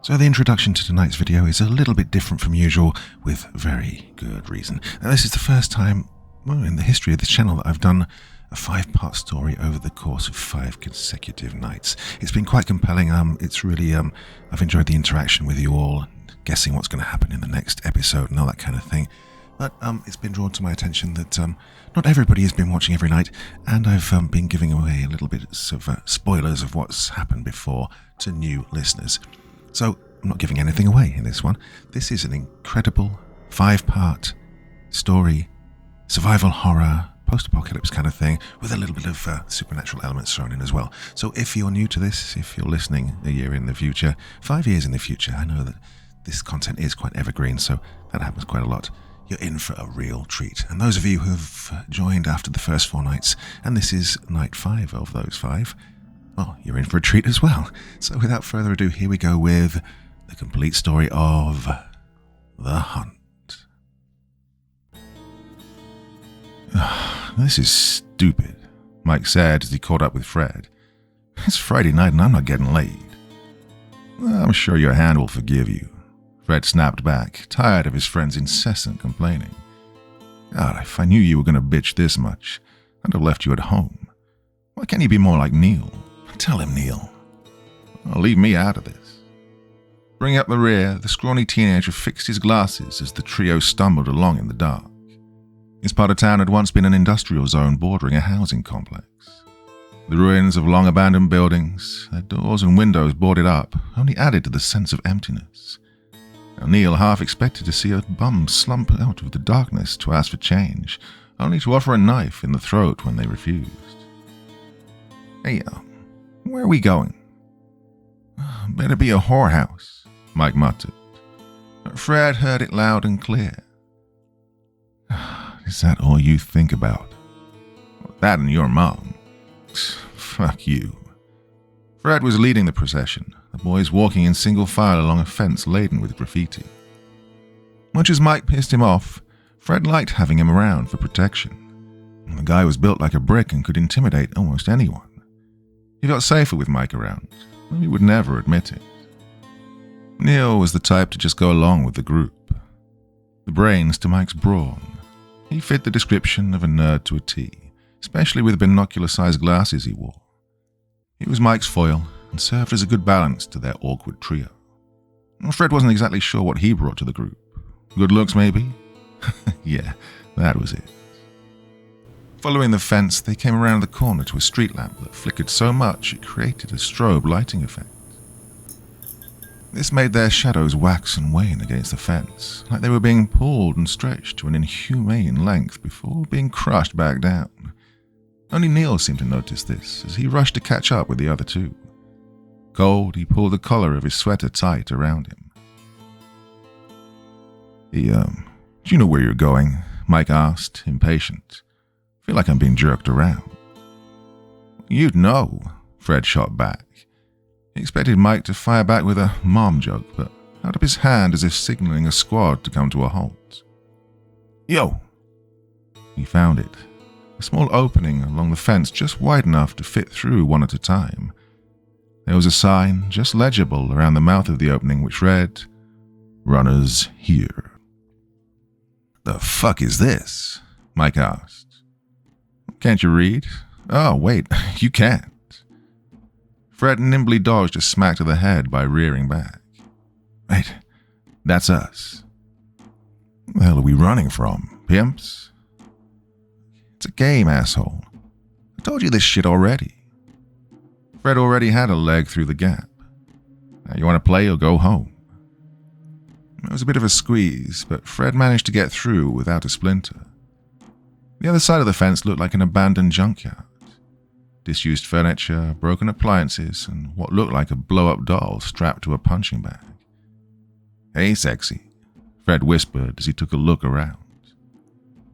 So the introduction to tonight's video is a little bit different from usual, with very good reason. Now, this is the first time in the history of this channel that I've done a 5-part story over the course of 5 consecutive nights. It's been quite compelling. It's really, I've enjoyed the interaction with you all, guessing what's going to happen in the next episode and all that kind of thing. But it's been drawn to my attention that not everybody has been watching every night, and I've been giving away a little bit of spoilers of what's happened before to new listeners. So I'm not giving anything away in this one. This is an incredible 5-part story, survival horror, post-apocalypse kind of thing, with a little bit of supernatural elements thrown in as well. So if you're new to this, if you're listening a year in the future, 5 years in the future, I know that this content is quite evergreen, so that happens quite a lot. You're in for a real treat. And those of you who've joined after the first 4 nights, and this is night 5 of those 5, well, you're in for a treat as well. So without further ado, here we go with the complete story of The Hunt. This is stupid, Mike said as he caught up with Fred. It's Friday night and I'm not getting laid. I'm sure your hand will forgive you, Fred snapped back, tired of his friend's incessant complaining. God, if I knew you were going to bitch this much, I'd have left you at home. Why can't you be more like Neil? Tell him, Neil. Leave me out of this. Bringing up the rear, the scrawny teenager fixed his glasses as the trio stumbled along in the dark. This part of town had once been an industrial zone bordering a housing complex. The ruins of long abandoned buildings, their doors and windows boarded up, only added to the sense of emptiness. Now, Neil half expected to see a bum slump out of the darkness to ask for change, only to offer a knife in the throat when they refused. Hey, where are we going? Better be a whorehouse, Mike muttered. But Fred heard it loud and clear. Is that all you think about? That and your mom. Fuck you. Fred was leading the procession, the boys walking in single file along a fence laden with graffiti. Much as Mike pissed him off, Fred liked having him around for protection. The guy was built like a brick and could intimidate almost anyone. He felt safer with Mike around, though he would never admit it. Neil was the type to just go along with the group. The brains to Mike's brawn. He fit the description of a nerd to a T, especially with the binocular-sized glasses he wore. He was Mike's foil and served as a good balance to their awkward trio. Fred wasn't exactly sure what he brought to the group. Good looks, maybe? Yeah, that was it. Following the fence, they came around the corner to a street lamp that flickered so much it created a strobe lighting effect. This made their shadows wax and wane against the fence, like they were being pulled and stretched to an inhumane length before being crushed back down. Only Neil seemed to notice this as he rushed to catch up with the other two. Cold, he pulled the collar of his sweater tight around him. Do you know where you're going? Mike asked, impatient. I feel like I'm being jerked around. You'd know, Fred shot back. He expected Mike to fire back with a mom joke, but held up his hand as if signaling a squad to come to a halt. Yo! He found it. A small opening along the fence just wide enough to fit through one at a time. There was a sign, just legible, around the mouth of the opening which read, Runners Here. The fuck is this? Mike asked. Can't you read? Oh, wait, you can't. Fred nimbly dodged a smack to the head by rearing back. Wait, that's us. What the hell are we running from, pimps? It's a game, asshole. I told you this shit already. Fred already had a leg through the gap. Now you want to play or go home? It was a bit of a squeeze, but Fred managed to get through without a splinter. The other side of the fence looked like an abandoned junkyard. Disused furniture, broken appliances, and what looked like a blow-up doll strapped to a punching bag. Hey, sexy, Fred whispered as he took a look around.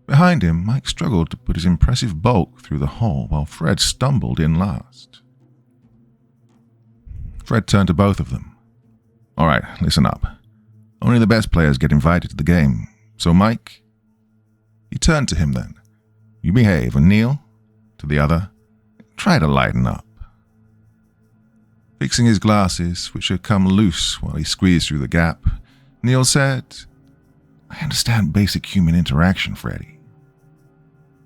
Behind him, Mike struggled to put his impressive bulk through the hole while Fred stumbled in last. Fred turned to both of them. All right, listen up. Only the best players get invited to the game. So, Mike? He turned to him then. You behave, and Neil? To the other. Try to lighten up. Fixing his glasses, which had come loose while he squeezed through the gap, Neil said, "I understand basic human interaction, Freddy."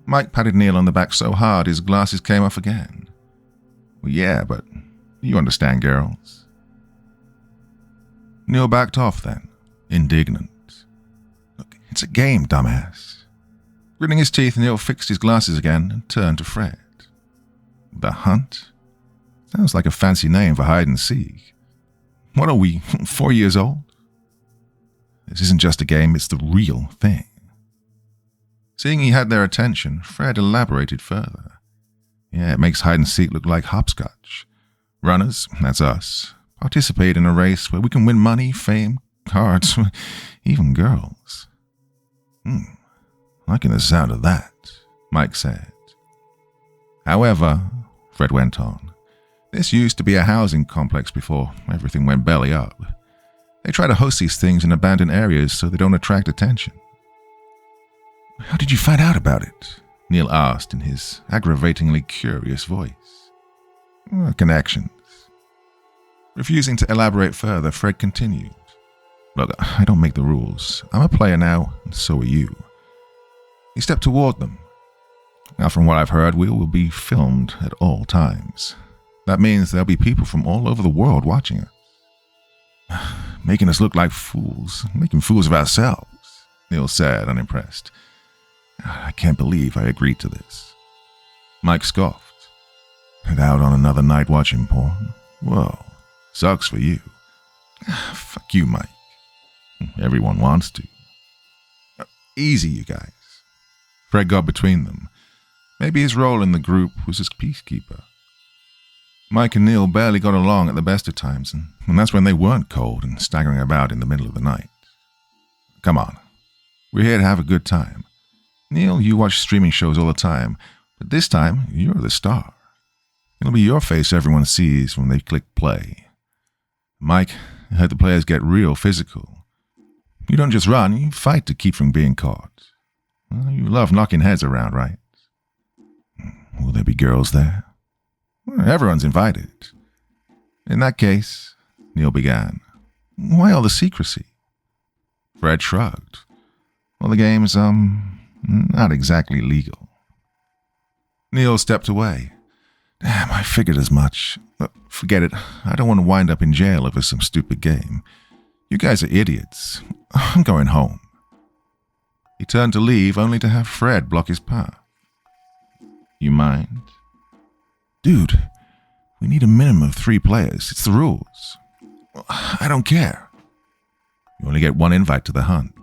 Mike patted Neil on the back so hard his glasses came off again. "Well, yeah, but you understand girls." Neil backed off then, indignant. "Look, it's a game, dumbass." Gritting his teeth, Neil fixed his glasses again and turned to Fred. "The hunt? Sounds like a fancy name for hide and seek. What are we, 4 years old? This isn't just a game, it's the real thing." Seeing he had their attention, Fred elaborated further. "Yeah, it makes hide and seek look like hopscotch. Runners, that's us, participate in a race where we can win money, fame, cards, even girls." "Liking the sound of that," Mike said. "However," Fred went on, "this used to be a housing complex before everything went belly up. They try to host these things in abandoned areas so they don't attract attention." "How did you find out about it?" Neil asked in his aggravatingly curious voice. Connections." Refusing to elaborate further, Fred continued. "Look, I don't make the rules. I'm a player now, and so are you." He stepped toward them. "Now, from what I've heard, we will be filmed at all times. That means there'll be people from all over the world watching us." "Making us look like fools, making fools of ourselves," Neil said, unimpressed. "I can't believe I agreed to this." Mike scoffed. "And out on another night watching porn? Whoa, sucks for you." "Fuck you, Mike. Everyone wants to." "Easy, you guys." Fred got between them. Maybe his role in the group was as peacekeeper. Mike and Neil barely got along at the best of times, and that's when they weren't cold and staggering about in the middle of the night. "Come on. We're here to have a good time. Neil, you watch streaming shows all the time, but this time, you're the star. It'll be your face everyone sees when they click play. Mike, I heard the players get real physical. You don't just run, you fight to keep from being caught. Well, you love knocking heads around, right? Will there be girls there?" "Everyone's invited." "In that case," Neil began, "why all the secrecy?" Fred shrugged. "Well, the game's, not exactly legal." Neil stepped away. "Damn, I figured as much. Forget it. I don't want to wind up in jail over some stupid game. You guys are idiots. I'm going home." He turned to leave, only to have Fred block his path. "You mind?" "Dude, we need a minimum of 3 players. It's the rules." "I don't care." "You only get 1 invite to the hunt.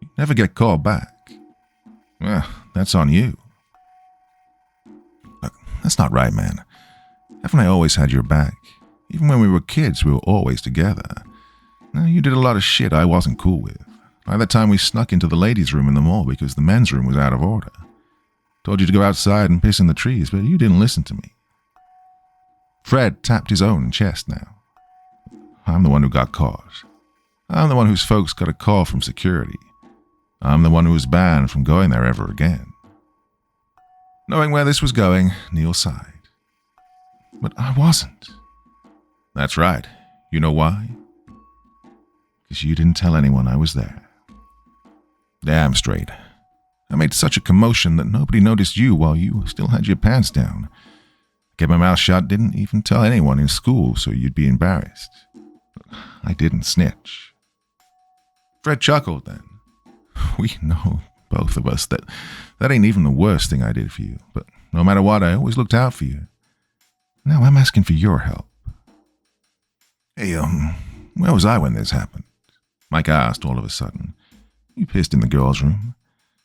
You never get called back." That's on you." "Look, that's not right, man. Haven't I always had your back? Even when we were kids, we were always together. Now, you did a lot of shit I wasn't cool with. Like that time we snuck into the ladies' room in the mall because the men's room was out of order. Told you to go outside and piss in the trees, but you didn't listen to me." Fred tapped his own chest now. "I'm the one who got caught. I'm the one whose folks got a call from security. I'm the one who was banned from going there ever again." Knowing where this was going, Neil sighed. "But I wasn't." "That's right. You know why? Because you didn't tell anyone I was there." "Damn straight. I made such a commotion that nobody noticed you while you still had your pants down. Kept my mouth shut, didn't even tell anyone in school so you'd be embarrassed. I didn't snitch." Fred chuckled then. "We know, both of us, that ain't even the worst thing I did for you, but no matter what, I always looked out for you. Now I'm asking for your help." "Hey, where was I when this happened?" Mike asked all of a sudden. "You pissed in the girls' room?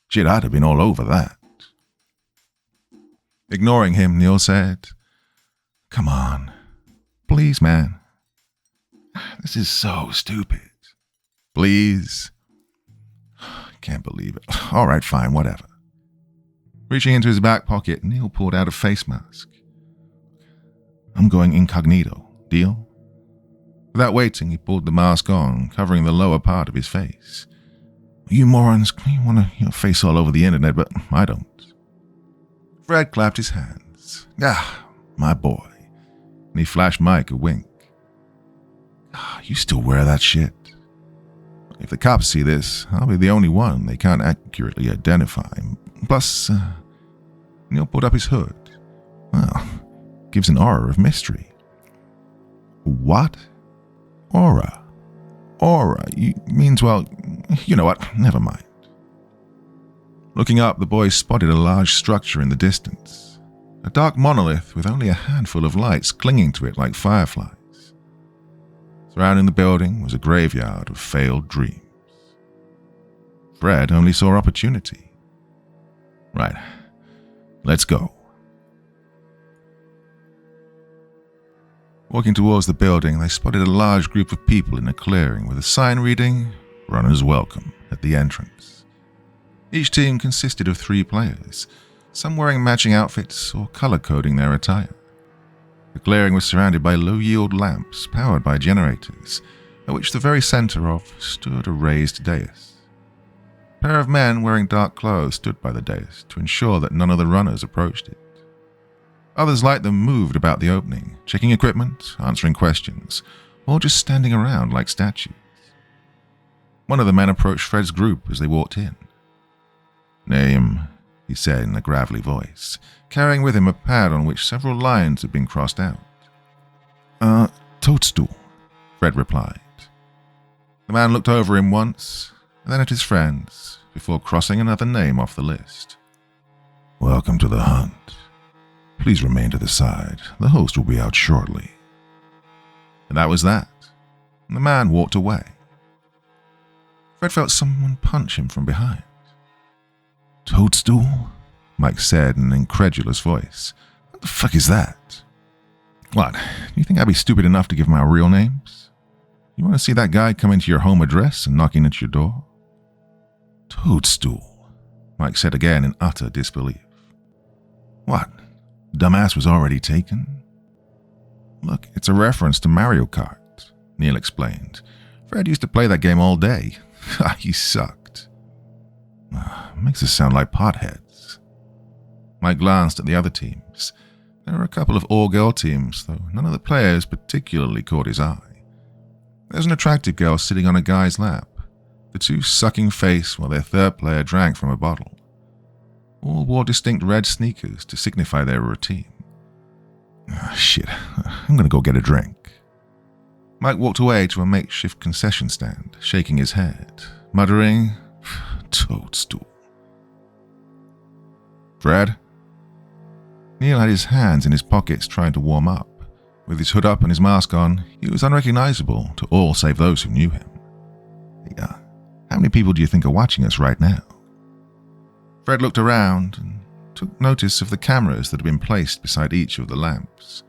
Shit, I'd have been all over that." Ignoring him, Neil said, "Come on. Please, man. This is so stupid. Please." "Can't believe it. All right, fine, whatever." Reaching into his back pocket, Neil pulled out a face mask. "I'm going incognito. Deal?" Without waiting, he pulled the mask on, covering the lower part of his face. "You morons, you want your face all over the internet, but I don't." Fred clapped his hands. "Ah, my boy. and he flashed Mike a wink. You still wear that shit? If the cops see this, I'll be the only one they can't accurately identify. Plus, Neil pulled up his hood. Well, gives an aura of mystery. What? Aura? Aura means, well, you know what, never mind. Looking up, the boys spotted a large structure in the distance. A dark monolith with only a handful of lights clinging to it like fireflies. Surrounding the building was a graveyard of failed dreams. Fred only saw opportunity. Right, let's go. Walking towards the building, they spotted a large group of people in a clearing with a sign reading, "Runners Welcome," at the entrance. Each team consisted of 3 players, some wearing matching outfits or color-coding their attire. The clearing was surrounded by low-yield lamps powered by generators, at which the very center of stood a raised dais. A pair of men wearing dark clothes stood by the dais to ensure that none of the runners approached it. Others like them moved about the opening, checking equipment, answering questions, or just standing around like statues. One of the men approached Fred's group as they walked in. "Name," he said in a gravelly voice, carrying with him a pad on which several lines had been crossed out. Toadstool," Fred replied. The man looked over him once, then at his friends, before crossing another name off the list. "Welcome to the hunt. Please remain to the side. The host will be out shortly." And that was that. And the man walked away. Fred felt someone punch him from behind. "Toadstool?" Mike said in an incredulous voice. "What the fuck is that?" "What, you think I'd be stupid enough to give my real names? You want to see that guy come into your home address and knocking at your door?" "Toadstool," Mike said again in utter disbelief. "What, dumbass was already taken?" "Look, it's a reference to Mario Kart," Neil explained. "Fred used to play that game all day. He sucked." "Makes us sound like potheads." Mike glanced at the other teams. There were a couple of all-girl teams, though none of the players particularly caught his eye. There was an attractive girl sitting on a guy's lap, the two sucking face while their third player drank from a bottle. All wore distinct red sneakers to signify their routine. Shit, I'm gonna go get a drink. Mike walked away to a makeshift concession stand, shaking his head, muttering, "Toadstool." "Fred?" Neil had his hands in his pockets trying to warm up. With his hood up and his mask on, he was unrecognizable to all save those who knew him. How many people do you think are watching us right now?" Fred looked around and took notice of the cameras that had been placed beside each of the lamps.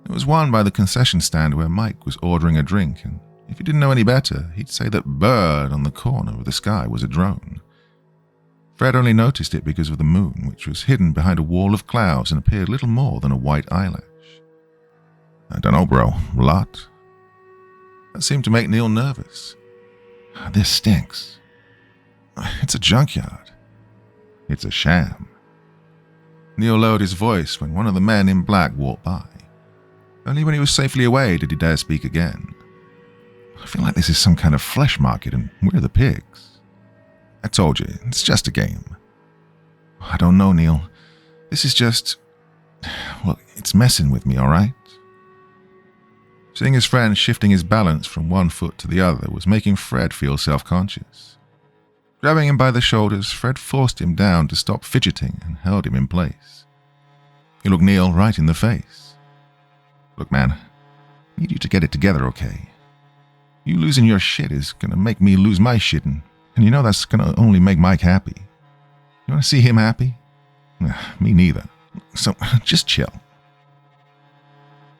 There was one by the concession stand where Mike was ordering a drink, and if he didn't know any better, he'd say that bird on the corner of the sky was a drone. Fred only noticed it because of the moon, which was hidden behind a wall of clouds and appeared little more than a white eyelash. "I don't know, bro. A lot." That seemed to make Neil nervous. "This stinks. It's a junkyard. It's a sham." Neil lowered his voice when one of the men in black walked by. Only when he was safely away did he dare speak again. "I feel like this is some kind of flesh market and we're the pigs." "I told you, it's just a game." "I don't know, Neil. This is just... well, it's messing with me, all right?" Seeing his friend shifting his balance from one foot to the other was making Fred feel self-conscious. Grabbing him by the shoulders, Fred forced him down to stop fidgeting and held him in place. He looked Neil right in the face. "Look, man, I need you to get it together, okay? You losing your shit is going to make me lose my shit, and you know that's going to only make Mike happy. You want to see him happy? Me neither. So just chill."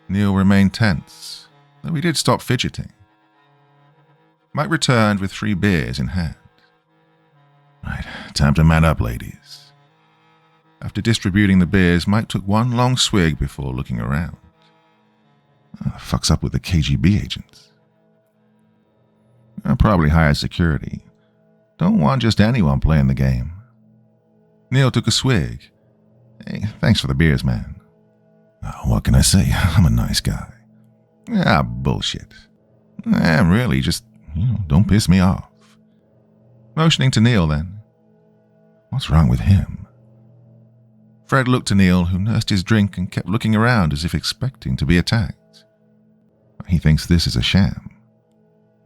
Neil remained tense, though he did stop fidgeting. Mike returned with 3 beers in hand. "Right, time to man up, ladies." After distributing the beers, Mike took one long swig before looking around. Fuck's up with the KGB agents? Probably hired security. Don't want just anyone playing the game. Neil took a swig. "Hey, thanks for the beers, man." What can I say? I'm a nice guy. Ah, bullshit. Really, just, don't piss me off. Motioning to Neil then. What's wrong with him? Fred looked to Neil, who nursed his drink and kept looking around as if expecting to be attacked. He thinks this is a sham.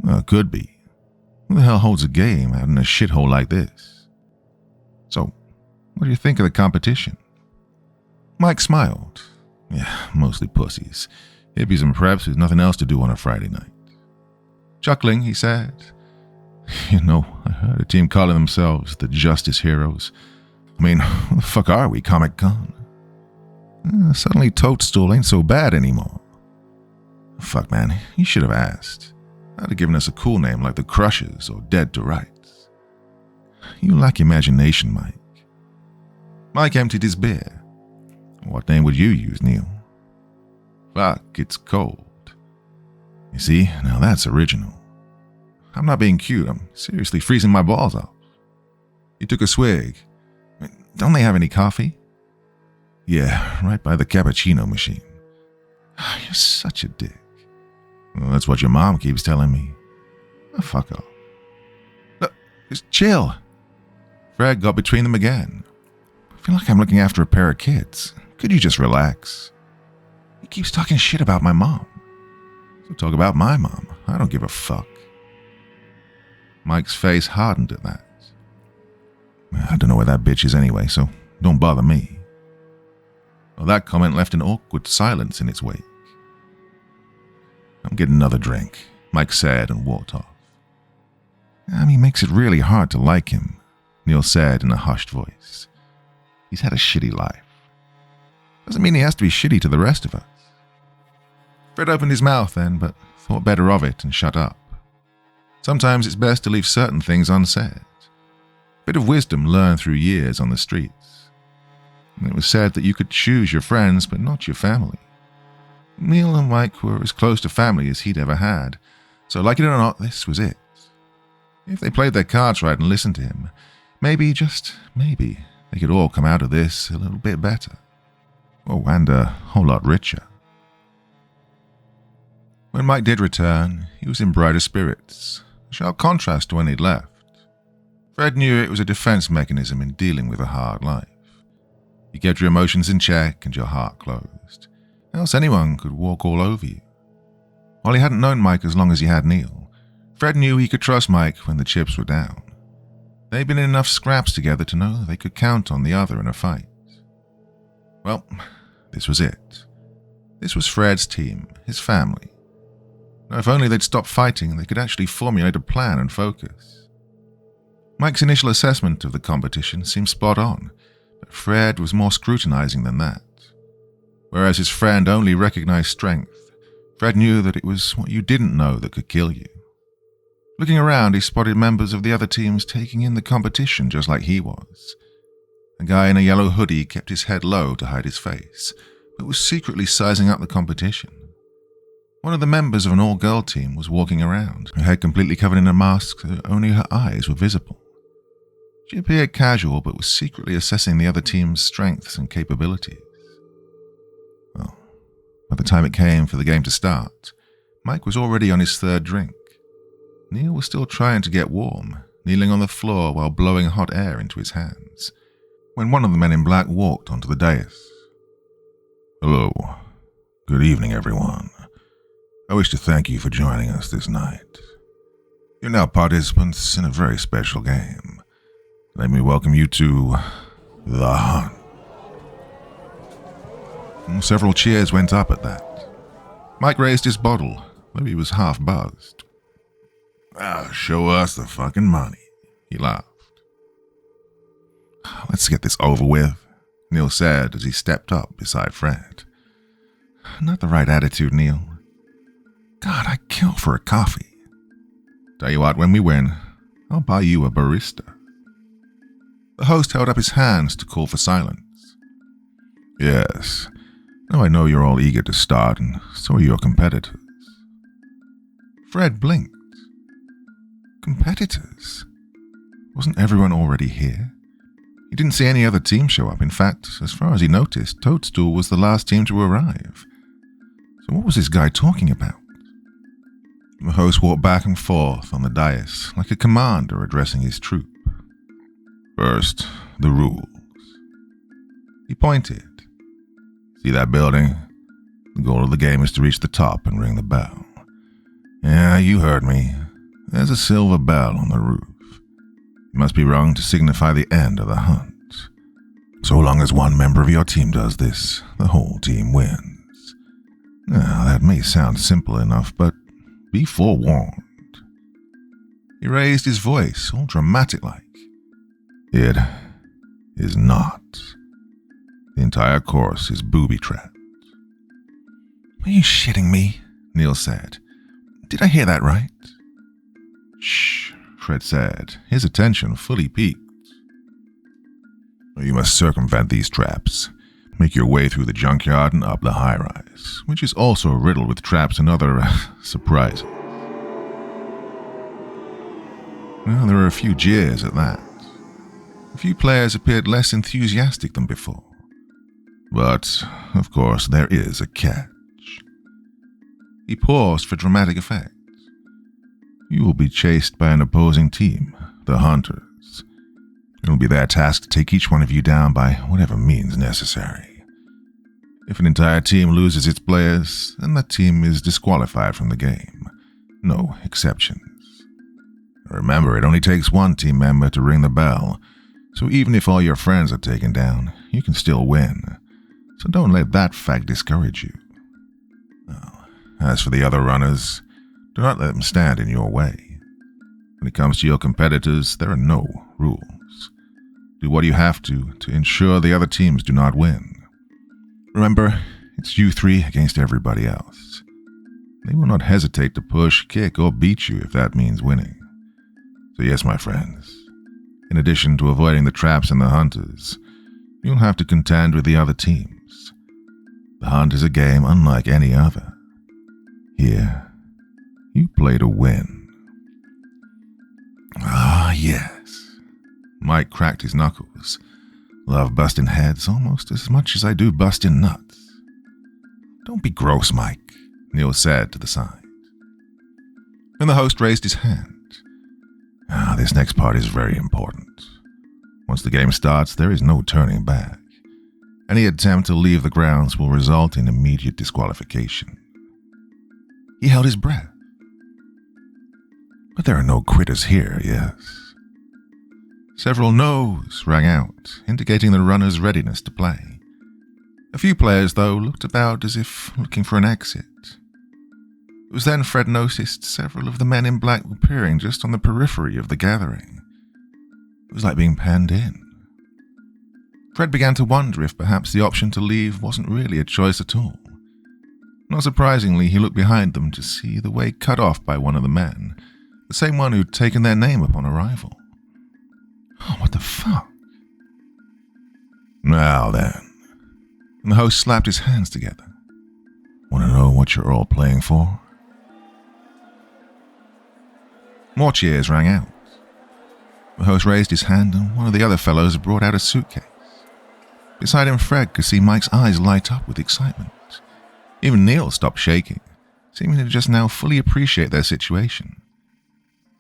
Well, it could be. Who the hell holds a game out in a shithole like this? So, what do you think of the competition? Mike smiled. Yeah, mostly pussies. Hippies and preps with nothing else to do on a Friday night. Chuckling, he said, I heard a team calling themselves the Justice Heroes. I mean, what the fuck are we, Comic-Con? Suddenly Toadstool ain't so bad anymore. Fuck, man, you should have asked. I'd have given us a cool name like the Crushers or Dead to Rights. You lack imagination, Mike. Mike emptied his beer. What name would you use, Neil? Fuck, it's cold. You see, now that's original. I'm not being cute, I'm seriously freezing my balls off. He took a swig. Don't they have any coffee? Yeah, right by the cappuccino machine. You're such a dick. Well, that's what your mom keeps telling me. Oh, fuck off. Look, just chill. Fred got between them again. I feel like I'm looking after a pair of kids. Could you just relax? He keeps talking shit about my mom. So talk about my mom. I don't give a fuck. Mike's face hardened at that. I don't know where that bitch is anyway, so don't bother me. Well, that comment left an awkward silence in its wake. I'm getting another drink, Mike said and walked off. He makes it really hard to like him, Neil said in a hushed voice. He's had a shitty life. Doesn't mean he has to be shitty to the rest of us. Fred opened his mouth then, but thought better of it and shut up. Sometimes it's best to leave certain things unsaid. A bit of wisdom learned through years on the streets. And it was said that you could choose your friends, but not your family. Neil and Mike were as close to family as he'd ever had, so like it or not, this was it. If they played their cards right and listened to him, maybe, just maybe, they could all come out of this a little bit better. Oh, and a whole lot richer. When Mike did return, he was in brighter spirits, a sharp contrast to when he'd left. Fred knew it was a defense mechanism in dealing with a hard life. You kept your emotions in check and your heart closed, else anyone could walk all over you. While he hadn't known Mike as long as he had Neil, Fred knew he could trust Mike when the chips were down. They'd been in enough scraps together to know they could count on the other in a fight. Well, this was it. This was Fred's team, his family. Now, if only they'd stop fighting, they could actually formulate a plan and focus. Mike's initial assessment of the competition seemed spot on, but Fred was more scrutinizing than that. Whereas his friend only recognized strength, Fred knew that it was what you didn't know that could kill you. Looking around, he spotted members of the other teams taking in the competition just like he was. A guy in a yellow hoodie kept his head low to hide his face, but was secretly sizing up the competition. One of the members of an all-girl team was walking around, her head completely covered in a mask so only her eyes were visible. She appeared casual but was secretly assessing the other team's strengths and capabilities. Well, by the time it came for the game to start, Mike was already on his third drink. Neil was still trying to get warm, kneeling on the floor while blowing hot air into his hands, when one of the men in black walked onto the dais. Hello. Good evening, everyone. I wish to thank you for joining us this night. You're now participants in a very special game. Let me welcome you to The Hunt. Several cheers went up at that. Mike raised his bottle, though he was half buzzed. Show us the fucking money, he laughed. Let's get this over with, Neil said as he stepped up beside Fred. Not the right attitude, Neil. God, I'd kill for a coffee. Tell you what, when we win, I'll buy you a barista. The host held up his hands to call for silence. Yes, now I know you're all eager to start, and so are your competitors. Fred blinked. Competitors? Wasn't everyone already here? He didn't see any other team show up. In fact, as far as he noticed, Toadstool was the last team to arrive. So what was this guy talking about? The host walked back and forth on the dais like a commander addressing his troop. First, the rules. He pointed. See that building? The goal of the game is to reach the top and ring the bell. Yeah, you heard me. There's a silver bell on the roof. It must be rung to signify the end of the hunt. So long as one member of your team does this, the whole team wins. Now, that may sound simple enough, but be forewarned. He raised his voice, all dramatic-like. It is not. The entire course is booby-trapped. Are you shitting me? Neil said. Did I hear that right? Shh, Fred said, his attention fully piqued. You must circumvent these traps. Make your way through the junkyard and up the high-rise, which is also riddled with traps and other surprises. Well, there are a few jeers at that. A few players appeared less enthusiastic than before. But, of course, there is a catch. He paused for dramatic effect. You will be chased by an opposing team, the Hunters. It will be their task to take each one of you down by whatever means necessary. If an entire team loses its players, then that team is disqualified from the game. No exceptions. Remember, it only takes one team member to ring the bell, so even if all your friends are taken down, you can still win. So don't let that fact discourage you. Well, as for the other runners, do not let them stand in your way. When it comes to your competitors, there are no rules. Do what you have to ensure the other teams do not win. Remember, it's you three against everybody else. They will not hesitate to push, kick, or beat you if that means winning. So yes, my friends, in addition to avoiding the traps and the hunters, you'll have to contend with the other teams. The hunt is a game unlike any other. Here, you play to win. Ah, yes. Mike cracked his knuckles. Love busting heads almost as much as I do busting nuts. Don't be gross, Mike, Neil said to the side. And the host raised his hand. This next part is very important. Once the game starts, there is no turning back. Any attempt to leave the grounds will result in immediate disqualification. He held his breath. But there are no quitters here, yes. Several no's rang out, indicating the runner's readiness to play. A few players, though, looked about as if looking for an exit. It was then Fred noticed several of the men in black appearing just on the periphery of the gathering. It was like being penned in. Fred began to wonder if perhaps the option to leave wasn't really a choice at all. Not surprisingly, he looked behind them to see the way cut off by one of the men, the same one who'd taken their name upon arrival. Oh, what the fuck? Now then. And the host slapped his hands together. Want to know what you're all playing for? More cheers rang out. The host raised his hand and one of the other fellows brought out a suitcase. Beside him, Fred could see Mike's eyes light up with excitement. Even Neil stopped shaking, seeming to just now fully appreciate their situation.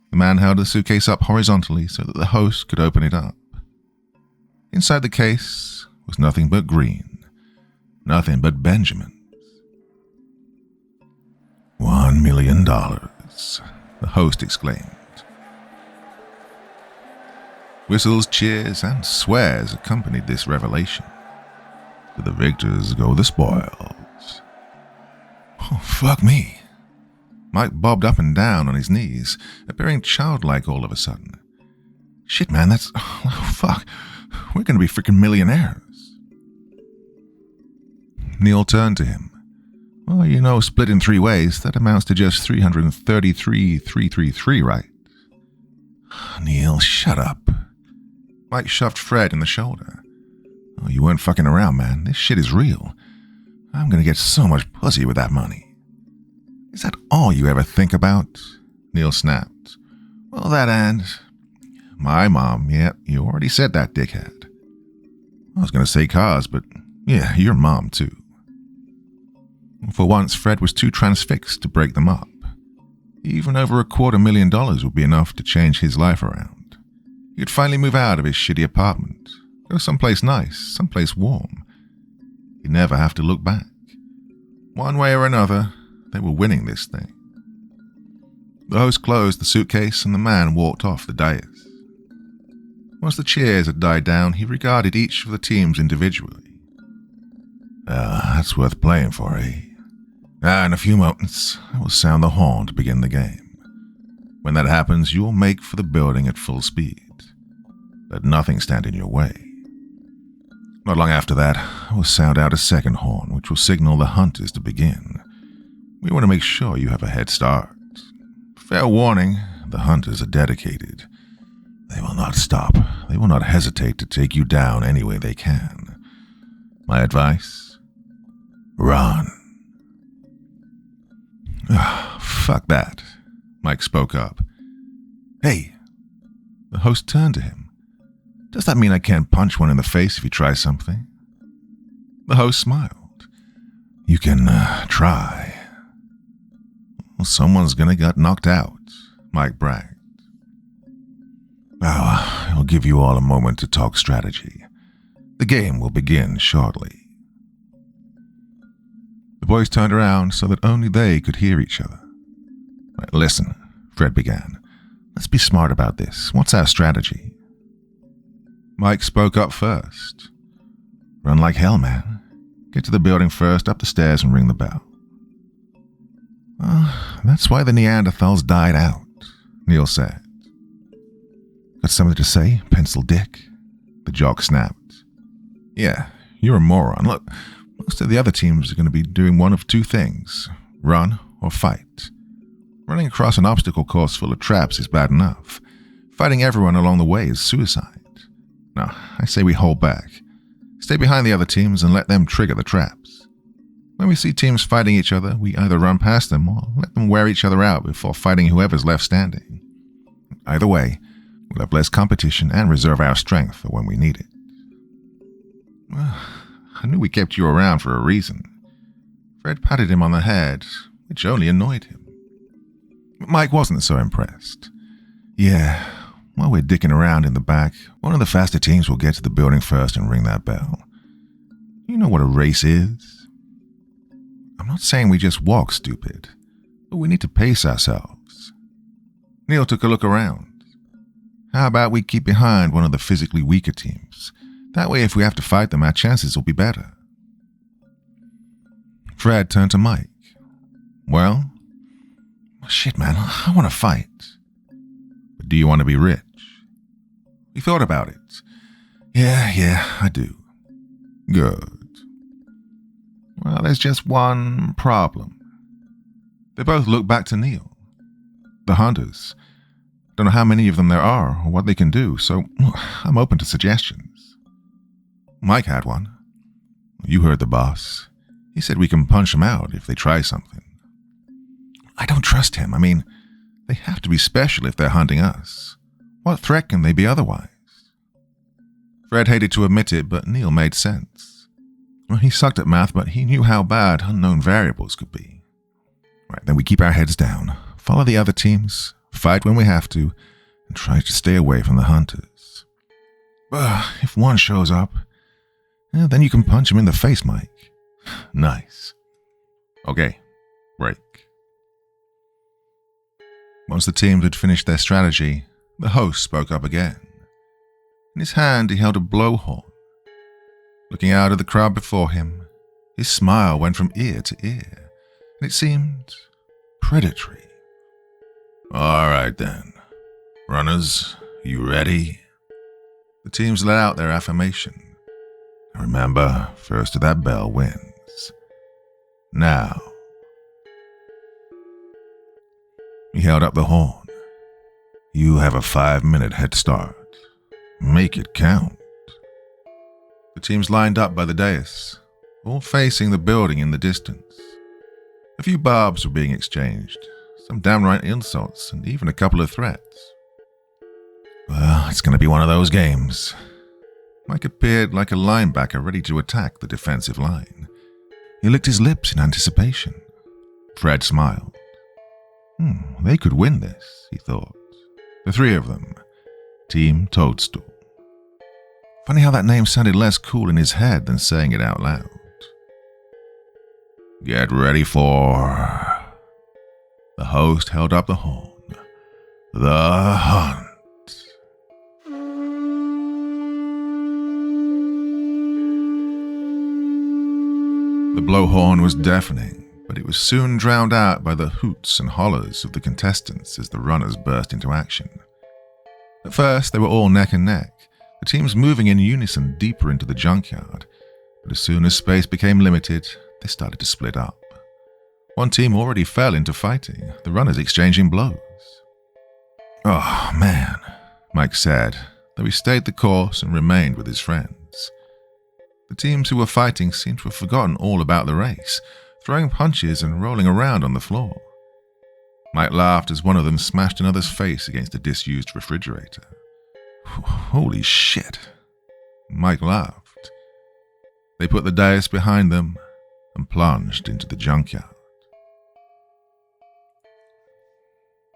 The man held the suitcase up horizontally so that the host could open it up. Inside the case was nothing but green, nothing but Benjamins. $1 million, the host exclaimed. Whistles, cheers, and swears accompanied this revelation. To the victors go the spoils. Oh, fuck me. Mike bobbed up and down on his knees, appearing childlike all of a sudden. Shit, man, that's... Oh, fuck. We're going to be freaking millionaires. Neil turned to him. Well, you know, split in 3 ways, that amounts to just 333,333, right? Neil, shut up. Mike shoved Fred in the shoulder. Oh, you weren't fucking around, man. This shit is real. I'm going to get so much pussy with that money. Is that all you ever think about? Neil snapped. Well, that and... My mom, yeah, you already said that, dickhead. I was going to say cars, but yeah, your mom too. For once, Fred was too transfixed to break them up. Even over $250,000 would be enough to change his life around. He could finally move out of his shitty apartment, go someplace nice, someplace warm. He'd never have to look back. One way or another, they were winning this thing. The host closed the suitcase and the man walked off the dais. Once the cheers had died down, he regarded each of the teams individually. That's worth playing for, eh? In a few moments, I will sound the horn to begin the game. When that happens, you will make for the building at full speed. Let nothing stand in your way. Not long after that, I will sound out a second horn, which will signal the hunters to begin. We want to make sure you have a head start. Fair warning, the hunters are dedicated. They will not stop. They will not hesitate to take you down any way they can. My advice? Run. Fuck that, Mike spoke up. Hey. The host turned to him. Does that mean I can't punch one in the face if you try something? The host smiled. You can, try. Well, someone's gonna get knocked out, Mike bragged. I'll give you all a moment to talk strategy. The game will begin shortly. The boys turned around so that only they could hear each other. Right, listen, Fred began. Let's be smart about this. What's our strategy? Mike spoke up first. Run like hell, man. Get to the building first, up the stairs, and ring the bell. That's why the Neanderthals died out, Neil said. Got something to say, pencil dick? The jock snapped. Yeah, you're a moron. Look, most of the other teams are going to be doing one of two things, run or fight. Running across an obstacle course full of traps is bad enough. Fighting everyone along the way is suicide. No, I say we hold back. Stay behind the other teams and let them trigger the traps. When we see teams fighting each other, we either run past them or let them wear each other out before fighting whoever's left standing. Either way, we'll have less competition and reserve our strength for when we need it. Well, I knew we kept you around for a reason. Fred patted him on the head, which only annoyed him. Mike wasn't so impressed. Yeah, while we're dicking around in the back, one of the faster teams will get to the building first and ring that bell. You know what a race is? I'm not saying we just walk, stupid, but we need to pace ourselves. Neil took a look around. How about we keep behind one of the physically weaker teams? That way, if we have to fight them, our chances will be better. Fred turned to Mike. Well, shit, man, I want to fight. But do you want to be rich? We thought about it. Yeah, I do. Good. Well, there's just one problem. They both looked back to Neil. The hunters. Don't know how many of them there are or what they can do, so I'm open to suggestions. Mike had one. You heard the boss. He said we can punch them out if they try something. I don't trust him. I mean, they have to be special if they're hunting us. What threat can they be otherwise? Fred hated to admit it, but Neil made sense. Well, he sucked at math, but he knew how bad unknown variables could be. Right, then we keep our heads down, follow the other teams, fight when we have to, and try to stay away from the hunters. If one shows up, then you can punch him in the face, Mike. Nice. Okay, break. Once the teams had finished their strategy, the host spoke up again. In his hand, he held a blowhorn. Looking out at the crowd before him, his smile went from ear to ear, and it seemed predatory. All right, then. Runners, you ready? The teams let out their affirmation. Remember, first to that bell wins. Now. He held up the horn. You have a 5-minute head start. Make it count. The teams lined up by the dais, all facing the building in the distance. A few barbs were being exchanged, some downright insults, and even a couple of threats. Well, it's going to be one of those games. Mike appeared like a linebacker ready to attack the defensive line. He licked his lips in anticipation. Fred smiled. They could win this, he thought. The three of them. Team Toadstool. Funny how that name sounded less cool in his head than saying it out loud. Get ready for... The host held up the horn. The hunt. The blowhorn was deafening, but it was soon drowned out by the hoots and hollers of the contestants as the runners burst into action. At first, they were all neck and neck, the teams moving in unison deeper into the junkyard, but as soon as space became limited, they started to split up. One team already fell into fighting, the runners exchanging blows. Oh, man, Mike said, though he stayed the course and remained with his friends. The teams who were fighting seemed to have forgotten all about the race, throwing punches and rolling around on the floor. Mike laughed as one of them smashed another's face against a disused refrigerator. Holy shit, Mike laughed. They put the dais behind them and plunged into the junkyard.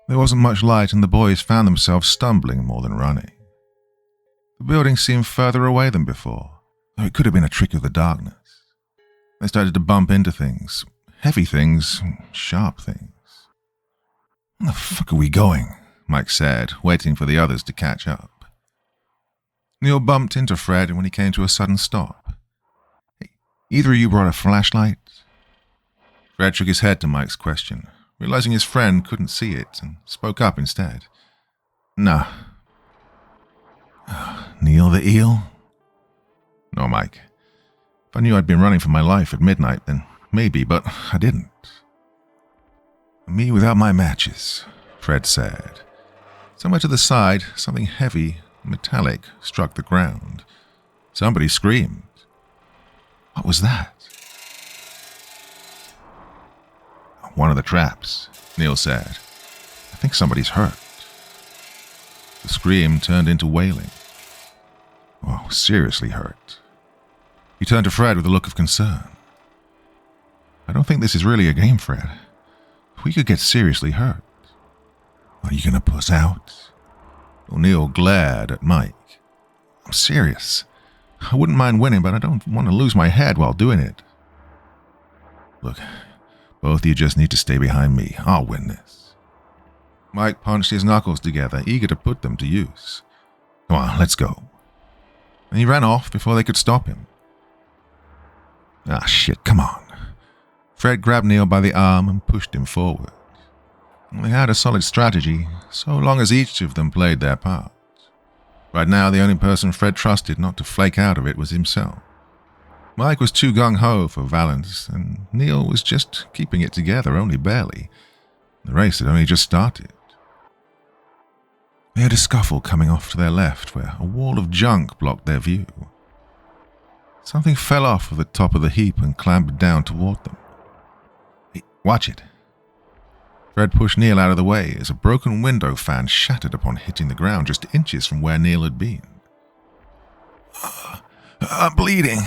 There wasn't much light and the boys found themselves stumbling more than running. The building seemed further away than before, though it could have been a trick of the darkness. They started to bump into things, heavy things, sharp things. Where the fuck are we going? Mike said, waiting for the others to catch up. Neil bumped into Fred when he came to a sudden stop. Hey, either of you brought a flashlight? Fred shook his head to Mike's question, realizing his friend couldn't see it, and spoke up instead. Nah. Neil the eel? No, Mike. If I knew I'd been running for my life at midnight, then maybe, but I didn't. Me without my matches, Fred said. Somewhere to the side, something heavy, metallic, struck the ground. Somebody screamed. What was that? One of the traps, Neil said. I think somebody's hurt. The scream turned into wailing. Oh, seriously hurt. He turned to Fred with a look of concern. I don't think this is really a game, Fred. We could get seriously hurt. Are you going to puss out? O'Neill glared at Mike. I'm serious. I wouldn't mind winning, but I don't want to lose my head while doing it. Look, both of you just need to stay behind me. I'll win this. Mike punched his knuckles together, eager to put them to use. Come on, let's go. And he ran off before they could stop him. Ah, shit, come on. Fred grabbed Neil by the arm and pushed him forward. They had a solid strategy, so long as each of them played their part. Right now, the only person Fred trusted not to flake out of it was himself. Mike was too gung-ho for Valance, and Neil was just keeping it together, only barely. The race had only just started. They had a scuffle coming off to their left, where a wall of junk blocked their view. Something fell off of the top of the heap and clambered down toward them. Hey, watch it. Fred pushed Neil out of the way as a broken window fan shattered upon hitting the ground just inches from where Neil had been. I'm bleeding.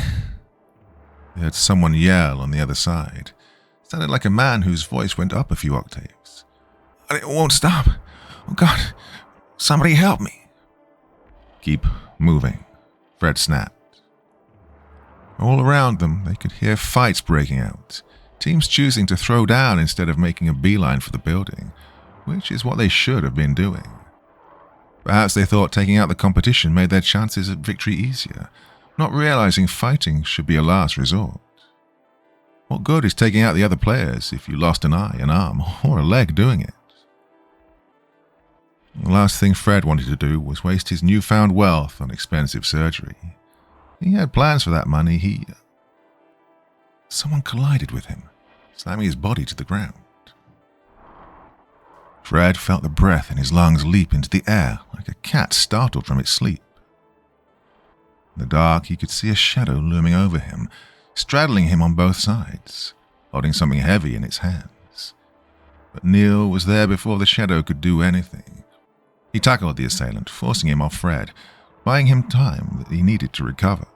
They heard someone yell on the other side. It sounded like a man whose voice went up a few octaves. It won't stop. Oh, God. Somebody help me. Keep moving, Fred snapped. All around them, they could hear fights breaking out, teams choosing to throw down instead of making a beeline for the building, which is what they should have been doing. Perhaps they thought taking out the competition made their chances at victory easier, not realizing fighting should be a last resort. What good is taking out the other players if you lost an eye, an arm, or a leg doing it? The last thing Fred wanted to do was waste his newfound wealth on expensive surgery. He had plans for that money. Someone collided with him, slamming his body to the ground. Fred felt the breath in his lungs leap into the air like a cat startled from its sleep. In the dark, he could see a shadow looming over him, straddling him on both sides, holding something heavy in its hands. But Neil was there before the shadow could do anything. He tackled the assailant, forcing him off Fred, buying him time that he needed to recover.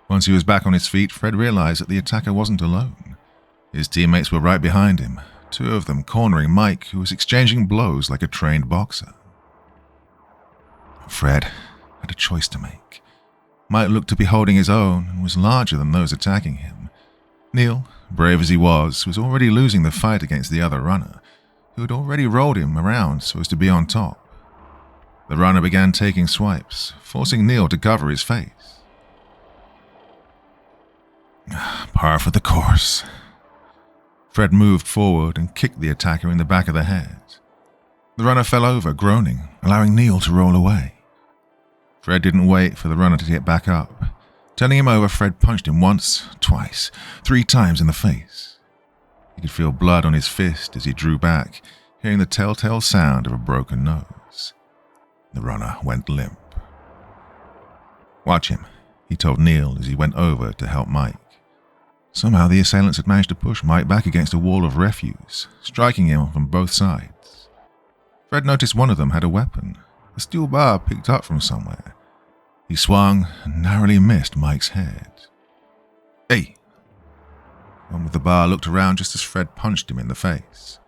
Once he was back on his feet, Fred realized that the attacker wasn't alone. His teammates were right behind him, two of them cornering Mike, who was exchanging blows like a trained boxer. Fred had a choice to make. Mike looked to be holding his own and was larger than those attacking him. Neil, brave as he was already losing the fight against the other runner, who had already rolled him around so as to be on top. The runner began taking swipes, forcing Neil to cover his face. Par for the course. Fred moved forward and kicked the attacker in the back of the head. The runner fell over, groaning, allowing Neil to roll away. Fred didn't wait for the runner to get back up. Turning him over, Fred punched him once, twice, 3 times in the face. He could feel blood on his fist as he drew back, hearing the telltale sound of a broken nose. The runner went limp. "Watch him," he told Neil as he went over to help Mike. Somehow the assailants had managed to push Mike back against a wall of refuse, striking him from both sides. Fred noticed one of them had a weapon, a steel bar picked up from somewhere. He swung and narrowly missed Mike's head. "Hey!" One with the bar looked around just as Fred punched him in the face.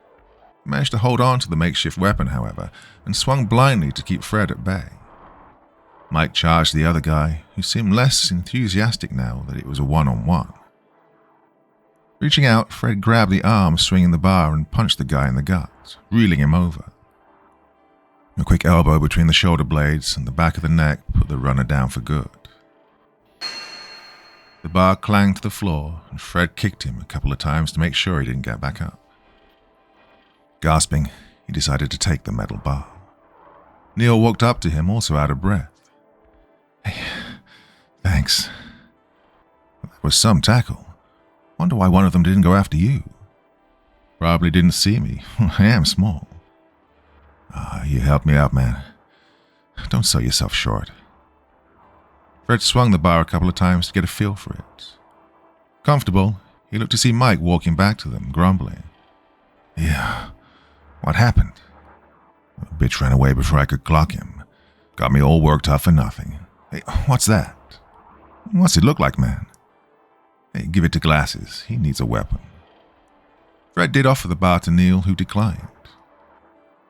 He managed to hold on to the makeshift weapon, however, and swung blindly to keep Fred at bay. Mike charged the other guy, who seemed less enthusiastic now that it was a one-on-one. Reaching out, Fred grabbed the arm swinging the bar and punched the guy in the gut, reeling him over. A quick elbow between the shoulder blades and the back of the neck put the runner down for good. The bar clanged to the floor, and Fred kicked him a couple of times to make sure he didn't get back up. Gasping, he decided to take the metal bar. Neil walked up to him, also out of breath. "Hey, thanks. That was some tackle. Wonder why one of them didn't go after you. Probably didn't see me. I am small." You helped me out, man. Don't sell yourself short." Fred swung the bar a couple of times to get a feel for it. Comfortable, he looked to see Mike walking back to them, grumbling. "Yeah, what happened?" "A bitch ran away before I could clock him. Got me all worked up for nothing." "Hey, what's that?" "What's it look like, man?" "Hey, give it to Glasses. He needs a weapon." Fred did offer the bar to Neil, who declined.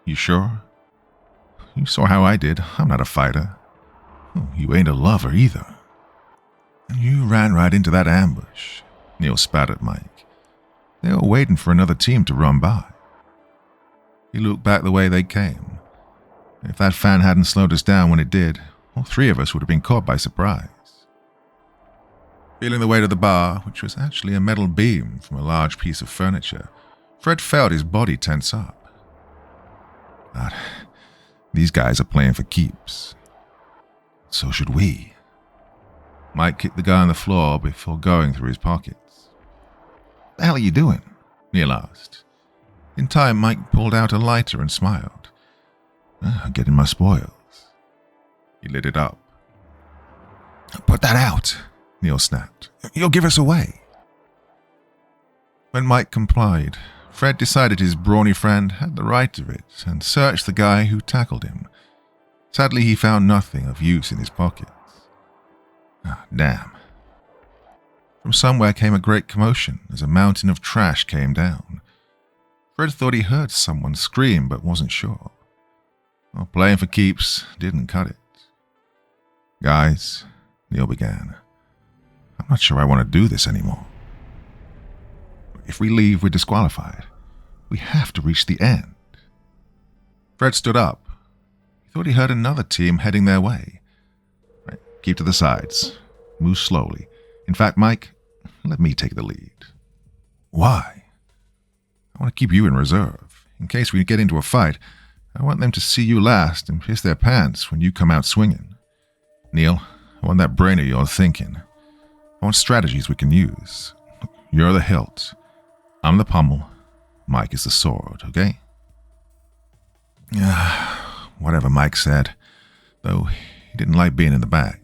"You sure? You saw how I did. I'm not a fighter." "You ain't a lover either." "You ran right into that ambush," Neil spat at Mike. "They were waiting for another team to run by." He looked back the way they came. If that fan hadn't slowed us down when it did, all 3 of us would have been caught by surprise. Feeling the weight of the bar, which was actually a metal beam from a large piece of furniture, Fred felt his body tense up. God, these guys are playing for keeps. So should we. Mike kicked the guy on the floor before going through his pockets. "What the hell are you doing?" Neil asked. In time, Mike pulled out a lighter and smiled. "Getting my spoils." He lit it up. "Put that out," Neil snapped. "You'll give us away." When Mike complied, Fred decided his brawny friend had the right of it and searched the guy who tackled him. Sadly, he found nothing of use in his pockets. Damn. From somewhere came a great commotion as a mountain of trash came down. Fred thought he heard someone scream but wasn't sure. Well, playing for keeps didn't cut it. "Guys," Neil began, "I'm not sure I want to do this anymore. If we leave, we're disqualified. We have to reach the end." Fred stood up. He thought he heard another team heading their way. "Right, keep to the sides. Move slowly. In fact, Mike, let me take the lead." "Why?" "I want to keep you in reserve. In case we get into a fight, I want them to see you last and piss their pants when you come out swinging. Neil, I want that brain of yours thinking. I want strategies we can use. You're the hilt. I'm the pommel. Mike is the sword, okay?" Whatever Mike said, though he didn't like being in the back.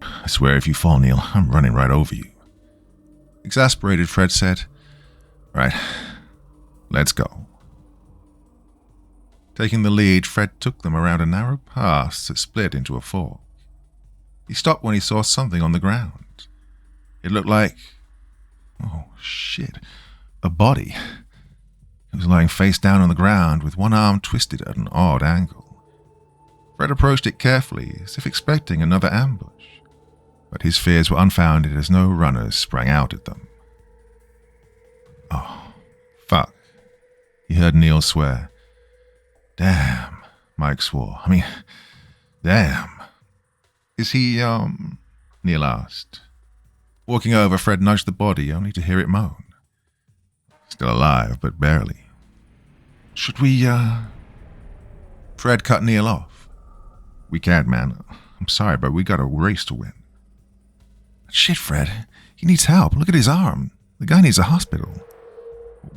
"I swear if you fall, Neil, I'm running right over you." Exasperated, Fred said, "Right, let's go." Taking the lead, Fred took them around a narrow pass that split into a fork. He stopped when he saw something on the ground. It looked like... oh, shit. A body. It was lying face down on the ground with one arm twisted at an odd angle. Fred approached it carefully, as if expecting another ambush, but his fears were unfounded as no runners sprang out at them. Oh, fuck. He heard Neil swear. Damn, Mike swore. Damn. Is he, Neil asked. Walking over, Fred nudged the body, only to hear it moan. Still alive, but barely. Should we, Fred cut Neil off. We can't, man. I'm sorry, but we got a race to win. Shit, Fred. He needs help. Look at his arm. The guy needs a hospital.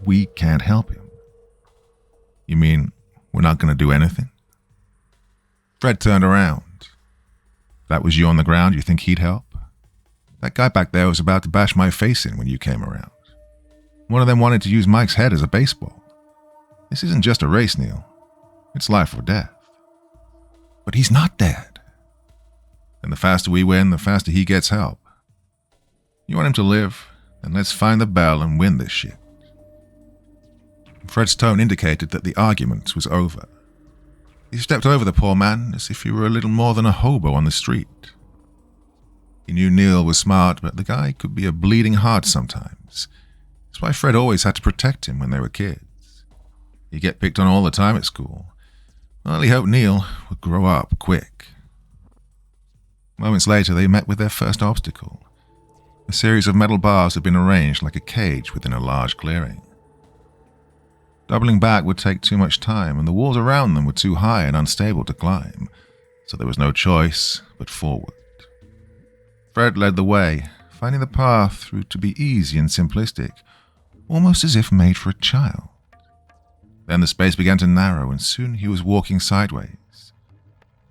We can't help him. You mean we're not going to do anything? Fred turned around. That was you on the ground, you think he'd help? That guy back there was about to bash my face in when you came around. One of them wanted to use Mike's head as a baseball. This isn't just a race, Neil. It's life or death. But he's not dead. And the faster we win, the faster he gets help. You want him to live? Then let's find the bell and win this shit. Fred's tone indicated that the argument was over. He stepped over the poor man as if he were a little more than a hobo on the street. He knew Neil was smart, but the guy could be a bleeding heart sometimes. That's why Fred always had to protect him when they were kids. He'd get picked on all the time at school. Well, he hoped Neil would grow up quick. Moments later, they met with their first obstacle. A series of metal bars had been arranged like a cage within a large clearing. Doubling back would take too much time, and the walls around them were too high and unstable to climb, so there was no choice but forward. Fred led the way, finding the path through to be easy and simplistic, almost as if made for a child. Then the space began to narrow, and soon he was walking sideways.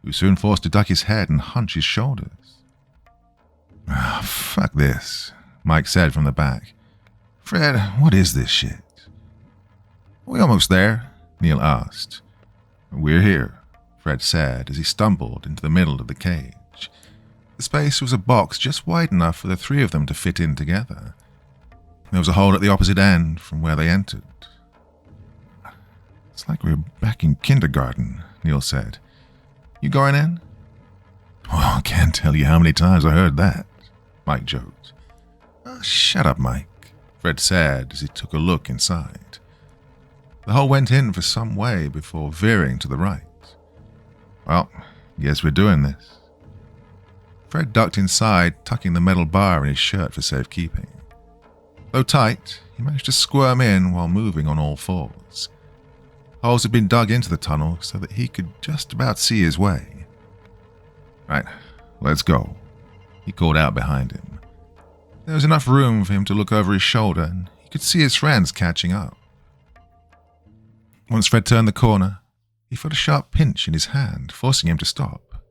He was soon forced to duck his head and hunch his shoulders. Fuck this, Mike said from the back. Fred, what is this shit? Are we almost there? Neil asked. We're here, Fred said as he stumbled into the middle of the cage. The space was a box just wide enough for the three of them to fit in together. There was a hole at the opposite end from where they entered. It's like we're back in kindergarten, Neil said. You going in? Well, I can't tell you how many times I heard that, Mike joked. Oh, shut up, Mike, Fred said as he took a look inside. The hole went in for some way before veering to the right. Well, guess we're doing this. Fred ducked inside, tucking the metal bar in his shirt for safekeeping. Though tight, he managed to squirm in while moving on all fours. Holes had been dug into the tunnel so that he could just about see his way. Right, let's go, he called out behind him. There was enough room for him to look over his shoulder, and he could see his friends catching up. Once Fred turned the corner, he felt a sharp pinch in his hand, forcing him to stop.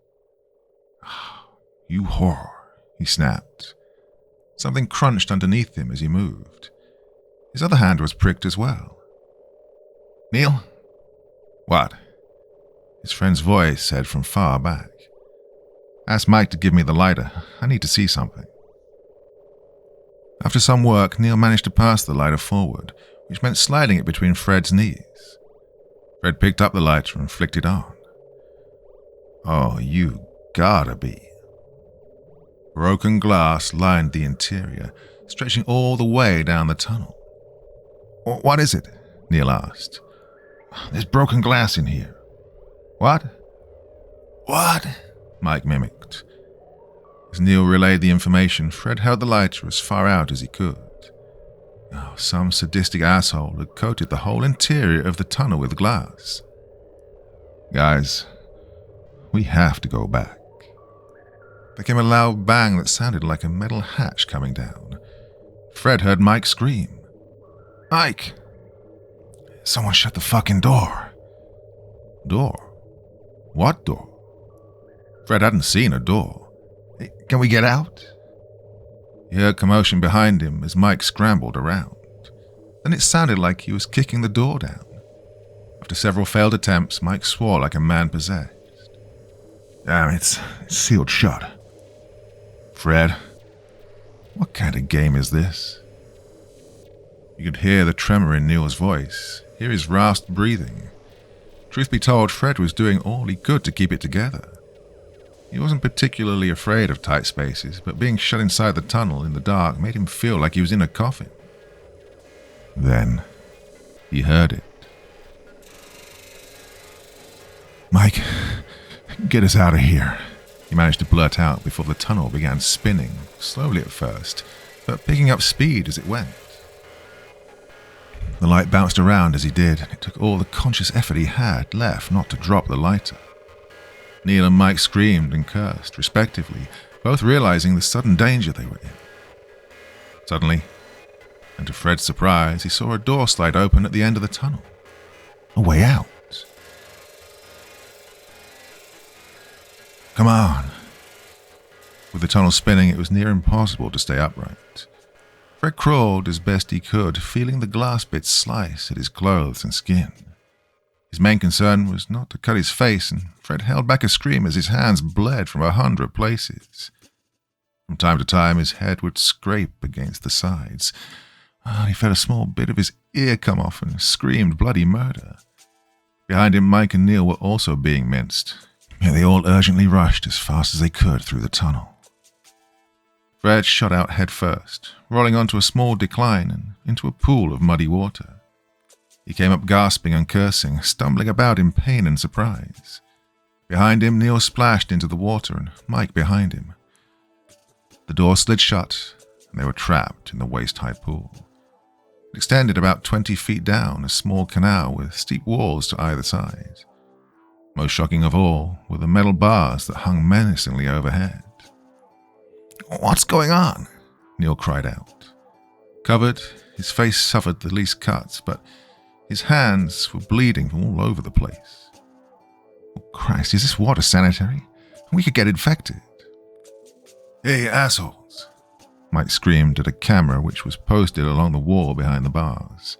You whore, he snapped. Something crunched underneath him as he moved. His other hand was pricked as well. Neil? What? His friend's voice said from far back. Ask Mike to give me the lighter. I need to see something. After some work, Neil managed to pass the lighter forward, which meant sliding it between Fred's knees. Fred picked up the lighter and flicked it on. Oh, you gotta be. Broken glass lined the interior, stretching all the way down the tunnel. What is it? Neil asked. There's broken glass in here. What? What? Mike mimicked. As Neil relayed the information, Fred held the lighter as far out as he could. Oh, some sadistic asshole had coated the whole interior of the tunnel with glass. Guys, we have to go back. There came a loud bang that sounded like a metal hatch coming down. Fred heard Mike scream. Mike! Someone shut the fucking door. Door? What door? Fred hadn't seen a door. Can we get out? He heard commotion behind him as Mike scrambled around. Then it sounded like he was kicking the door down. After several failed attempts, Mike swore like a man possessed. Damn, it's sealed shut. Fred, what kind of game is this? You could hear the tremor in Neil's voice, hear his rasped breathing. Truth be told, Fred was doing all he could to keep it together. He wasn't particularly afraid of tight spaces, but being shut inside the tunnel in the dark made him feel like he was in a coffin. Then, he heard it. Mike, get us out of here, he managed to blurt out before the tunnel began spinning, slowly at first, but picking up speed as it went. The light bounced around as he did, and it took all the conscious effort he had left not to drop the lighter. Neil and Mike screamed and cursed, respectively, both realizing the sudden danger they were in. Suddenly, and to Fred's surprise, he saw a door slide open at the end of the tunnel. A way out. Come on. With the tunnel spinning, it was near impossible to stay upright. Fred crawled as best he could, feeling the glass bits slice at his clothes and skin. His main concern was not to cut his face, and Fred held back a scream as his hands bled from 100 places. From time to time, his head would scrape against the sides. He felt a small bit of his ear come off and screamed bloody murder. Behind him, Mike and Neil were also being minced. Yet they all urgently rushed as fast as they could through the tunnel. Fred shot out head first, rolling onto a small decline and into a pool of muddy water. He came up gasping and cursing, stumbling about in pain and surprise. Behind him, Neil splashed into the water and Mike behind him. The door slid shut and they were trapped in the waist-high pool. It extended about 20 feet down a small canal with steep walls to either side. Most shocking of all were the metal bars that hung menacingly overhead. "What's going on?" Neil cried out. Covered, his face suffered the least cuts, but his hands were bleeding from all over the place. Oh, Christ, is this water sanitary? We could get infected. "Hey, assholes!" Mike screamed at a camera which was posted along the wall behind the bars.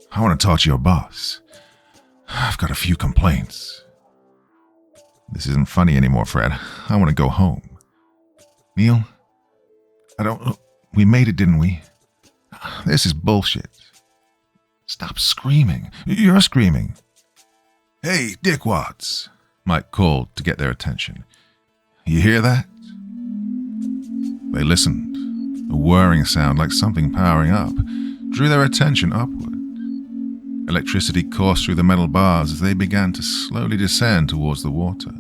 "I want to talk to your boss. I've got a few complaints." "This isn't funny anymore, Fred. I want to go home." "Neil, I don't know. We made it, didn't we? This is bullshit." "Stop screaming. You're screaming." "Hey, dickwads," Mike called to get their attention. "You hear that?" They listened. A whirring sound like something powering up drew their attention upward. Electricity coursed through the metal bars as they began to slowly descend towards the water.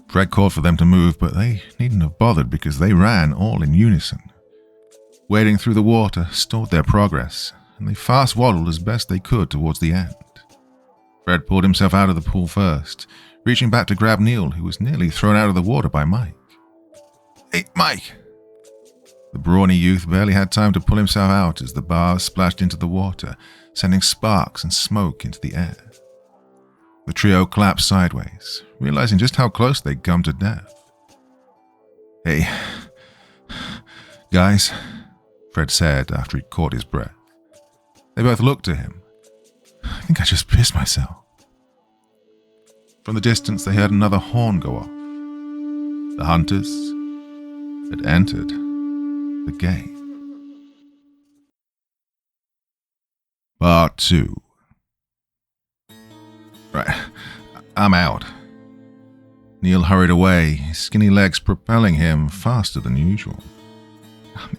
Fred called for them to move, but they needn't have bothered because they ran all in unison. Wading through the water stalled their progress, and they fast-waddled as best they could towards the end. Fred pulled himself out of the pool first, reaching back to grab Neil, who was nearly thrown out of the water by Mike. "Hey, Mike!" The brawny youth barely had time to pull himself out as the bars splashed into the water, sending sparks and smoke into the air. The trio collapsed sideways, realizing just how close they'd come to death. "Hey, guys," Fred said after he'd caught his breath. They both looked to him. "I think I just pissed myself." From the distance, they heard another horn go off. The hunters had entered the game. Part 2. Right, I'm out. Neil hurried away, his skinny legs propelling him faster than usual.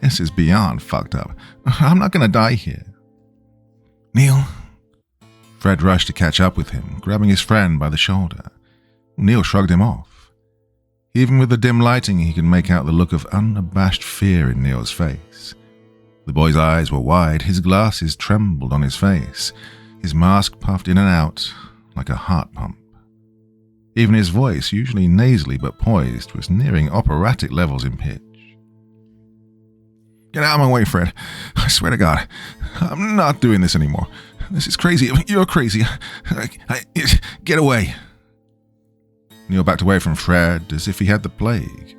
"This is beyond fucked up. I'm not gonna die here." "Neil?" Fred rushed to catch up with him, grabbing his friend by the shoulder. Neil shrugged him off. Even with the dim lighting, he could make out the look of unabashed fear in Neil's face. The boy's eyes were wide, his glasses trembled on his face, his mask puffed in and out like a heart pump. Even his voice, usually nasally but poised, was nearing operatic levels in pitch. "Get out of my way, Fred. I swear to God, I'm not doing this anymore. This is crazy. You're crazy. Get away." Neil backed away from Fred as if he had the plague.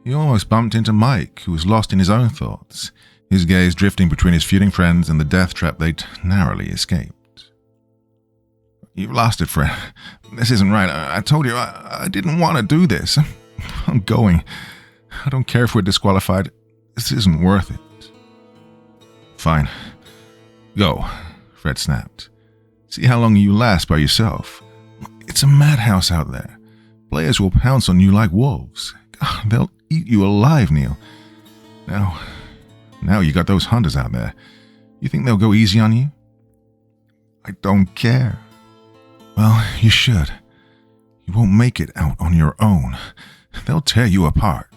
He almost bumped into Mike, who was lost in his own thoughts, his gaze drifting between his feuding friends and the death trap they'd narrowly escaped. You've lost it, Fred. This isn't right. I told you I didn't want to do this. I'm going. I don't care if we're disqualified. This isn't worth it. Fine. Go, Fred snapped. See how long you last by yourself. It's a madhouse out there. Players will pounce on you like wolves. God, they'll eat you alive, Neil. Now you got those hunters out there. You think they'll go easy on you? I don't care. Well, you should. You won't make it out on your own. They'll tear you apart.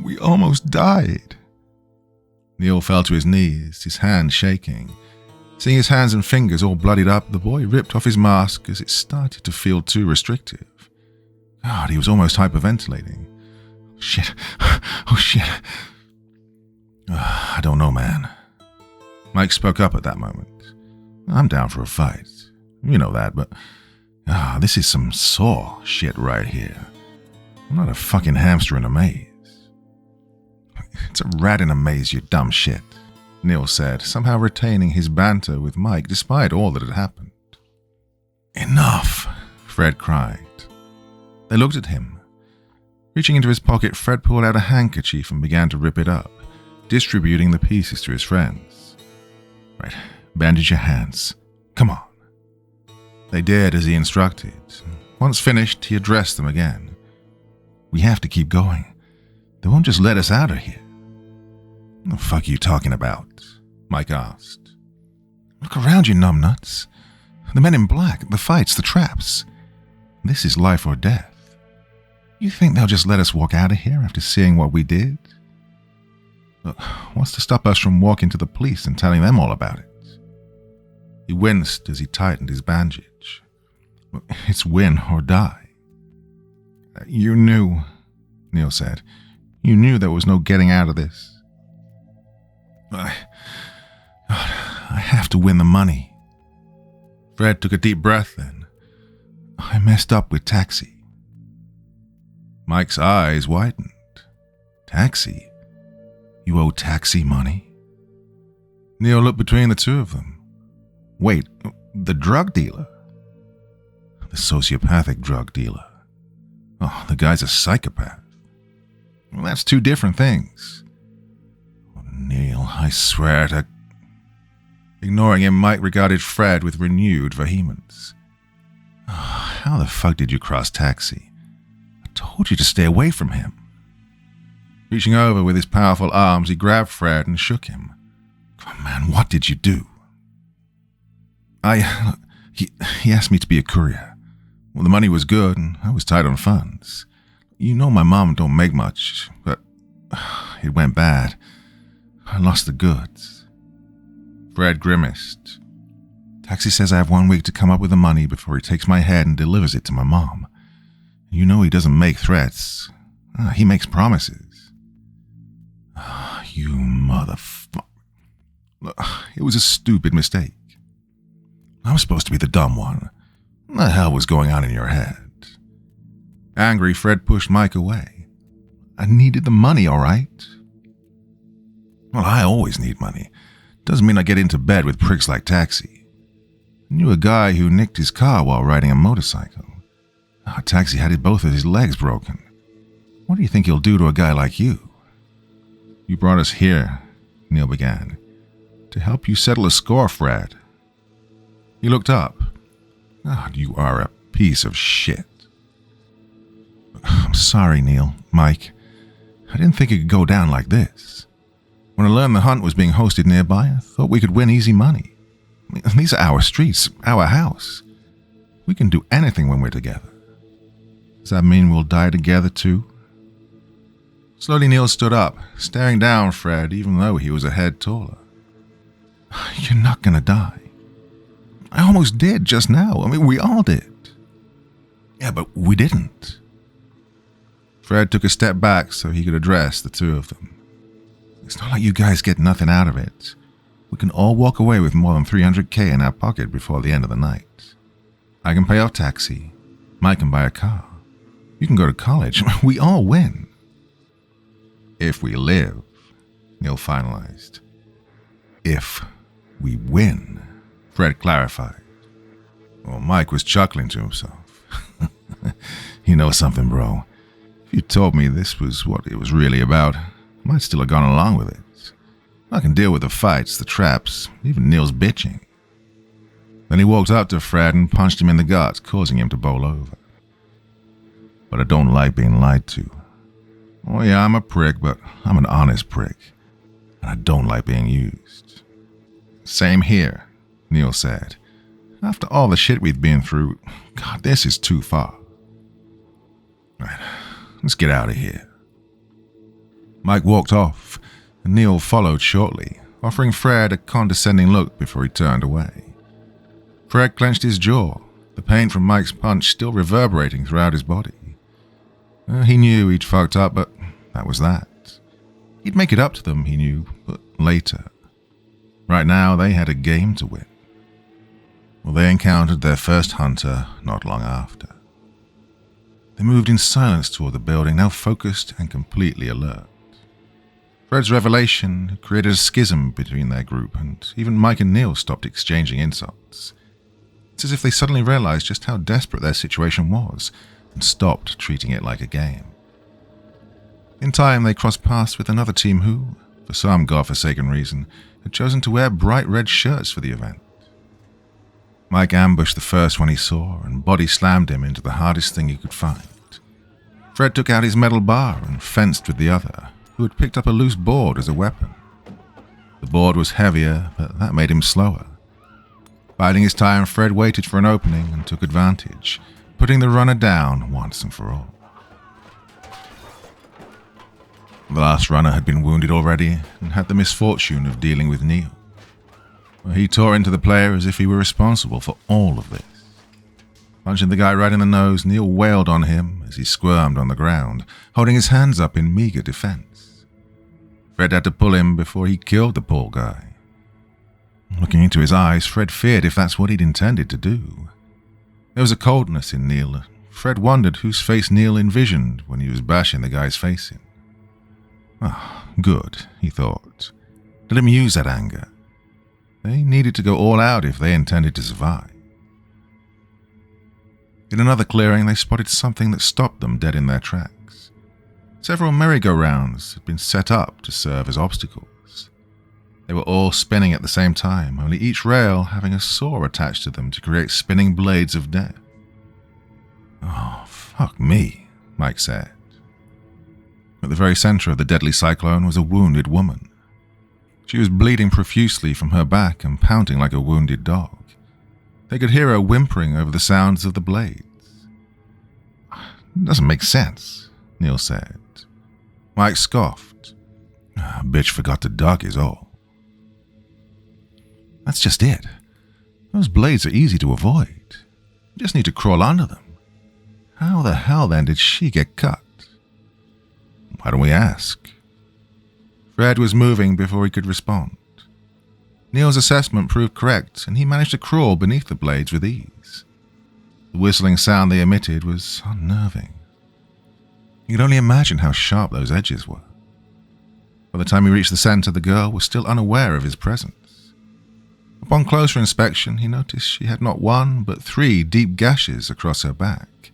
We almost died. Neil fell to his knees, his hands shaking. Seeing his hands and fingers all bloodied up, the boy ripped off his mask as it started to feel too restrictive. God, he was almost hyperventilating. Shit. Oh, shit. I don't know, man. Mike spoke up at that moment. I'm down for a fight. You know that, but this is some sore shit right here. I'm not a fucking hamster in a maze. It's a rat in a maze, you dumb shit, Neil said, somehow retaining his banter with Mike despite all that had happened. Enough, Fred cried. They looked at him. Reaching into his pocket, Fred pulled out a handkerchief and began to rip it up, distributing the pieces to his friends. Right, bandage your hands. Come on. They did as he instructed. Once finished, he addressed them again. We have to keep going. They won't just let us out of here. What the fuck are you talking about? Mike asked. Look around you, numbnuts. The men in black, the fights, the traps. This is life or death. You think they'll just let us walk out of here after seeing what we did? Look, what's to stop us from walking to the police and telling them all about it? He winced as he tightened his bandage. It's win or die. You knew, Neil said. You knew there was no getting out of this. I have to win the money. Fred took a deep breath then. I messed up with Taxi. Mike's eyes widened. Taxi? You owe Taxi money? Neil looked between the two of them. Wait, the drug dealer? The sociopathic drug dealer. Oh, the guy's a psychopath. Well, that's two different things. Oh, Neil, I swear to... Ignoring him, Mike regarded Fred with renewed vehemence. Oh, how the fuck did you cross Taxi? I told you to stay away from him. Reaching over with his powerful arms, he grabbed Fred and shook him. Come on, man, what did you do? He asked me to be a courier. Well, the money was good, and I was tight on funds. You know my mom don't make much, but it went bad. I lost the goods. Fred grimaced. Taxi says I have 1 week to come up with the money before he takes my head and delivers it to my mom. You know he doesn't make threats. He makes promises. You motherfucker. It was a stupid mistake. I was supposed to be the dumb one. What the hell was going on in your head? Angry, Fred pushed Mike away. I needed the money, all right? Well, I always need money. Doesn't mean I get into bed with pricks like Taxi. I knew a guy who nicked his car while riding a motorcycle. Taxi had both of his legs broken. What do you think he'll do to a guy like you? You brought us here, Neil began, to help you settle a score, Fred. He looked up. God, you are a piece of shit. I'm sorry, Neil, Mike. I didn't think it could go down like this. When I learned the hunt was being hosted nearby, I thought we could win easy money. These are our streets, our house. We can do anything when we're together. Does that mean we'll die together too? Slowly Neil stood up, staring down Fred even though he was a head taller. You're not gonna die. I almost did just now. I mean, we all did. Yeah, but we didn't. Fred took a step back so he could address the two of them. It's not like you guys get nothing out of it. We can all walk away with more than $300K in our pocket before the end of the night. I can pay off Taxi. Mike can buy a car. You can go to college. We all win. If we live, Neil finalized. If we win, Fred clarified. Well, Mike was chuckling to himself. You know something, bro? If you told me this was what it was really about, I might still have gone along with it. I can deal with the fights, the traps, even Neil's bitching. Then he walked up to Fred and punched him in the guts, causing him to bowl over. But I don't like being lied to. Oh yeah, I'm a prick, but I'm an honest prick. And I don't like being used. Same here, Neil said. After all the shit we've been through, God, this is too far. Right, let's get out of here. Mike walked off, and Neil followed shortly, offering Fred a condescending look before he turned away. Fred clenched his jaw, the pain from Mike's punch still reverberating throughout his body. He knew he'd fucked up, but that was that. He'd make it up to them, he knew, but later. Right now, they had a game to win. Well, they encountered their first hunter not long after. They moved in silence toward the building, now focused and completely alert. Fred's revelation created a schism between their group, and even Mike and Neil stopped exchanging insults. It's as if they suddenly realized just how desperate their situation was, and stopped treating it like a game. In time, they crossed paths with another team who, for some godforsaken reason, had chosen to wear bright red shirts for the event. Mike ambushed the first one he saw and body slammed him into the hardest thing he could find. Fred took out his metal bar and fenced with the other, who had picked up a loose board as a weapon. The board was heavier, but that made him slower. Biding his time, Fred waited for an opening and took advantage, putting the runner down once and for all. The last runner had been wounded already and had the misfortune of dealing with Neil. He tore into the player as if he were responsible for all of this. Punching the guy right in the nose, Neil wailed on him as he squirmed on the ground, holding his hands up in meager defense. Fred had to pull him before he killed the poor guy. Looking into his eyes, Fred feared if that's what he'd intended to do. There was a coldness in Neil. Fred wondered whose face Neil envisioned when he was bashing the guy's face in. Good, he thought. Let him use that anger. They needed to go all out if they intended to survive. In another clearing, they spotted something that stopped them dead in their tracks. Several merry-go-rounds had been set up to serve as obstacles. They were all spinning at the same time, only each rail having a saw attached to them to create spinning blades of death. Oh, fuck me, Mike said. At the very center of the deadly cyclone was a wounded woman. She was bleeding profusely from her back and pounding like a wounded dog. They could hear her whimpering over the sounds of the blades. Doesn't make sense, Neil said. Mike scoffed. Bitch forgot to duck is all. That's just it. Those blades are easy to avoid. You just need to crawl under them. How the hell then did she get cut? Why don't we ask? Fred was moving before he could respond. Neil's assessment proved correct, and he managed to crawl beneath the blades with ease. The whistling sound they emitted was unnerving. He could only imagine how sharp those edges were. By the time he reached the center, the girl was still unaware of his presence. Upon closer inspection, he noticed she had not one, but 3 deep gashes across her back.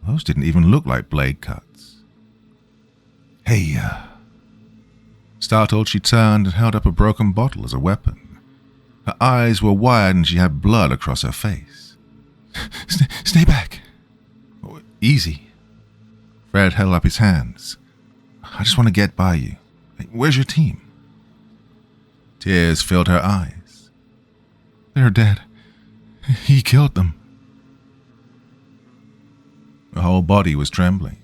Those didn't even look like blade cuts. Hey, Startled, she turned and held up a broken bottle as a weapon. Her eyes were wide and she had blood across her face. Stay back. Easy. Fred held up his hands. I just want to get by you. Where's your team? Tears filled her eyes. They're dead. He killed them. Her whole body was trembling.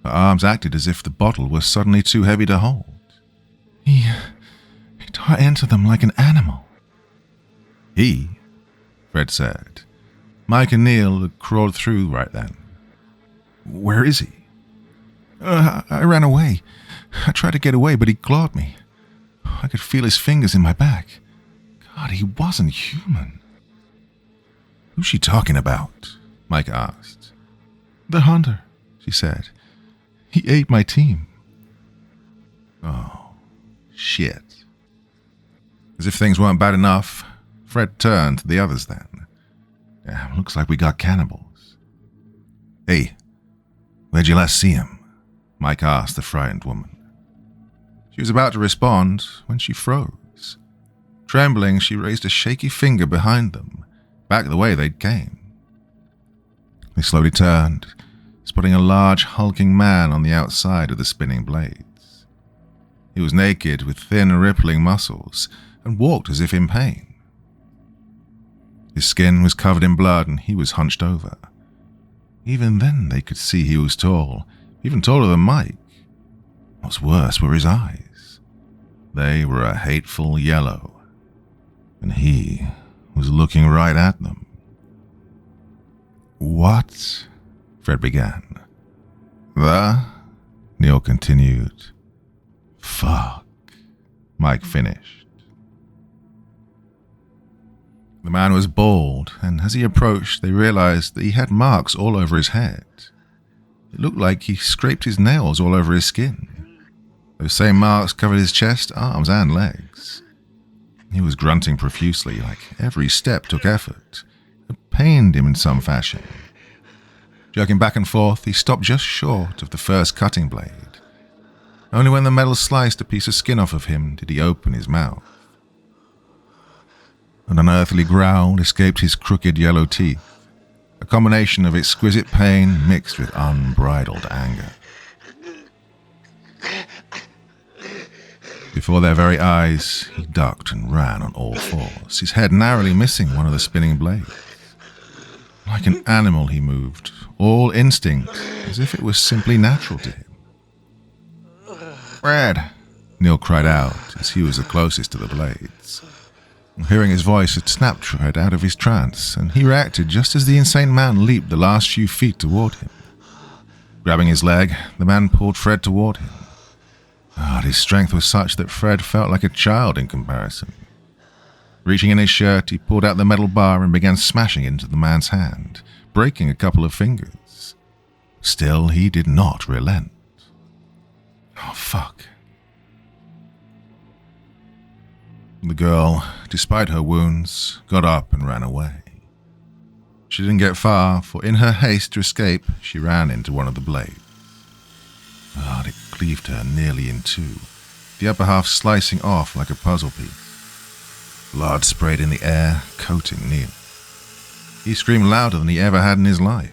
Her arms acted as if the bottle was suddenly too heavy to hold. He tore into them like an animal. He, Fred said. Mike and Neil had crawled through right then. Where is he? I ran away. I tried to get away, but he clawed me. I could feel his fingers in my back. God, he wasn't human. Who's she talking about? Mike asked. The hunter, she said. He ate my team. Oh. Shit. As if things weren't bad enough, Fred turned to the others then. Yeah, looks like we got cannibals. Hey, where'd you last see him? Mike asked the frightened woman. She was about to respond when she froze. Trembling, she raised a shaky finger behind them, back the way they'd came. They slowly turned, spotting a large, hulking man on the outside of the spinning blades. He was naked with thin, rippling muscles and walked as if in pain. His skin was covered in blood and he was hunched over. Even then they could see he was tall, even taller than Mike. What's worse were his eyes. They were a hateful yellow, and he was looking right at them. What? Fred began. Neil continued. Fuck, Mike finished. The man was bald, and as he approached, they realized that he had marks all over his head. It looked like he scraped his nails all over his skin. Those same marks covered his chest, arms, and legs. He was grunting profusely, like every step took effort. It pained him in some fashion. Jerking back and forth, he stopped just short of the first cutting blade. Only when the metal sliced a piece of skin off of him did he open his mouth. An unearthly growl escaped his crooked yellow teeth, a combination of exquisite pain mixed with unbridled anger. Before their very eyes, he ducked and ran on all fours, his head narrowly missing one of the spinning blades. Like an animal he moved, all instinct, as if it was simply natural to him. Fred, Neil cried out as he was the closest to the blades. Hearing his voice had snapped Fred out of his trance, and he reacted just as the insane man leaped the last few feet toward him. Grabbing his leg, the man pulled Fred toward him. His strength was such that Fred felt like a child in comparison. Reaching in his shirt, he pulled out the metal bar and began smashing into the man's hand, breaking a couple of fingers. Still, he did not relent. Oh, fuck. The girl, despite her wounds, got up and ran away. She didn't get far, for in her haste to escape, she ran into one of the blades. It cleaved her nearly in two, the upper half slicing off like a puzzle piece. Blood sprayed in the air, coating Neil. He screamed louder than he ever had in his life.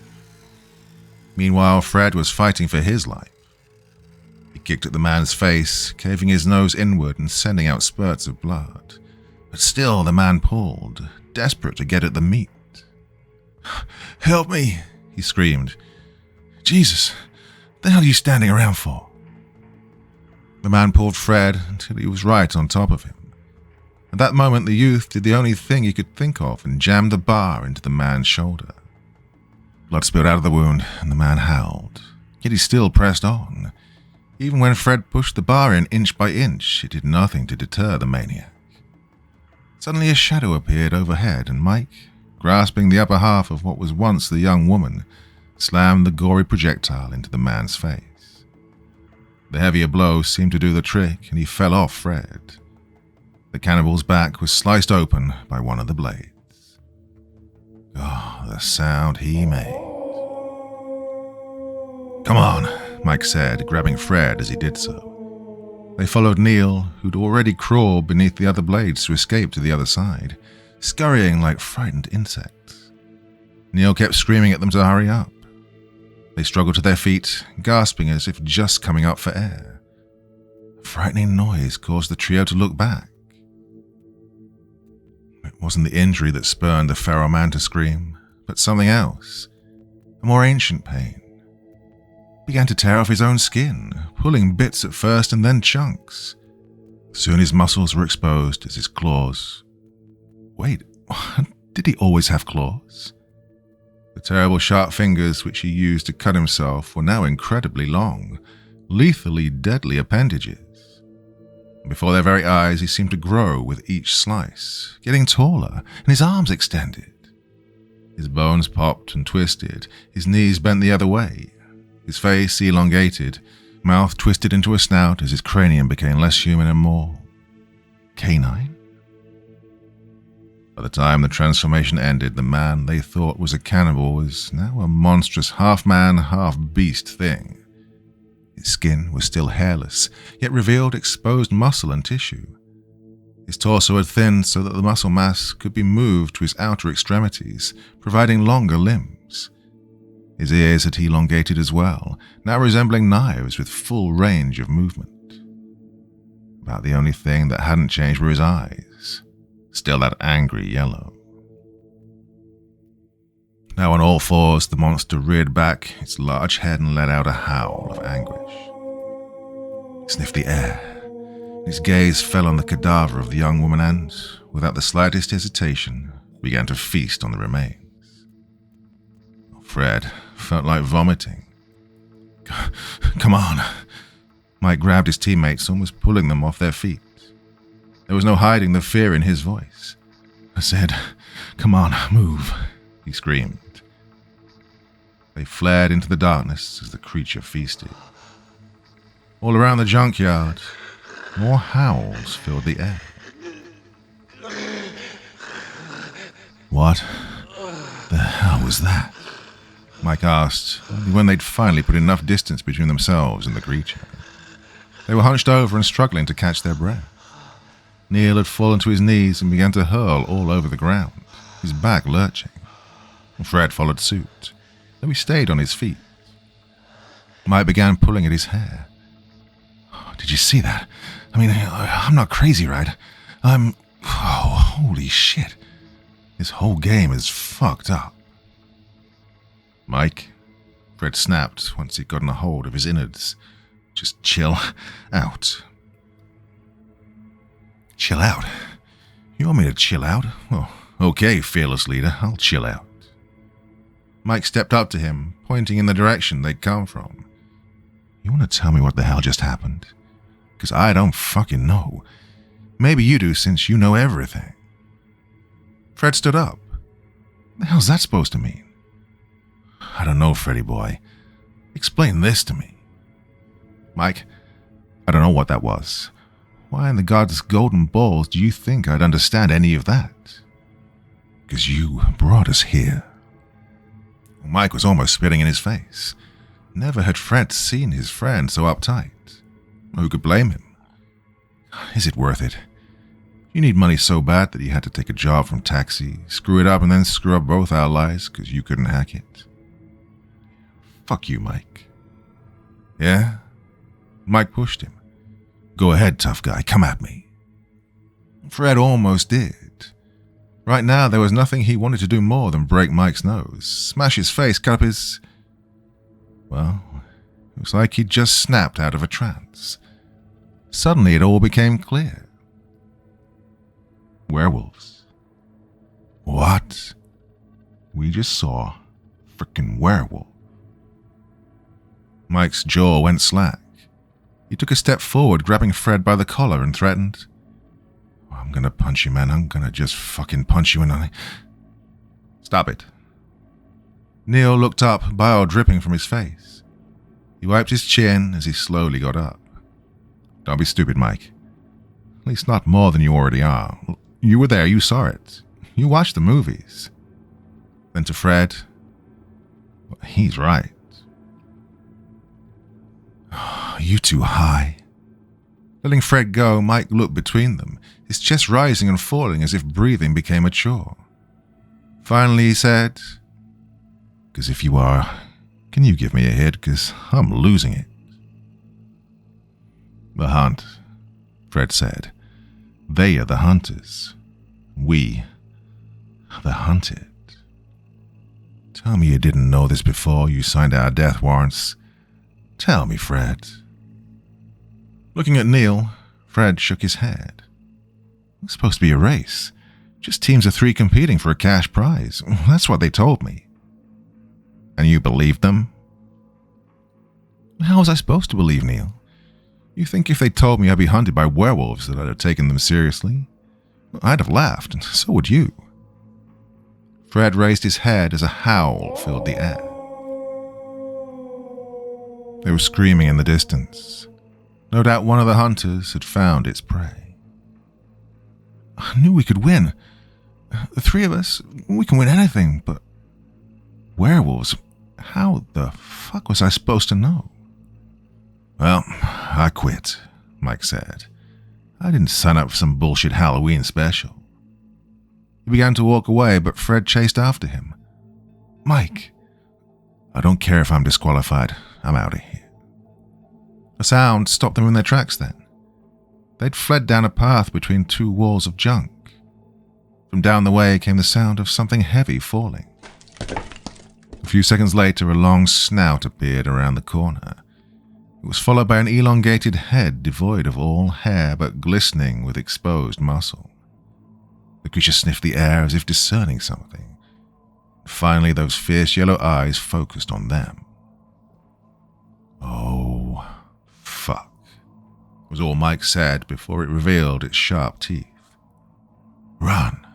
Meanwhile, Fred was fighting for his life. He kicked at the man's face, caving his nose inward and sending out spurts of blood. But still the man pulled, desperate to get at the meat. "Help me," he screamed. "Jesus, the hell are you standing around for?" The man pulled Fred until he was right on top of him. At that moment, the youth did the only thing he could think of and jammed the bar into the man's shoulder. Blood spilled out of the wound, and the man howled. Yet he still pressed on. Even when Fred pushed the bar in inch by inch, it did nothing to deter the maniac. Suddenly a shadow appeared overhead, and Mike, grasping the upper half of what was once the young woman, slammed the gory projectile into the man's face. The heavier blow seemed to do the trick, and he fell off Fred. The cannibal's back was sliced open by one of the blades. The sound he made. "Come on," Mike said, grabbing Fred as he did so. They followed Neil, who'd already crawled beneath the other blades to escape to the other side, scurrying like frightened insects. Neil kept screaming at them to hurry up. They struggled to their feet, gasping as if just coming up for air. A frightening noise caused the trio to look back. It wasn't the injury that spurned the feral man to scream, but something else, a more ancient pain. He began to tear off his own skin, pulling bits at first and then chunks. Soon his muscles were exposed as his claws... Wait, did he always have claws? The terrible sharp fingers which he used to cut himself were now incredibly long, lethally deadly appendages. Before their very eyes, he seemed to grow with each slice, getting taller, and his arms extended. His bones popped and twisted, his knees bent the other way, his face elongated, mouth twisted into a snout as his cranium became less human and more canine. By the time the transformation ended, the man they thought was a cannibal was now a monstrous half-man, half-beast thing. His skin was still hairless, yet revealed exposed muscle and tissue. His torso had thinned so that the muscle mass could be moved to his outer extremities, providing longer limbs. His ears had elongated as well, now resembling knives with full range of movement. About the only thing that hadn't changed were his eyes, still that angry yellow. Now on all fours, the monster reared back its large head and let out a howl of anguish. He sniffed the air. His gaze fell on the cadaver of the young woman and, without the slightest hesitation, began to feast on the remains. Fred felt like vomiting. "Come on." Mike grabbed his teammates, almost pulling them off their feet. There was no hiding the fear in his voice. I said, "Come on, move," he screamed. They flared into the darkness as the creature feasted. All around the junkyard, more howls filled the air. "What the hell was that?" Mike asked, only when they'd finally put enough distance between themselves and the creature. They were hunched over and struggling to catch their breath. Neil had fallen to his knees and began to hurl all over the ground, his back lurching. Fred followed suit, though he stayed on his feet. Mike began pulling at his hair. "Did you see that? I mean, I'm not crazy, right? Oh, holy shit. This whole game is fucked up." "Mike," Fred snapped once he'd gotten a hold of his innards. "Just chill out." "Chill out? You want me to chill out? Oh, okay, fearless leader, I'll chill out." Mike stepped up to him, pointing in the direction they'd come from. "You want to tell me what the hell just happened? Because I don't fucking know. Maybe you do since you know everything." Fred stood up. "The hell's that supposed to mean?" "I don't know, Freddy boy. Explain this to me." "Mike, I don't know what that was. Why in the God's golden balls do you think I'd understand any of that?" "Because you brought us here." Mike was almost spitting in his face. Never had Fred seen his friend so uptight. Who could blame him? "Is it worth it? You need money so bad that you had to take a job from Taxi, screw it up, and then screw up both our lives because you couldn't hack it?" "Fuck you, Mike." "Yeah?" Mike pushed him. "Go ahead, tough guy, come at me." Fred almost did. Right now, there was nothing he wanted to do more than break Mike's nose, smash his face, cut up his... Well, it was like he'd just snapped out of a trance. Suddenly, it all became clear. Werewolves. What? We just saw frickin' werewolf. Mike's jaw went slack. He took a step forward, grabbing Fred by the collar, and threatened, "I'm gonna punch you, man. I'm gonna just fucking punch you in the..." "Stop it." Neil looked up, bile dripping from his face. He wiped his chin as he slowly got up. "Don't be stupid, Mike. At least not more than you already are. You were there, you saw it. You watched the movies." Then to Fred, "He's right. You too high." Letting Fred go, Mike looked between them, his chest rising and falling as if breathing became a chore. Finally he said, "'Cause if you are, can you give me a hit, 'cause I'm losing it." "The hunt," Fred said. "They are the hunters. We are the hunted. Tell me you didn't know this before you signed our death warrants. Tell me, Fred." Looking at Neil, Fred shook his head. "It's supposed to be a race. Just teams of 3 competing for a cash prize. That's what they told me." "And you believed them?" "How was I supposed to believe, Neil? You think if they told me I'd be hunted by werewolves that I'd have taken them seriously? I'd have laughed, and so would you." Fred raised his head as a howl filled the air. They were screaming in the distance. No doubt one of the hunters had found its prey. "I knew we could win. The three of us, we can win anything, but werewolves, how the fuck was I supposed to know? Well, I quit, Mike said. I didn't sign up for some bullshit Halloween special. He began to walk away, but Fred chased after him. Mike, I don't care if I'm disqualified. I'm out of here. A sound stopped them in their tracks then. They'd fled down a path between two walls of junk. From down the way came the sound of something heavy falling. A few seconds later, a long snout appeared around the corner. It was followed by an elongated head devoid of all hair but glistening with exposed muscle. The creature sniffed the air as if discerning something. Finally, those fierce yellow eyes focused on them. Oh, fuck, was all Mike said before it revealed its sharp teeth. Run.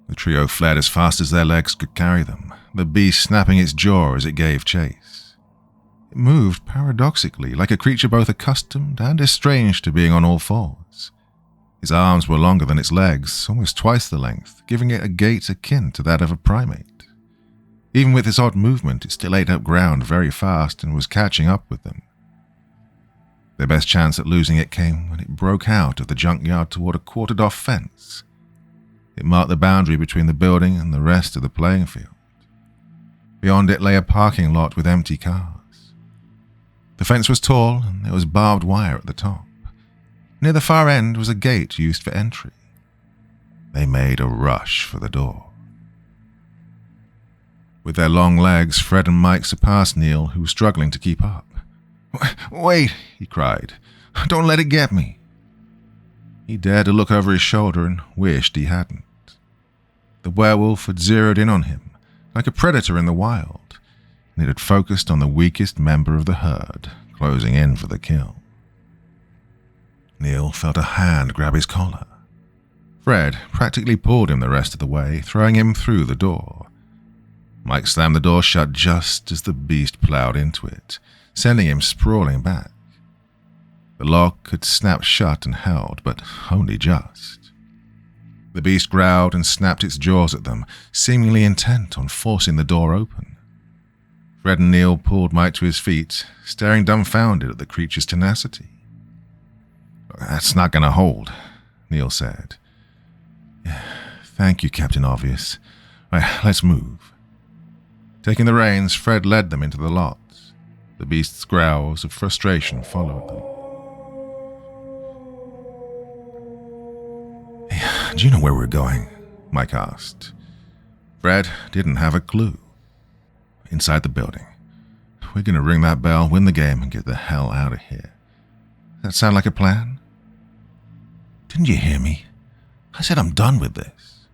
The trio fled as fast as their legs could carry them, the beast snapping its jaw as it gave chase. It moved paradoxically, like a creature both accustomed and estranged to being on all fours. His arms were longer than its legs, almost twice the length, giving it a gait akin to that of a primate. Even with this odd movement, it still ate up ground very fast and was catching up with them. Their best chance at losing it came when it broke out of the junkyard toward a quartered-off fence. It marked the boundary between the building and the rest of the playing field. Beyond it lay a parking lot with empty cars. The fence was tall and there was barbed wire at the top. Near the far end was a gate used for entry. They made a rush for the door. With their long legs, Fred and Mike surpassed Neil, who was struggling to keep up. "Wait," he cried. "Don't let it get me." He dared to look over his shoulder and wished he hadn't. The werewolf had zeroed in on him, like a predator in the wild, and it had focused on the weakest member of the herd, closing in for the kill. Neil felt a hand grab his collar. Fred practically pulled him the rest of the way, throwing him through the door. Mike slammed the door shut just as the beast plowed into it, sending him sprawling back. The lock had snapped shut and held, but only just. The beast growled and snapped its jaws at them, seemingly intent on forcing the door open. Fred and Neil pulled Mike to his feet, staring dumbfounded at the creature's tenacity. "That's not going to hold," Neil said. "Thank you, Captain Obvious. Right, let's move." Taking the reins, Fred led them into the lot. The beast's growls of frustration followed them. "Do you know where we're going?" Mike asked. Fred didn't have a clue. "Inside the building. We're going to ring that bell, win the game, and get the hell out of here. Does that sound like a plan?" "Didn't you hear me? I said I'm done with this.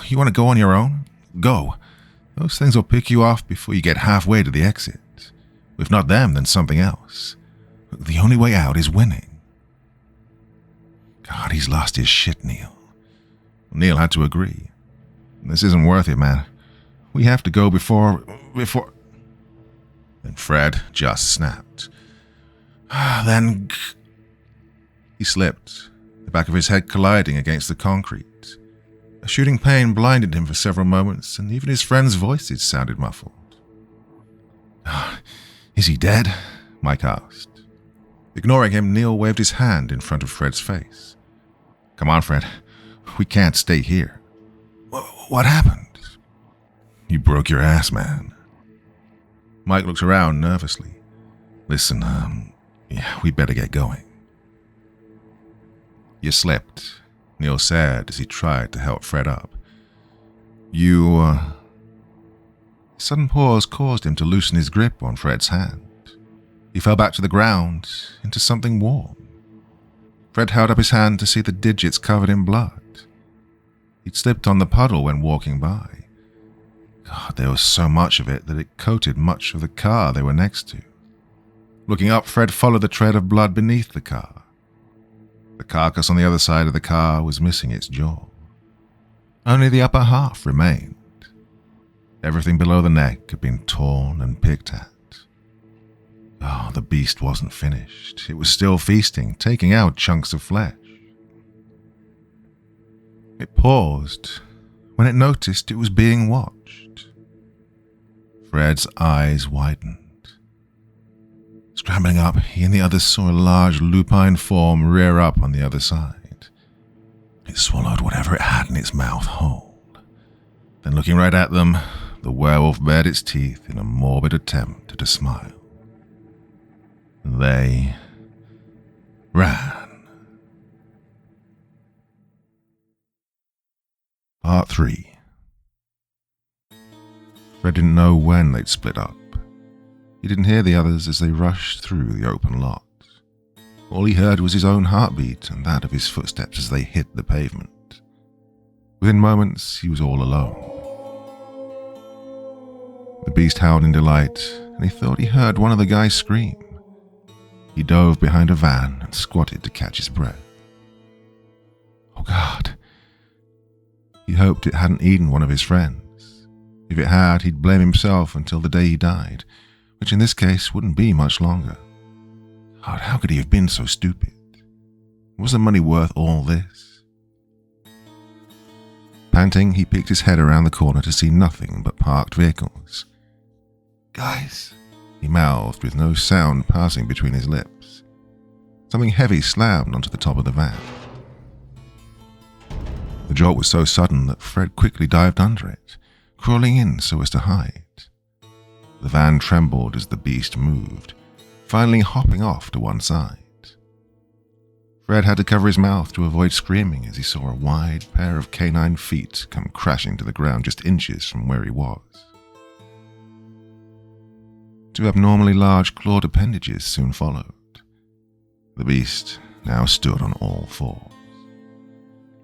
You want to go on your own? Go. Those things will pick you off before you get halfway to the exit. If not them, then something else. The only way out is winning." God, he's lost his shit, Neil. Neil had to agree. "This isn't worth it, man. We have to go before... Then Fred just snapped. Then... He slipped, the back of his head colliding against the concrete. A shooting pain blinded him for several moments, and even his friends' voices sounded muffled. "Is he dead?" Mike asked. Ignoring him, Neil waved his hand in front of Fred's face. "Come on, Fred. We can't stay here." What happened?" "You broke your ass, man." Mike looked around nervously. "Listen, we better get going." "You slipped," Neil said as he tried to help Fred up. "You, A sudden pause caused him to loosen his grip on Fred's hand. He fell back to the ground, into something warm. Fred held up his hand to see the digits covered in blood. He'd slipped on the puddle when walking by. God, there was so much of it that it coated much of the car they were next to. Looking up, Fred followed the tread of blood beneath the car. The carcass on the other side of the car was missing its jaw. Only the upper half remained. Everything below the neck had been torn and picked at. Oh, the beast wasn't finished. It was still feasting, taking out chunks of flesh. It paused when it noticed it was being watched. Fred's eyes widened. Scrambling up, he and the others saw a large lupine form rear up on the other side. It swallowed whatever it had in its mouth whole. Then, looking right at them, the werewolf bared its teeth in a morbid attempt at a smile. They ran. Part 3. Fred didn't know when they'd split up. He didn't hear the others as they rushed through the open lot. All he heard was his own heartbeat and that of his footsteps as they hit the pavement. Within moments, he was all alone. The beast howled in delight, and he thought he heard one of the guys scream. He dove behind a van and squatted to catch his breath. Oh God! He hoped it hadn't eaten one of his friends. If it had, he'd blame himself until the day he died, which in this case wouldn't be much longer. God, how could he have been so stupid? Was the money worth all this? Panting, he peeked his head around the corner to see nothing but parked vehicles. Guys, he mouthed with no sound passing between his lips. Something heavy slammed onto the top of the van. The jolt was so sudden that Fred quickly dived under it, crawling in so as to hide. The van trembled as the beast moved, finally hopping off to one side. Fred had to cover his mouth to avoid screaming as he saw a wide pair of canine feet come crashing to the ground just inches from where he was. Two abnormally large clawed appendages soon followed. The beast now stood on all fours.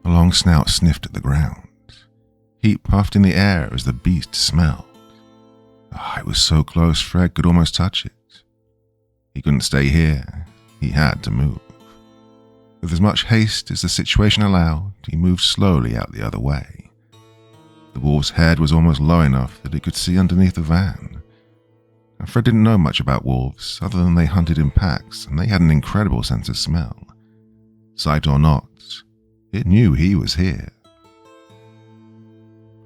A long snout sniffed at the ground. Heat puffed in the air as the beast smelled. It was so close Fred could almost touch it. He couldn't stay here. He had to move. With as much haste as the situation allowed, he moved slowly out the other way. The wolf's head was almost low enough that it could see underneath the van. And Fred didn't know much about wolves other than they hunted in packs and they had an incredible sense of smell. Sight or not, it knew he was here.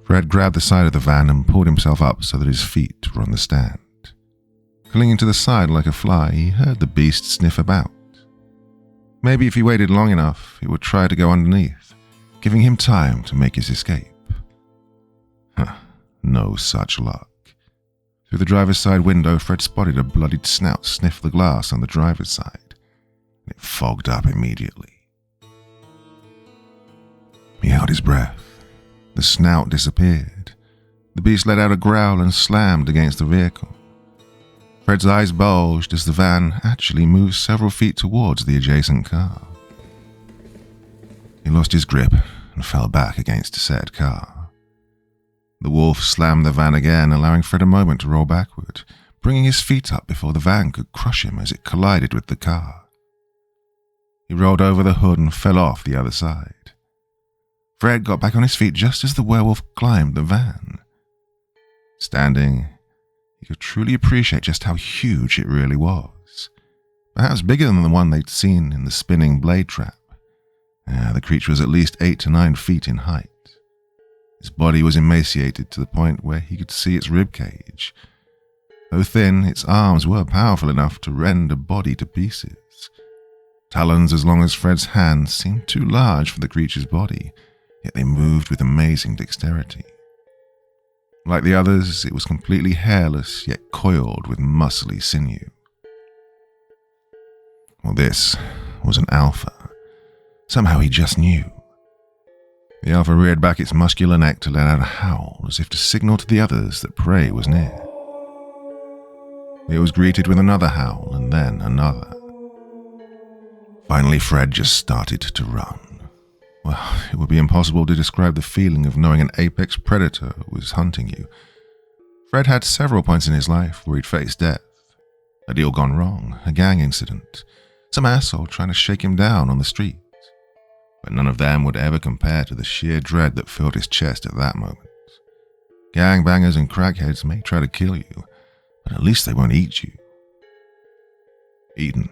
Fred grabbed the side of the van and pulled himself up so that his feet were on the stand. Clinging to the side like a fly, he heard the beast sniff about. Maybe if he waited long enough, it would try to go underneath, giving him time to make his escape. No such luck. Through the driver's side window, Fred spotted a bloodied snout sniff the glass on the driver's side. It fogged up immediately. He held his breath. The snout disappeared. The beast let out a growl and slammed against the vehicle. Fred's eyes bulged as the van actually moved several feet towards the adjacent car. He lost his grip and fell back against said car. The wolf slammed the van again, allowing Fred a moment to roll backward, bringing his feet up before the van could crush him as it collided with the car. He rolled over the hood and fell off the other side. Fred got back on his feet just as the werewolf climbed the van. Standing, he could truly appreciate just how huge it really was. Perhaps bigger than the one they'd seen in the spinning blade trap. The creature was at least 8 to 9 feet in height. His body was emaciated to the point where he could see its rib cage. Though thin, its arms were powerful enough to rend a body to pieces. Talons as long as Fred's hand seemed too large for the creature's body, yet they moved with amazing dexterity. Like the others, it was completely hairless, yet coiled with muscly sinew. Well, this was an alpha. Somehow he just knew. The alpha reared back its muscular neck to let out a howl, as if to signal to the others that prey was near. It was greeted with another howl, and then another. Finally, Fred just started to run. Well, it would be impossible to describe the feeling of knowing an apex predator was hunting you. Fred had several points in his life where he'd faced death. A deal gone wrong, a gang incident, some asshole trying to shake him down on the street. But none of them would ever compare to the sheer dread that filled his chest at that moment. Gangbangers and crackheads may try to kill you, but at least they won't eat you. Eaten.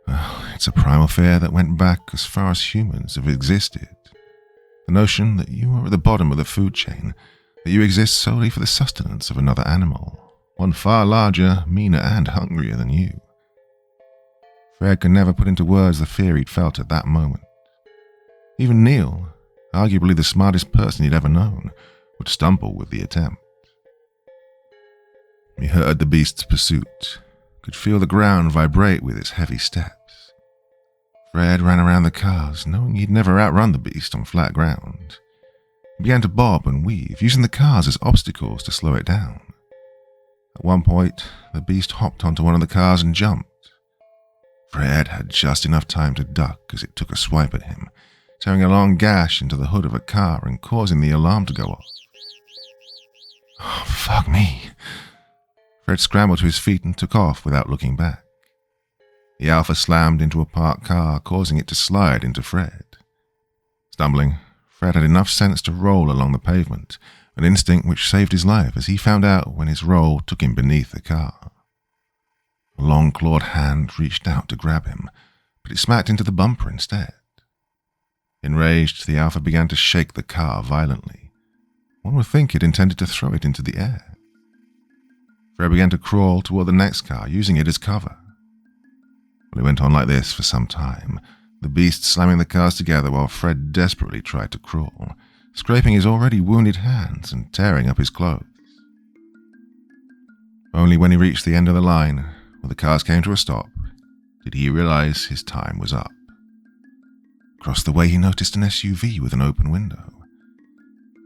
Well, it's a primal fear that went back as far as humans have existed. The notion that you are at the bottom of the food chain, that you exist solely for the sustenance of another animal, one far larger, meaner, and hungrier than you. Fred could never put into words the fear he'd felt at that moment. Even Neil, arguably the smartest person he'd ever known, would stumble with the attempt. He heard the beast's pursuit, could feel the ground vibrate with its heavy steps. Fred ran around the cars, knowing he'd never outrun the beast on flat ground. He began to bob and weave, using the cars as obstacles to slow it down. At one point, the beast hopped onto one of the cars and jumped. Fred had just enough time to duck as it took a swipe at him, tearing a long gash into the hood of a car and causing the alarm to go off. Oh, fuck me. Fred scrambled to his feet and took off without looking back. The Alpha slammed into a parked car, causing it to slide into Fred. Stumbling, Fred had enough sense to roll along the pavement, an instinct which saved his life as he found out when his roll took him beneath the car. A long clawed hand reached out to grab him, but it smacked into the bumper instead. Enraged, the Alpha began to shake the car violently. One would think it intended to throw it into the air. Fred began to crawl toward the next car, using it as cover. Well, it went on like this for some time, the beast slamming the cars together while Fred desperately tried to crawl, scraping his already wounded hands and tearing up his clothes. Only when he reached the end of the line, where the cars came to a stop, did he realize his time was up. Across the way he noticed an SUV with an open window.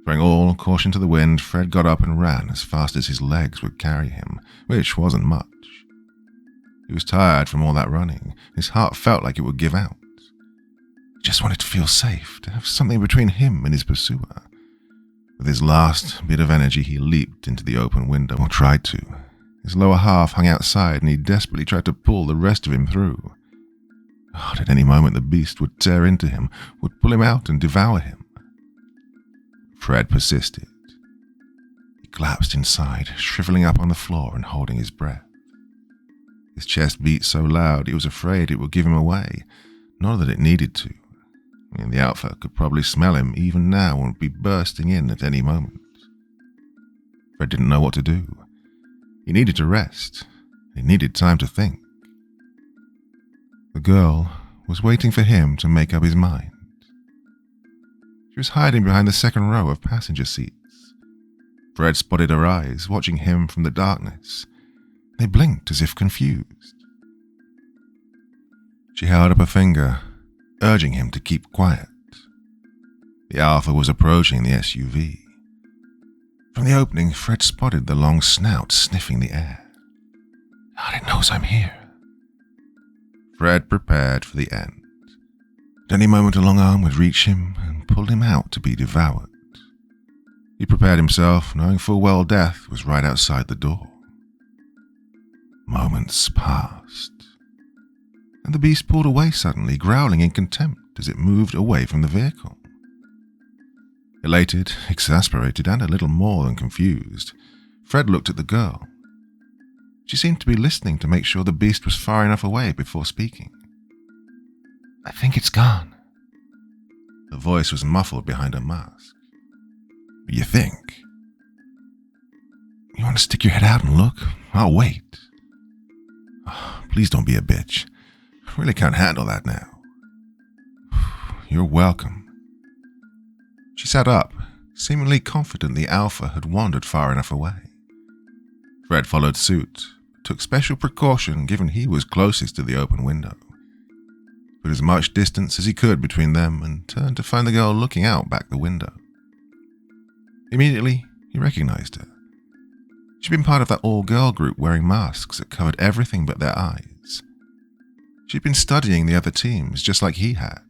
Throwing all caution to the wind, Fred got up and ran as fast as his legs would carry him, which wasn't much. He was tired from all that running. His heart felt like it would give out. He just wanted to feel safe, to have something between him and his pursuer. With his last bit of energy, he leaped into the open window, or tried to. His lower half hung outside, and he desperately tried to pull the rest of him through. At any moment, the beast would tear into him, would pull him out and devour him. Fred persisted. He collapsed inside, shriveling up on the floor and holding his breath. His chest beat so loud he was afraid it would give him away, not that it needed to. The Alpha could probably smell him even now and would be bursting in at any moment. Fred didn't know what to do. He needed to rest. He needed time to think. The girl was waiting for him to make up his mind. She was hiding behind the second row of passenger seats. Fred spotted her eyes, watching him from the darkness. They blinked as if confused. She held up a finger, urging him to keep quiet. The Alpha was approaching the SUV. From the opening, Fred spotted the long snout sniffing the air. It knows I'm here. Fred prepared for the end. At any moment, a long arm would reach him and pull him out to be devoured. He prepared himself, knowing full well death was right outside the door. Moments passed, and the beast pulled away suddenly, growling in contempt as it moved away from the vehicle. Elated, exasperated, and a little more than confused, Fred looked at the girl. She seemed to be listening to make sure the beast was far enough away before speaking. I think it's gone. Her voice was muffled behind her mask. You think? You want to stick your head out and look? I'll wait. Oh, please don't be a bitch. I really can't handle that now. You're welcome. She sat up, seemingly confident the Alpha had wandered far enough away. Fred followed suit, took special precaution given he was closest to the open window. Put as much distance as he could between them and turned to find the girl looking out back the window. Immediately, he recognized her. She'd been part of that all-girl group wearing masks that covered everything but their eyes. She'd been studying the other teams just like he had.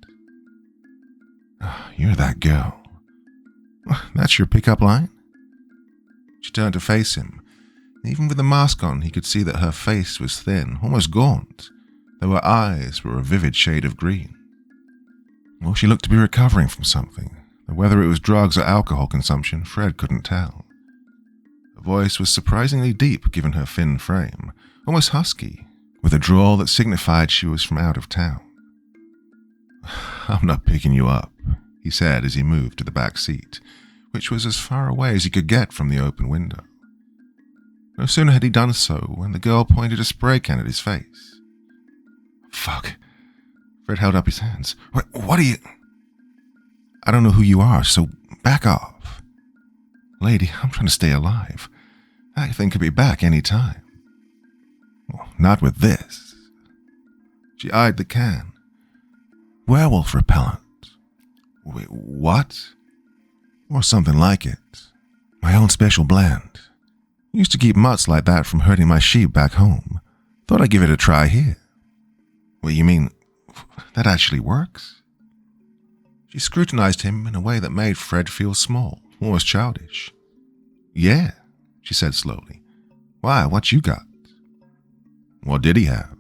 You're that girl. That's your pickup line? She turned to face him. Even with the mask on, he could see that her face was thin, almost gaunt, though her eyes were a vivid shade of green. Well, she looked to be recovering from something, though whether it was drugs or alcohol consumption, Fred couldn't tell. Her voice was surprisingly deep given her thin frame, almost husky, with a drawl that signified she was from out of town. I'm not picking you up, he said as he moved to the back seat, which was as far away as he could get from the open window. No sooner had he done so when the girl pointed a spray can at his face. Fuck. Fred held up his hands. What are you... I don't know who you are, so back off. Lady, I'm trying to stay alive. That thing could be back any time. Well, not with this. She eyed the can. Werewolf repellent. Wait, what? Or something like it. My own special blend. Used to keep mutts like that from hurting my sheep back home. Thought I'd give it a try here. Well, you mean that actually works? She scrutinized him in a way that made Fred feel small, almost childish. Yeah, she said slowly. Why, what you got? What did he have?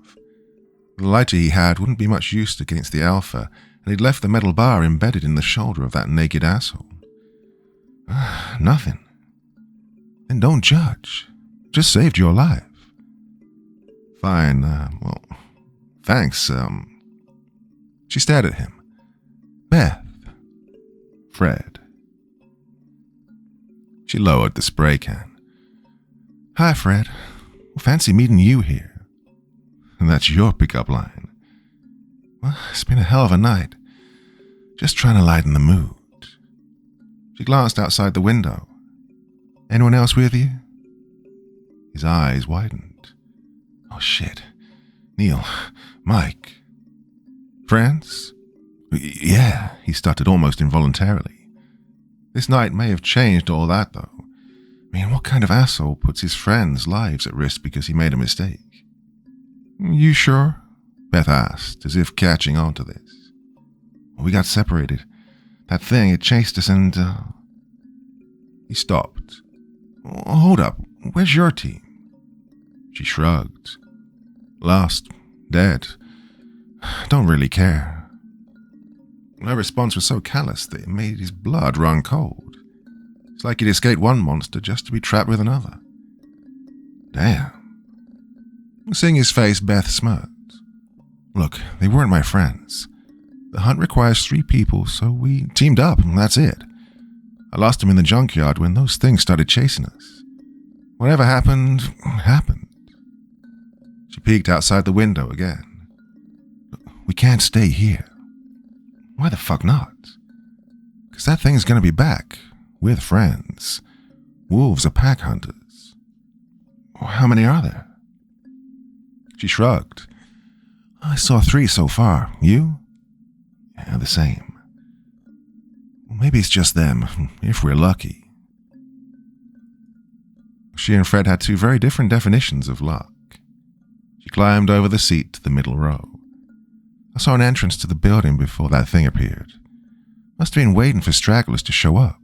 The lighter he had wouldn't be much use against the alpha, and he'd left the metal bar embedded in the shoulder of that naked asshole. Nothing. Then don't judge. Just saved your life. Fine, well, thanks, She stared at him. Beth. Fred. She lowered the spray can. Hi, Fred. Fancy meeting you here. And that's your pickup line. Well, it's been a hell of a night. Just trying to lighten the mood. She glanced outside the window. Anyone else with you? His eyes widened. Oh, shit. Neil. Mike. Friends? Yeah, he stuttered almost involuntarily. This night may have changed all that, though. I mean, what kind of asshole puts his friends' lives at risk because he made a mistake? You sure? Beth asked, as if catching on to this. We got separated. That thing, it chased us and, He stopped. Hold up, where's your team? She shrugged. Lost. Dead. Don't really care. Her response was so callous that it made his blood run cold. It's like he'd escaped one monster just to be trapped with another. Damn. Seeing his face, Beth smirked. Look, they weren't my friends. The hunt requires 3 people, so we teamed up, and that's it. I lost him in the junkyard when those things started chasing us. Whatever happened, happened. She peeked outside the window again. We can't stay here. Why the fuck not? Because that thing's gonna be back, with friends. Wolves are pack hunters. How many are there? She shrugged. I saw 3 so far. You? Yeah, the same. Well, maybe it's just them, if we're lucky. She and Fred had 2 very different definitions of luck. She climbed over the seat to the middle row. I saw an entrance to the building before that thing appeared. Must have been waiting for stragglers to show up.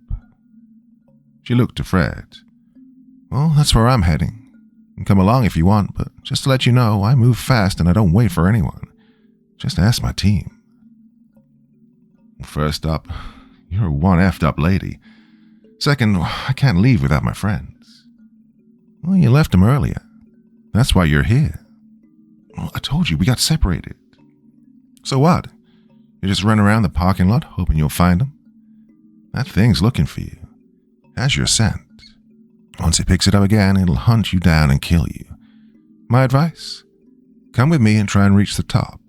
She looked to Fred. Well, that's where I'm heading. You can come along if you want, but just to let you know, I move fast and I don't wait for anyone. Just ask my team. First up, you're one effed up lady. Second, I can't leave without my friends. Well, you left them earlier. That's why you're here. Well, I told you, we got separated. So what? You just run around the parking lot hoping you'll find them? That thing's looking for you. Has your scent. Once it picks it up again, it'll hunt you down and kill you. My advice? Come with me and try and reach the top.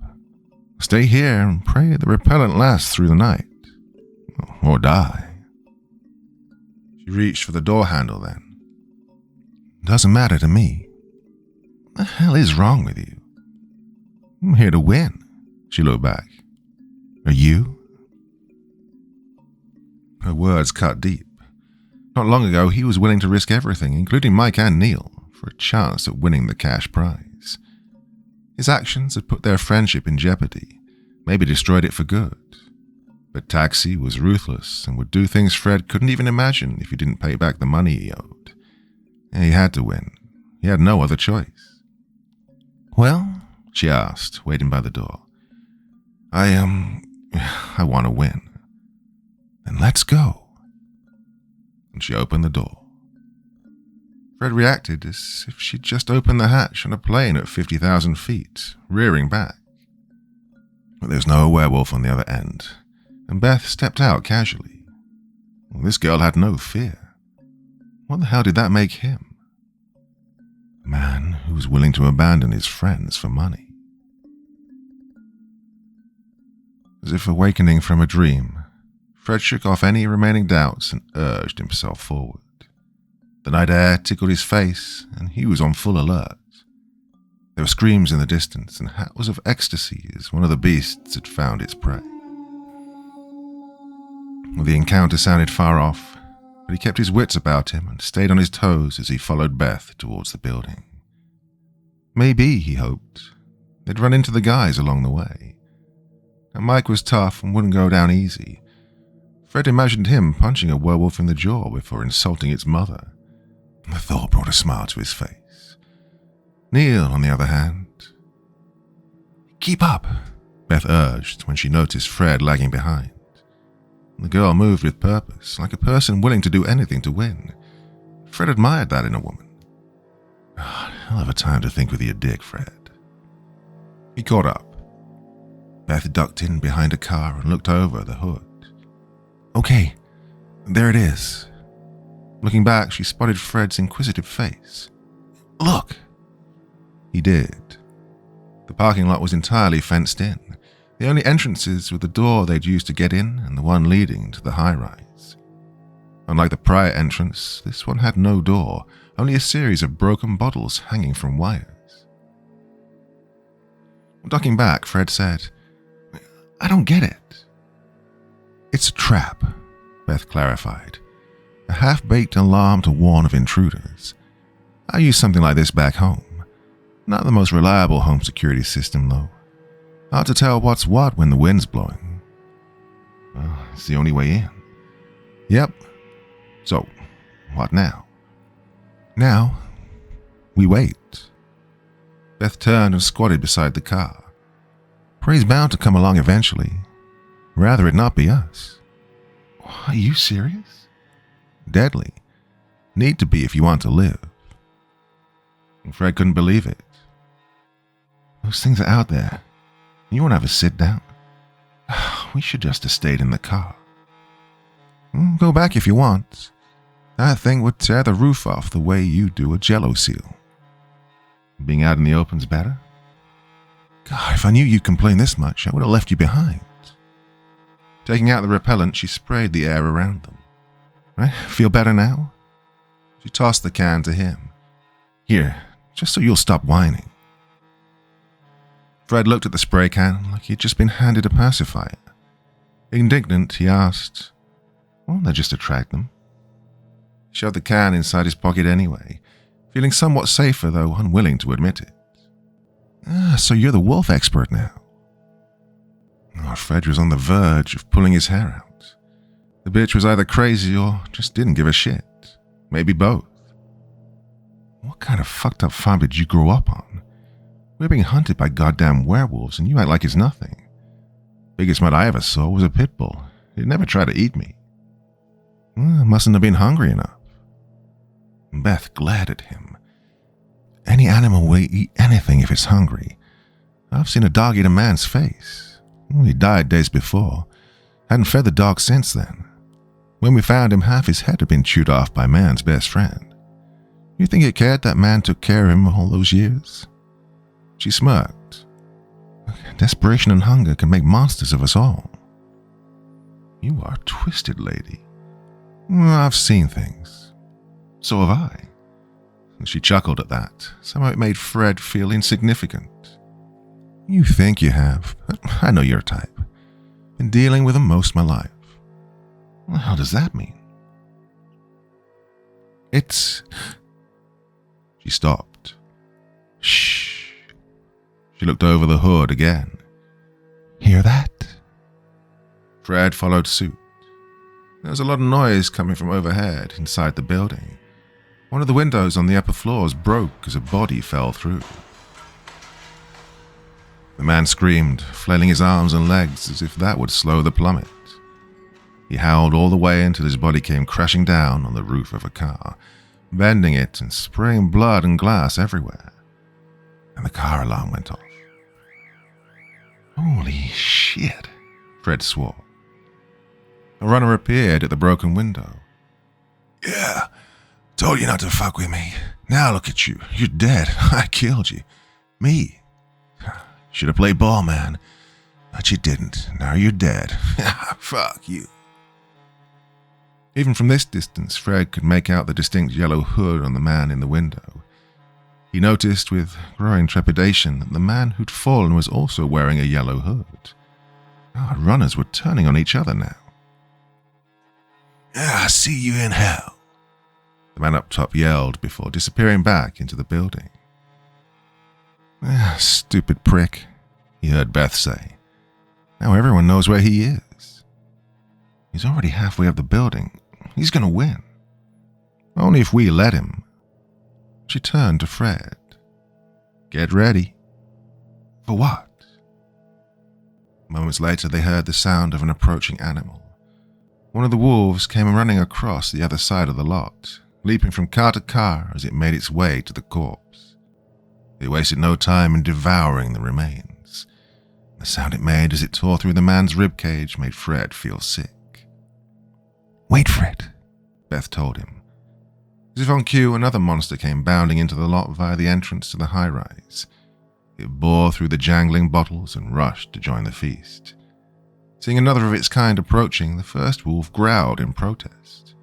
Stay here and pray the repellent lasts through the night. Or die. She reached for the door handle then. Doesn't matter to me. What the hell is wrong with you? I'm here to win. She looked back. Are you? Her words cut deep. Not long ago, he was willing to risk everything, including Mike and Neil, for a chance at winning the cash prize. His actions had put their friendship in jeopardy, maybe destroyed it for good. But Taxi was ruthless and would do things Fred couldn't even imagine if he didn't pay back the money he owed. He had to win. He had no other choice. Well, she asked, waiting by the door. I want to win. Then let's go. And she opened the door. Fred reacted as if she'd just opened the hatch on a plane at 50,000 feet, rearing back. But there's no werewolf on the other end. and Beth stepped out casually. This girl had no fear. What the hell did that make him? A man who was willing to abandon his friends for money. As if awakening from a dream, Fred shook off any remaining doubts and urged himself forward. The night air tickled his face, and he was on full alert. There were screams in the distance and howls of ecstasy as one of the beasts had found its prey. The encounter sounded far off, but he kept his wits about him and stayed on his toes as he followed Beth towards the building. Maybe, he hoped, they'd run into the guys along the way. Now, Mike was tough and wouldn't go down easy. Fred imagined him punching a werewolf in the jaw before insulting its mother. The thought brought a smile to his face. Neil, on the other hand... "Keep up," Beth urged when she noticed Fred lagging behind. The girl moved with purpose, like a person willing to do anything to win. Fred admired that in a woman. I'll have a time to think with your dick, Fred. He caught up. Beth ducked in behind a car and looked over the hood. Okay, there it is. Looking back, she spotted Fred's inquisitive face. Look! He did. The parking lot was entirely fenced in. The only entrances were the door they'd used to get in and the one leading to the high-rise. Unlike the prior entrance, this one had no door, only a series of broken bottles hanging from wires. Ducking back, Fred said, I don't get it. It's a trap, Beth clarified. A half-baked alarm to warn of intruders. I use something like this back home. Not the most reliable home security system, though. Hard to tell what's what when the wind's blowing. Well, it's the only way in. Yep. So, what now? Now, we wait. Beth turned and squatted beside the car. Prey's bound to come along eventually. Rather it not be us. Are you serious? Deadly. Need to be if you want to live. Fred couldn't believe it. Those things are out there. You won't have a sit down. We should just have stayed in the car. Go back if you want. That thing would tear the roof off the way you do a jello seal. Being out in the open's better. God, if I knew you'd complain this much, I would have left you behind. Taking out the repellent, she sprayed the air around them. Right? Feel better now? She tossed the can to him. Here, just so you'll stop whining. Fred looked at the spray can like he'd just been handed a pacifier. Indignant, he asked, won't that just attract them? He shoved the can inside his pocket anyway, feeling somewhat safer though unwilling to admit it. So you're the wolf expert now. Fred was on the verge of pulling his hair out. The bitch was either crazy or just didn't give a shit. Maybe both. What kind of fucked up farm did you grow up on? We're being hunted by goddamn werewolves and you act like it's nothing. Biggest mutt I ever saw was a pit bull. It never tried to eat me. Mustn't have been hungry enough. Beth glared at him. Any animal will eat anything if it's hungry. I've seen a dog eat a man's face. He died days before. Hadn't fed the dog since then. When we found him, half his head had been chewed off by man's best friend. You think it cared that man took care of him all those years? She smirked. Desperation and hunger can make monsters of us all. You are twisted, lady. I've seen things. So have I. She chuckled at that. Somehow it made Fred feel insignificant. You think you have, but I know your type. Been dealing with them most of my life. What the hell does that mean? It's... She stopped. Shh. She looked over the hood again. Hear that? Fred followed suit. There was a lot of noise coming from overhead inside the building. One of the windows on the upper floors broke as a body fell through. The man screamed, flailing his arms and legs as if that would slow the plummet. He howled all the way until his body came crashing down on the roof of a car, bending it and spraying blood and glass everywhere. And the car alarm went off. Holy shit, Fred swore. A runner appeared at the broken window. "Yeah, told you not to fuck with me. Now look at you. You're dead. I killed you. Me. Should have played ball, man. But you didn't. Now you're dead. Fuck you." Even from this distance, Fred could make out the distinct yellow hood on the man in the window. He noticed with growing trepidation that the man who'd fallen was also wearing a yellow hood. Our runners were turning on each other now. "I see you in hell," the man up top yelled before disappearing back into the building. "Stupid prick," he heard Beth say. "Now everyone knows where he is. He's already halfway up the building. He's going to win. Only if we let him." She turned to Fred. "Get ready." "For what?" Moments later, they heard the sound of an approaching animal. One of the wolves came running across the other side of the lot, leaping from car to car as it made its way to the corpse. It wasted no time in devouring the remains. The sound it made as it tore through the man's ribcage made Fred feel sick. "Wait, Fred," Beth told him. As if on cue, another monster came bounding into the lot via the entrance to the high-rise. It bore through the jangling bottles and rushed to join the feast. Seeing another of its kind approaching, the first wolf growled in protest.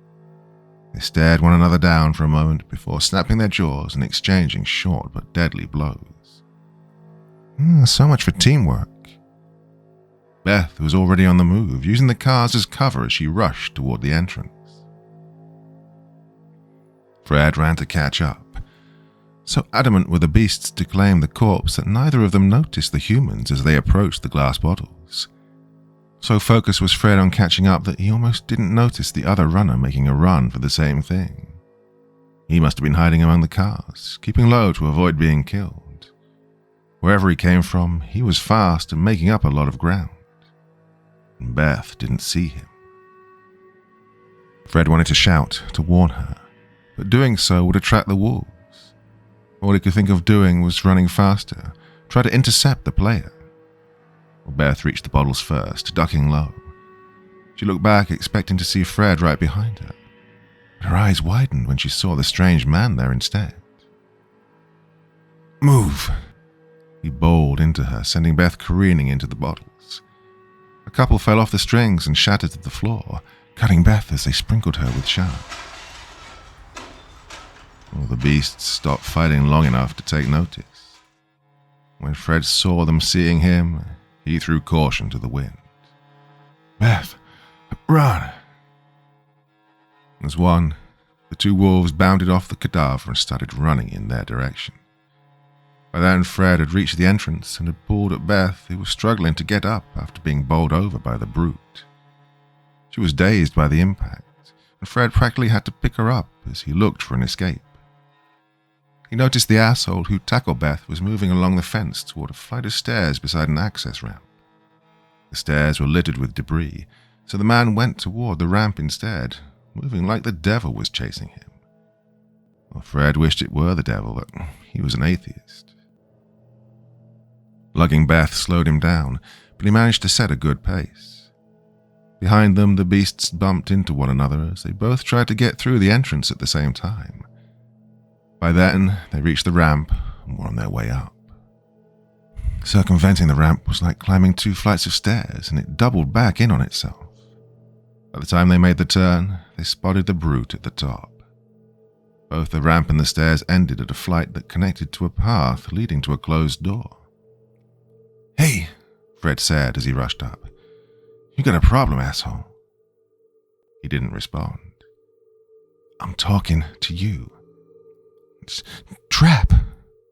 They stared one another down for a moment before snapping their jaws and exchanging short but deadly blows. So much for teamwork. Beth was already on the move, using the cars as cover as she rushed toward the entrance. Fred ran to catch up. So adamant were the beasts to claim the corpse that neither of them noticed the humans as they approached the glass bottles. So focused was Fred on catching up that he almost didn't notice the other runner making a run for the same thing. He must have been hiding among the cars, keeping low to avoid being killed. Wherever he came from, he was fast and making up a lot of ground. And Beth didn't see him. Fred wanted to shout, to warn her, but doing so would attract the wolves. All he could think of doing was running faster, try to intercept the player. Well, Beth reached the bottles first, ducking low. She looked back, expecting to see Fred right behind her. But her eyes widened when she saw the strange man there instead. "Move!" He bowled into her, sending Beth careening into the bottles. A couple fell off the strings and shattered to the floor, cutting Beth as they sprinkled her with shard. Well, the beasts stopped fighting long enough to take notice. When Fred saw them seeing him, he threw caution to the wind. "Beth, run!" As one, the two wolves bounded off the cadaver and started running in their direction. By then, Fred had reached the entrance and had pulled at Beth, who was struggling to get up after being bowled over by the brute. She was dazed by the impact, and Fred practically had to pick her up as he looked for an escape. He noticed the asshole who tackled Beth was moving along the fence toward a flight of stairs beside an access ramp. The stairs were littered with debris, so the man went toward the ramp instead, moving like the devil was chasing him. Well, Fred wished it were the devil, but he was an atheist. Lugging Beth slowed him down, but he managed to set a good pace. Behind them, the beasts bumped into one another as they both tried to get through the entrance at the same time. By then, they reached the ramp and were on their way up. Circumventing the ramp was like climbing 2 flights of stairs, and it doubled back in on itself. By the time they made the turn, they spotted the brute at the top. Both the ramp and the stairs ended at a flight that connected to a path leading to a closed door. "Hey," Fred said as he rushed up. "You got a problem, asshole." He didn't respond. "I'm talking to you." "It's trap,"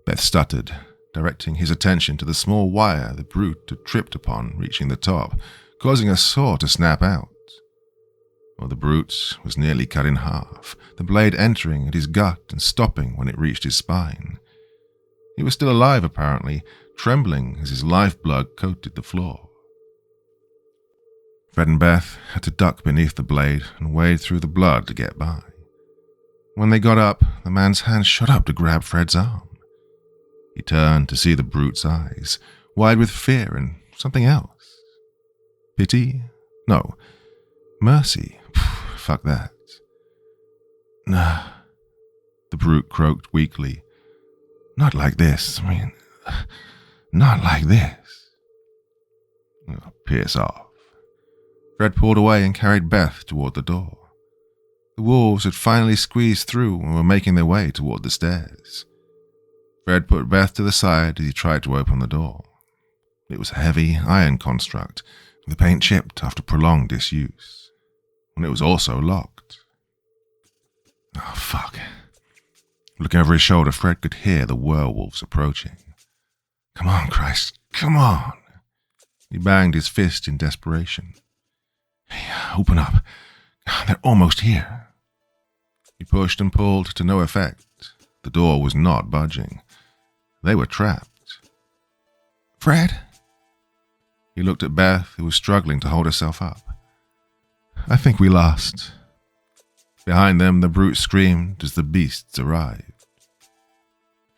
Beth stuttered, directing his attention to the small wire the brute had tripped upon reaching the top, causing a saw to snap out. Well, the brute was nearly cut in half, the blade entering at his gut and stopping when it reached his spine. He was still alive, apparently, trembling as his lifeblood coated the floor. Fred and Beth had to duck beneath the blade and wade through the blood to get by. When they got up, the man's hand shot up to grab Fred's arm. He turned to see the brute's eyes, wide with fear and something else. Pity? No. Mercy? Fuck that. Nah, the brute croaked weakly. Not like this. Not like this. Oh, piss off. Fred pulled away and carried Beth toward the door. The wolves had finally squeezed through and were making their way toward the stairs. Fred put Beth to the side as he tried to open the door. It was a heavy iron construct, the paint chipped after prolonged disuse, and it was also locked. Oh, fuck. Looking over his shoulder, Fred could hear the werewolves approaching. Come on, Christ, come on. He banged his fist in desperation. Hey, open up. They're almost here. He pushed and pulled to no effect. The door was not budging. They were trapped. Fred? He looked at Beth, who was struggling to hold herself up. I think we lost. Behind them, the brute screamed as the beasts arrived.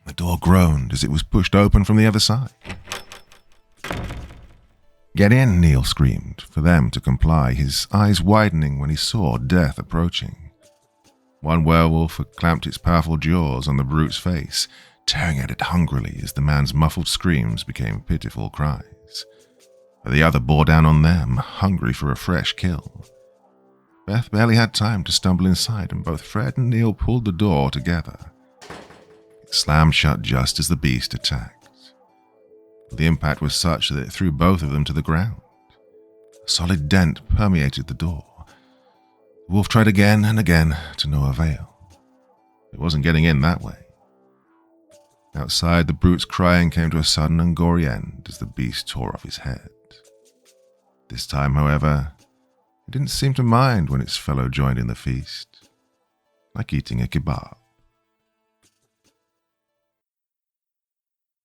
The door groaned as it was pushed open from the other side. Get in, Neil screamed, for them to comply, his eyes widening when he saw death approaching. One werewolf had clamped its powerful jaws on the brute's face, tearing at it hungrily as the man's muffled screams became pitiful cries. The other bore down on them, hungry for a fresh kill. Beth barely had time to stumble inside, and both Fred and Neil pulled the door together. It slammed shut just as the beast attacked. The impact was such that it threw both of them to the ground. A solid dent permeated the door. The wolf tried again and again, to no avail. It wasn't getting in that way. Outside, the brute's crying came to a sudden and gory end as the beast tore off his head. This time, however, it didn't seem to mind when its fellow joined in the feast, like eating a kebab.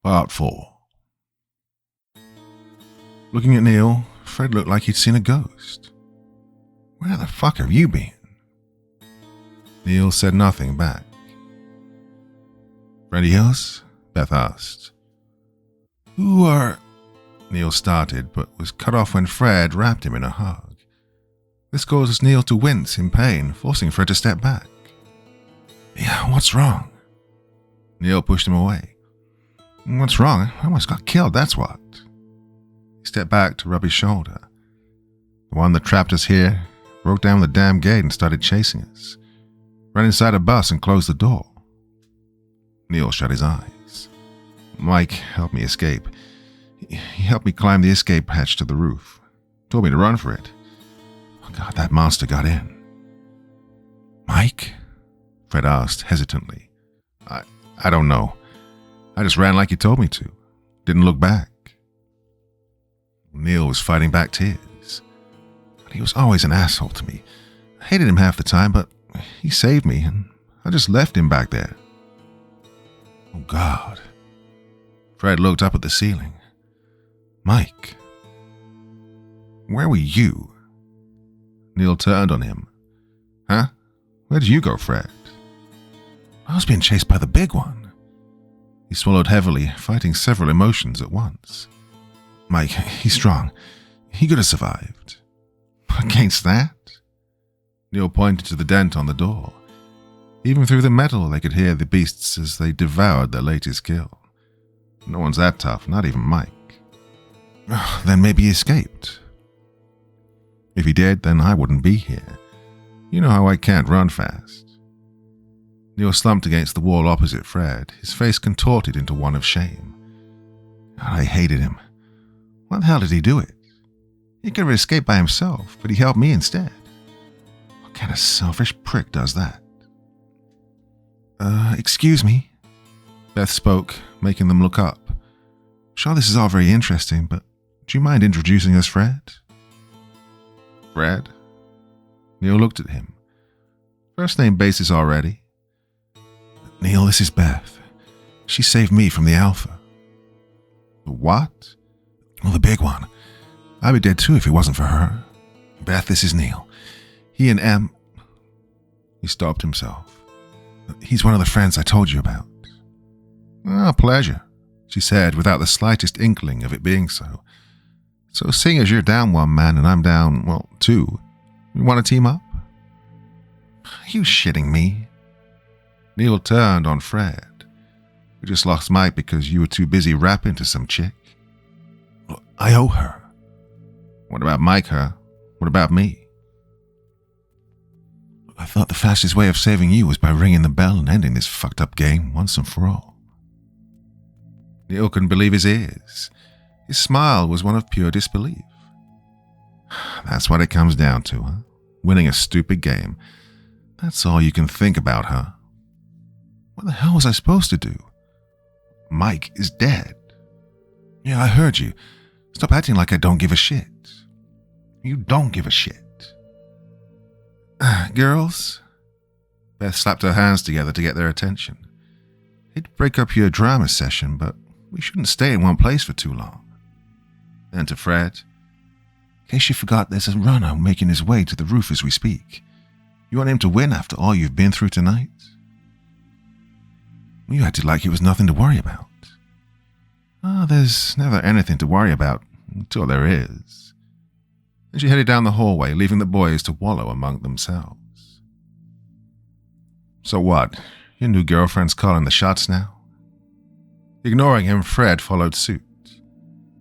Part 4. Looking at Neil, Fred looked like he'd seen a ghost. Where the fuck have you been? Neil said nothing back. Friendly else? Beth asked. Who are... Neil started, but was cut off when Fred wrapped him in a hug. This caused Neil to wince in pain, forcing Fred to step back. Yeah, what's wrong? Neil pushed him away. What's wrong? I almost got killed, that's what. He stepped back to rub his shoulder. The one that trapped us here broke down the damn gate and started chasing us. Ran inside a bus and closed the door. Neil shut his eyes. Mike helped me escape. He helped me climb the escape hatch to the roof. Told me to run for it. Oh God, that monster got in. Mike? Fred asked hesitantly. I don't know. I just ran like he told me to. Didn't look back. Neil was fighting back tears. He was always an asshole to me. I hated him half the time, but he saved me, and I just left him back there. Oh, God. Fred looked up at the ceiling. Mike. Where were you? Neil turned on him. Huh? Where did you go, Fred? I was being chased by the big one. He swallowed heavily, fighting several emotions at once. Mike, he's strong. He could have survived. Against that? Neil pointed to the dent on the door. Even through the metal, they could hear the beasts as they devoured their latest kill. No one's that tough, not even Mike. Then maybe he escaped. If he did, then I wouldn't be here. You know how I can't run fast. Neil slumped against the wall opposite Fred, his face contorted into one of shame. I hated him. Why the hell did he do it? He could have escaped by himself, but he helped me instead. What kind of selfish prick does that? Excuse me? Beth spoke, making them look up. Sure, this is all very interesting, but do you mind introducing us, Fred? Fred? Neil looked at him. First name basis already. Neil, this is Beth. She saved me from the Alpha. The what? Well, the big one. I'd be dead too if it wasn't for her. Beth, this is Neil. He and Em... He stopped himself. He's one of the friends I told you about. Ah, pleasure, she said without the slightest inkling of it being so. So seeing as you're down one man and I'm down, well, two, You want to team up? Are you shitting me? Neil turned on Fred. We just lost Mike because you were too busy rapping to some chick. I owe her. What about Mike, huh? What about me? I thought the fastest way of saving you was by ringing the bell and ending this fucked up game once and for all. Neil couldn't believe his ears. His smile was one of pure disbelief. That's what it comes down to, huh? Winning a stupid game. That's all you can think about, huh? What the hell was I supposed to do? Mike is dead. Yeah, I heard you. Stop acting like I don't give a shit. You don't give a shit. Girls? Beth slapped her hands together to get their attention. Hate to break up your drama session, but we shouldn't stay in one place for too long. Then to Fred. In case you forgot, there's a runner making his way to the roof as we speak. You want him to win after all you've been through tonight? You acted like it was nothing to worry about. There's never anything to worry about until there is. And she headed down the hallway, leaving the boys to wallow among themselves. So what? Your new girlfriend's calling the shots now? Ignoring him, Fred followed suit.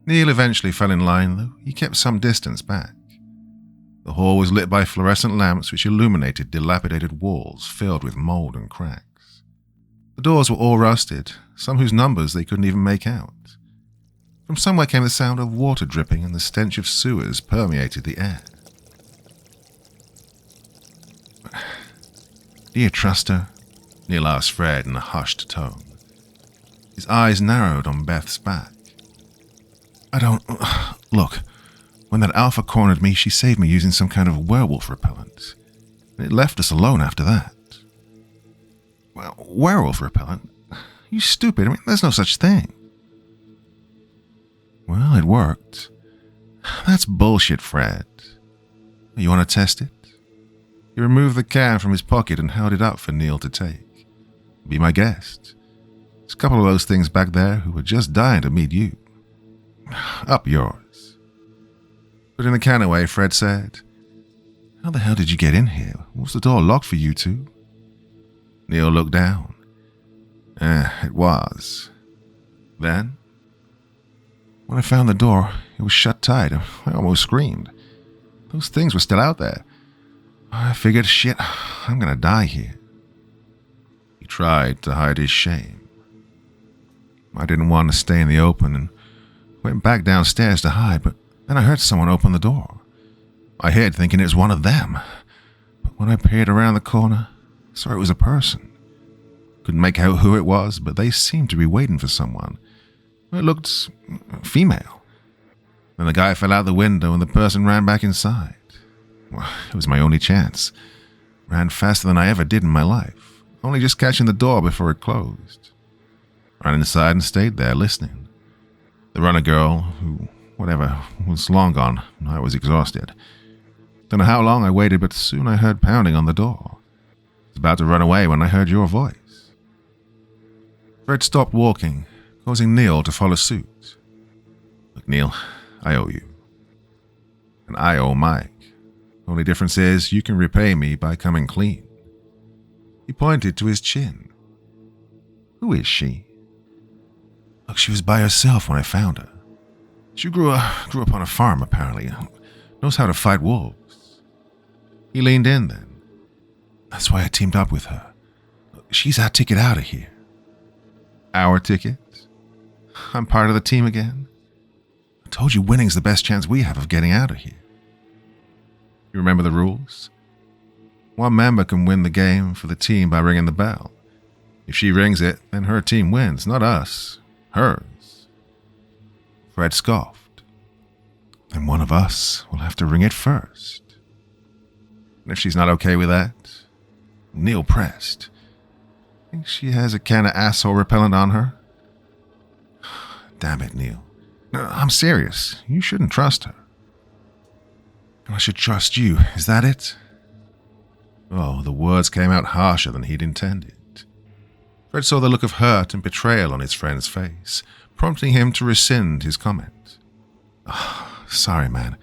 Neil eventually fell in line, though he kept some distance back. The hall was lit by fluorescent lamps which illuminated dilapidated walls filled with mold and cracks. The doors were all rusted, some whose numbers they couldn't even make out. From somewhere came the sound of water dripping and the stench of sewers permeated the air. Do you trust her? Neil asked Fred in a hushed tone. His eyes narrowed on Beth's back. I don't... Look, when that alpha cornered me, she saved me using some kind of werewolf repellent. And it left us alone after that. Well, werewolf repellent? You stupid. I mean, there's no such thing. Well, it worked. That's bullshit, Fred. You want to test it? He removed the can from his pocket and held it up for Neil to take. Be my guest. There's a couple of those things back there who were just dying to meet you. Up yours. Putting the can away, Fred said, How the hell did you get in here? Was the door locked for you two? Neil looked down. It was. Then, when I found the door, it was shut tight. I almost screamed. Those things were still out there. I figured, shit, I'm gonna die here. He tried to hide his shame. I didn't want to stay in the open and went back downstairs to hide, but then I heard someone open the door. I hid thinking it was one of them, but when I peered around the corner, I saw it was a person. Couldn't make out who it was, but they seemed to be waiting for someone. It looked female. Then the guy fell out the window and the person ran back inside. Well, it was my only chance. Ran faster than I ever did in my life, only just catching the door before it closed. Ran inside and stayed there listening. The runner girl, who, whatever, was long gone. I was exhausted. Don't know how long I waited, but soon I heard pounding on the door. I was about to run away when I heard your voice. Fred stopped walking, causing Neil to follow suit. Look, Neil, I owe you. And I owe Mike. Only difference is you can repay me by coming clean. He pointed to his chin. Who is she? Look, she was by herself when I found her. She grew up on a farm, apparently. Knows how to fight wolves. He leaned in then. That's why I teamed up with her. She's our ticket out of here. Our ticket? I'm part of the team again? I told you winning's the best chance we have of getting out of here. You remember the rules? One member can win the game for the team by ringing the bell. If she rings it, then her team wins, not us. Hers. Fred scoffed. Then one of us will have to ring it first. And if she's not okay with that? Neil pressed. Think she has a can of asshole repellent on her? Damn it, Neil. No, I'm serious. You shouldn't trust her. I should trust you, is that it? Oh, the words came out harsher than he'd intended. Fred saw the look of hurt and betrayal on his friend's face, prompting him to rescind his comment. Oh, sorry, man.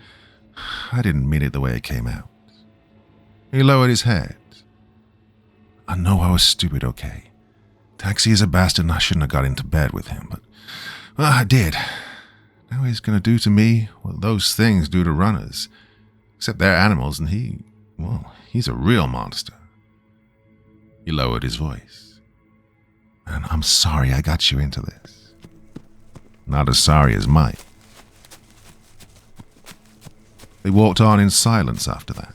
I didn't mean it the way it came out. He lowered his head. I know I was stupid, okay? Taxi is a bastard and I shouldn't have got into bed with him, but well, I did. Now he's going to do to me what those things do to runners. Except they're animals and he's a real monster. He lowered his voice. And I'm sorry I got you into this. Not as sorry as Mike. They walked on in silence after that.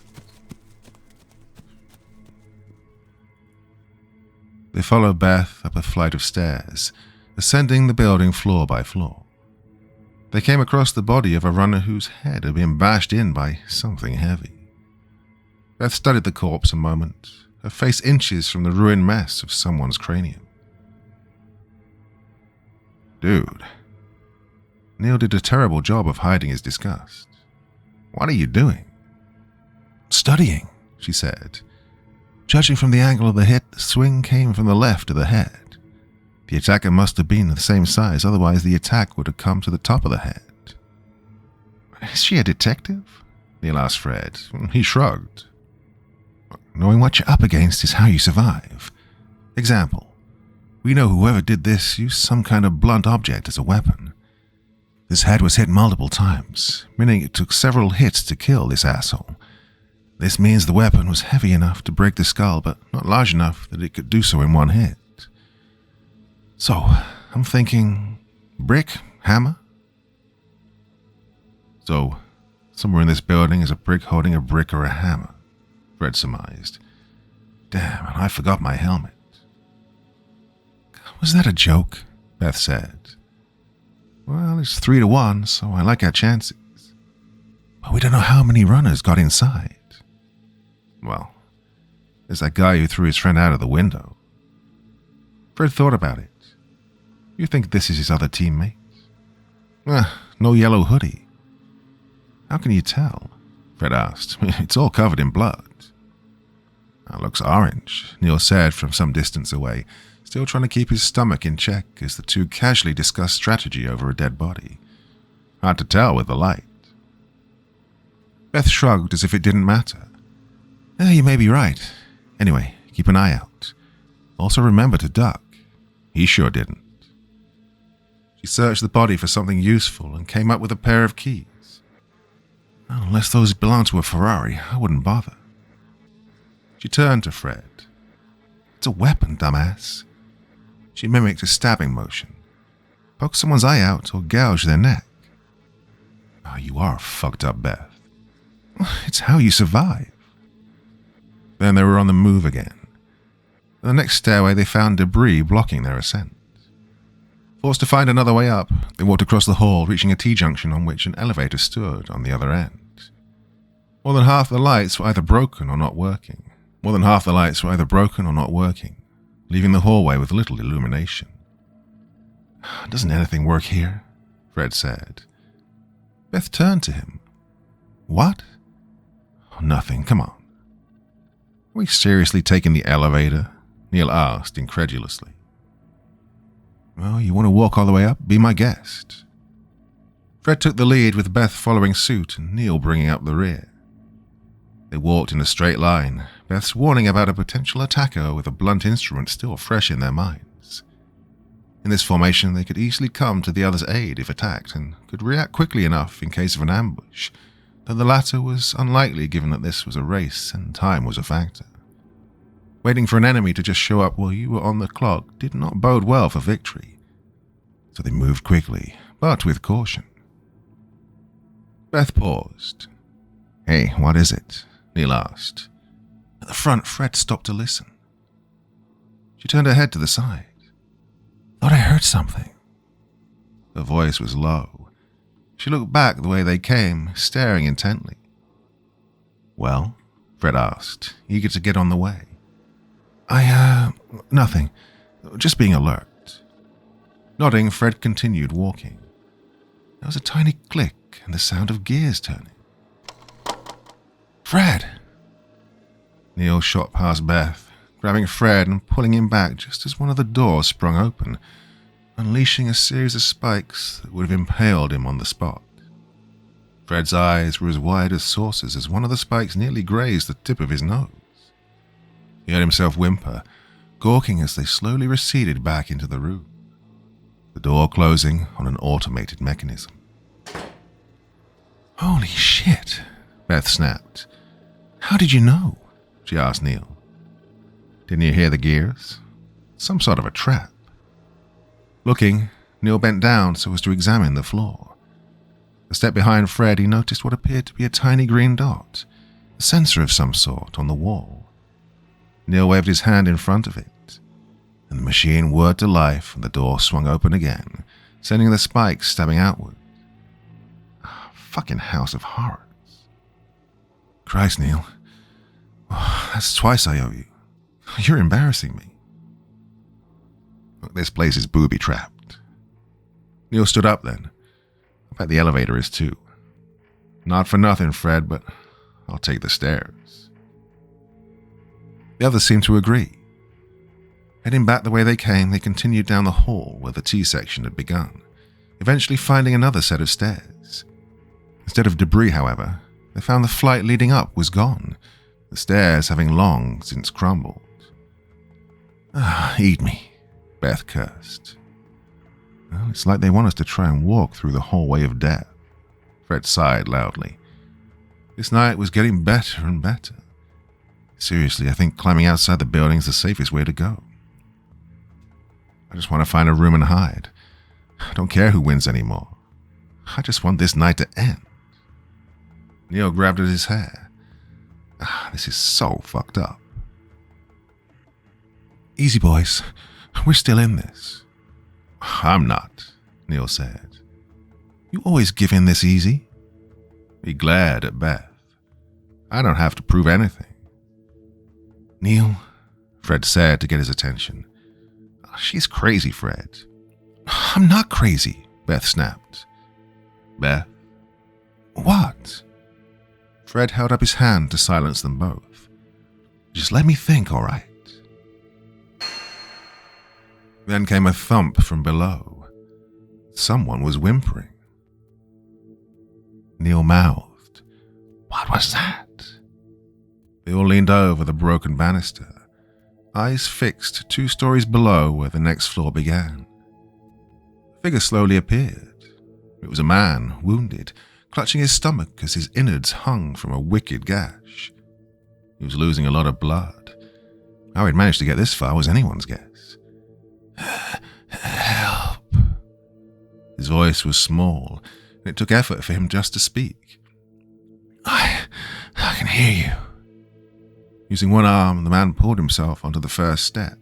They followed Beth up a flight of stairs, ascending the building floor by floor. They came across the body of a runner whose head had been bashed in by something heavy. Beth studied the corpse a moment, her face inches from the ruined mess of someone's cranium. Dude. Neil did a terrible job of hiding his disgust. What are you doing? Studying, she said. Judging from the angle of the hit, the swing came from the left of the head. The attacker must have been the same size, otherwise the attack would have come to the top of the head. Is she a detective? Neil asked Fred. He shrugged. Knowing what you're up against is how you survive. Example. We know whoever did this used some kind of blunt object as a weapon. This head was hit multiple times, meaning it took several hits to kill this asshole. This means the weapon was heavy enough to break the skull, but not large enough that it could do so in one hit. So, I'm thinking, brick, hammer? So, somewhere in this building is a brick holding a brick or a hammer, Fred surmised. Damn, and I forgot my helmet. Was that a joke? Beth said. Well, it's 3-1, so I like our chances. But we don't know how many runners got inside. Well, there's that guy who threw his friend out of the window. Fred thought about it. You think this is his other teammates? No yellow hoodie. How can you tell? Fred asked. It's all covered in blood. That looks orange, Neil said from some distance away, still trying to keep his stomach in check as the two casually discussed strategy over a dead body. Hard to tell with the light. Beth shrugged as if it didn't matter. You may be right. Anyway, keep an eye out. Also remember to duck. He sure didn't. She searched the body for something useful and came up with a pair of keys. Unless those belong to a Ferrari, I wouldn't bother. She turned to Fred. It's a weapon, dumbass. She mimicked a stabbing motion. Poke someone's eye out or gouge their neck. You are fucked up, Beth. It's how you survive. Then they were on the move again. At the next stairway, they found debris blocking their ascent. Forced to find another way up, they walked across the hall, reaching a T-junction on which an elevator stood on the other end. More than half the lights were either broken or not working. Leaving the hallway with little illumination. Doesn't anything work here? Fred said. Beth turned to him. What? Nothing, come on. Are we seriously taking the elevator? Neil asked incredulously. Well, you want to walk all the way up? Be my guest. Fred took the lead with Beth following suit and Neil bringing up the rear. They walked in a straight line, Beth's warning about a potential attacker with a blunt instrument still fresh in their minds. In this formation, they could easily come to the other's aid if attacked and could react quickly enough in case of an ambush, though the latter was unlikely given that this was a race and time was a factor. Waiting for an enemy to just show up while you were on the clock did not bode well for victory, so they moved quickly, but with caution. Beth paused. Hey, what is it? Neil asked. At the front, Fred stopped to listen. She turned her head to the side. Thought I heard something. Her voice was low. She looked back the way they came, staring intently. Well? Fred asked, eager to get on the way. Nothing. Just being alert. Nodding, Fred continued walking. There was a tiny click and the sound of gears turning. Fred! Neil shot past Beth, grabbing Fred and pulling him back just as one of the doors sprung open, unleashing a series of spikes that would have impaled him on the spot. Fred's eyes were as wide as saucers as one of the spikes nearly grazed the tip of his nose. He heard himself whimper, gawking as they slowly receded back into the room, the door closing on an automated mechanism. "Holy shit," Beth snapped. "How did you know?" she asked Neil. "Didn't you hear the gears? Some sort of a trap." Looking, Neil bent down so as to examine the floor. A step behind Fred, he noticed what appeared to be a tiny green dot, a sensor of some sort on the wall. Neil waved his hand in front of it, and the machine whirred to life and the door swung open again, sending the spikes stabbing outward. Fucking house of horrors. Christ, Neil. Oh, that's twice I owe you. You're embarrassing me. Look, this place is booby-trapped. Neil stood up then. I bet the elevator is too. Not for nothing, Fred, but I'll take the stairs. The others seemed to agree. Heading back the way they came, they continued down the hall where the T-section had begun, eventually finding another set of stairs. Instead of debris, however, they found the flight leading up was gone, the stairs having long since crumbled. Eat me, Beth cursed. Well, it's like they want us to try and walk through the hallway of death. Fred sighed loudly. This night was getting better and better. Seriously, I think climbing outside the building is the safest way to go. I just want to find a room and hide. I don't care who wins anymore. I just want this night to end. Neil grabbed at his hair. This is so fucked up. Easy, boys. We're still in this. I'm not, Neil said. You always give in this easy. He glared at Beth. I don't have to prove anything. Neil, Fred said to get his attention. She's crazy, Fred. I'm not crazy, Beth snapped. Beth? What? Fred held up his hand to silence them both. Just let me think, all right? Then came a thump from below. Someone was whimpering. Neil mouthed, "What was that?" They all leaned over the broken banister, eyes fixed 2 stories below where the next floor began. A figure slowly appeared. It was a man, wounded, clutching his stomach as his innards hung from a wicked gash. He was losing a lot of blood. How he'd managed to get this far was anyone's guess. Help. His voice was small, and it took effort for him just to speak. I can hear you. Using one arm, the man pulled himself onto the first step.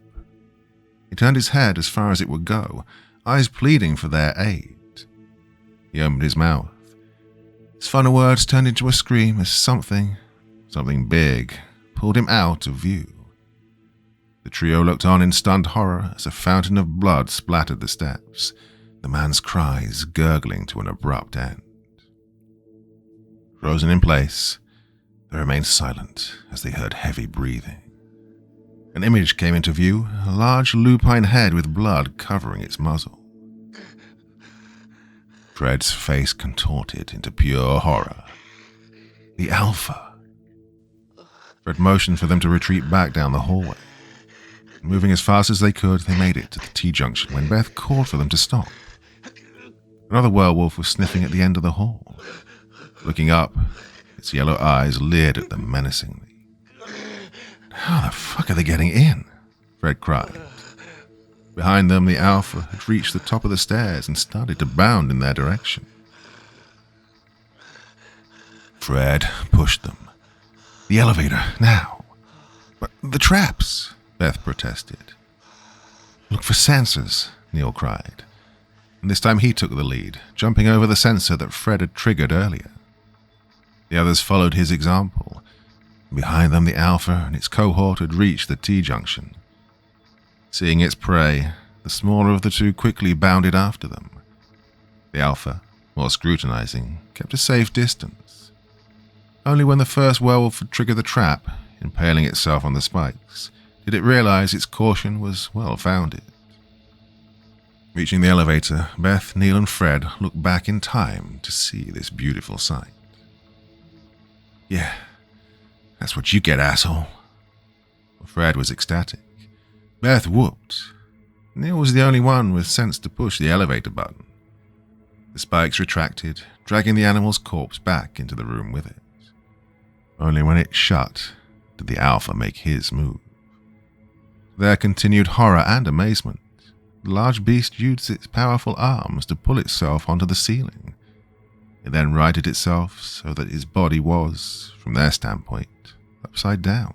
He turned his head as far as it would go, eyes pleading for their aid. He opened his mouth. His final words turned into a scream as something big, pulled him out of view. The trio looked on in stunned horror as a fountain of blood splattered the steps, the man's cries gurgling to an abrupt end. Frozen in place, they remained silent as they heard heavy breathing. An image came into view, a large lupine head with blood covering its muzzle. Fred's face contorted into pure horror. The Alpha. Fred motioned for them to retreat back down the hallway. Moving as fast as they could, they made it to the T-junction when Beth called for them to stop. Another werewolf was sniffing at the end of the hall. Looking up, its yellow eyes leered at them menacingly. How the fuck are they getting in? Fred cried. Behind them, the Alpha had reached the top of the stairs and started to bound in their direction. Fred pushed them. The elevator, now. But the traps, Beth protested. Look for sensors, Neil cried. And this time he took the lead, jumping over the sensor that Fred had triggered earlier. The others followed his example. Behind them, the Alpha and its cohort had reached the T-junction. Seeing its prey, the smaller of the two quickly bounded after them. The Alpha, while scrutinizing, kept a safe distance. Only when the first werewolf had triggered the trap, impaling itself on the spikes, did it realize its caution was well-founded. Reaching the elevator, Beth, Neil, and Fred looked back in time to see this beautiful sight. Yeah, that's what you get, asshole. Fred was ecstatic. Beth whooped. Neil was the only one with sense to push the elevator button. The spikes retracted, dragging the animal's corpse back into the room with it. Only when it shut did the alpha make his move. Their continued horror and amazement, the large beast used its powerful arms to pull itself onto the ceiling. It then righted itself so that its body was, from their standpoint, upside down.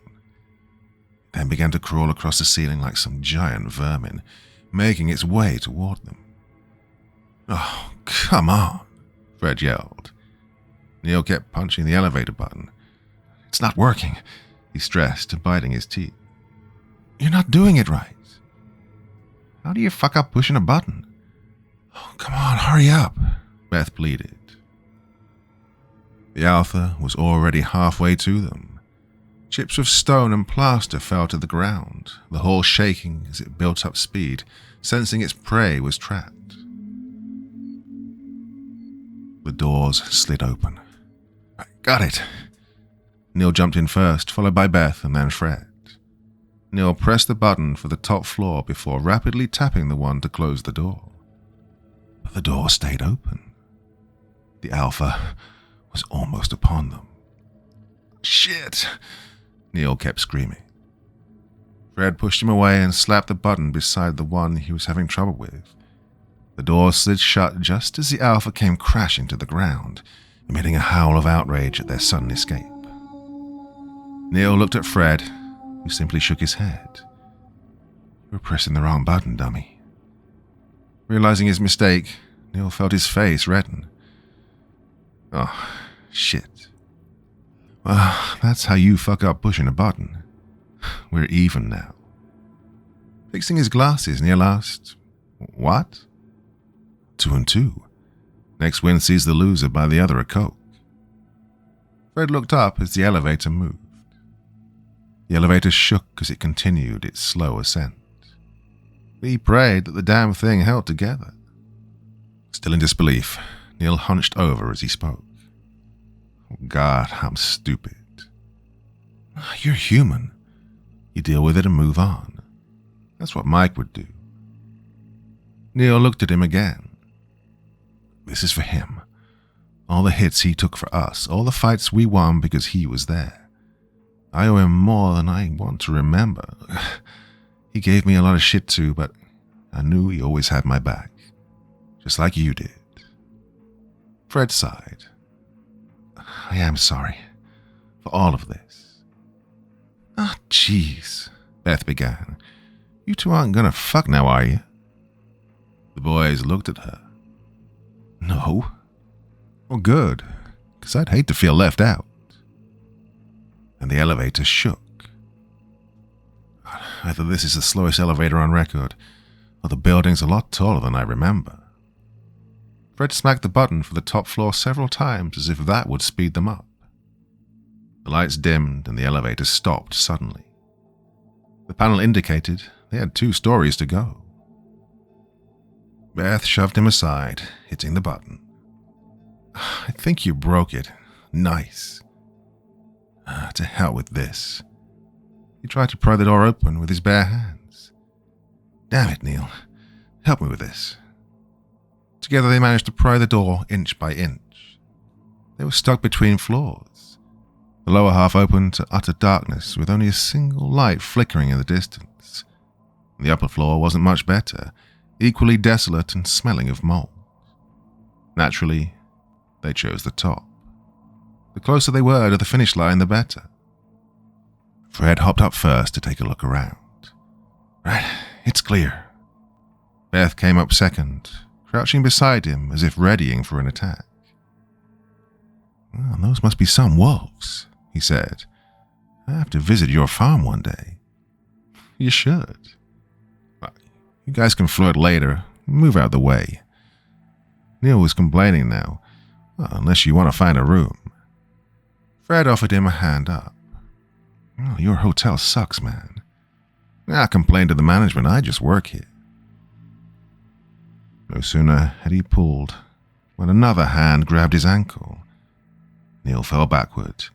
It then began to crawl across the ceiling like some giant vermin, making its way toward them. Oh, come on, Fred yelled. Neil kept punching the elevator button. It's not working, he stressed, biting his teeth. You're not doing it right. How do you fuck up pushing a button? Oh, come on, hurry up, Beth pleaded. The alpha was already halfway to them. Chips of stone and plaster fell to the ground, the hull shaking as it built up speed, sensing its prey was trapped. The doors slid open. Got it. Neil jumped in first, followed by Beth and then Fred. Neil pressed the button for the top floor before rapidly tapping the one to close the door. But the door stayed open. The alpha was almost upon them. Shit! Neil kept screaming. Fred pushed him away and slapped the button beside the one he was having trouble with. The door slid shut just as the alpha came crashing to the ground, emitting a howl of outrage at their sudden escape. Neil looked at Fred, who simply shook his head. You were pressing the wrong button, dummy. Realizing his mistake, Neil felt his face redden. Oh, shit. Well, that's how you fuck up pushing a button. We're even now. Fixing his glasses, Neil asked, What? 2 and 2. Next win sees the loser buy the other a Coke. Fred looked up as the elevator moved. The elevator shook as it continued its slow ascent. He prayed that the damn thing held together. Still in disbelief, Neil hunched over as he spoke. Oh God, I'm stupid. You're human. You deal with it and move on. That's what Mike would do. Neil looked at him again. This is for him. All the hits he took for us, all the fights we won because he was there. I owe him more than I want to remember. He gave me a lot of shit too, but I knew he always had my back. Just like you did. Fred sighed. I am sorry for all of this. Ah, jeez, Beth began. You two aren't gonna fuck now, are you? The boys looked at her. No. Well, good, because I'd hate to feel left out. And the elevator shook. Either this is the slowest elevator on record, or the building's a lot taller than I remember. Fred smacked the button for the top floor several times as if that would speed them up. The lights dimmed and the elevator stopped suddenly. The panel indicated they had 2 stories to go. Beth shoved him aside, hitting the button. I think you broke it. Nice. To hell with this. He tried to pry the door open with his bare hands. Damn it, Neil. Help me with this. Together they managed to pry the door inch by inch. They were stuck between floors. The lower half opened to utter darkness with only a single light flickering in the distance. The upper floor wasn't much better, equally desolate and smelling of mold. Naturally, they chose the top. The closer they were to the finish line, the better. Fred hopped up first to take a look around. Right, it's clear. Beth came up second, crouching beside him as if readying for an attack. Well, those must be some wolves, he said. I have to visit your farm one day. You should. You guys can flirt later. Move out of the way. Neil was complaining now. Well, unless you want to find a room. Fred offered him a hand up. Oh, your hotel sucks, man. I complained to the management. I just work here. No sooner had he pulled when another hand grabbed his ankle. Neil fell backward,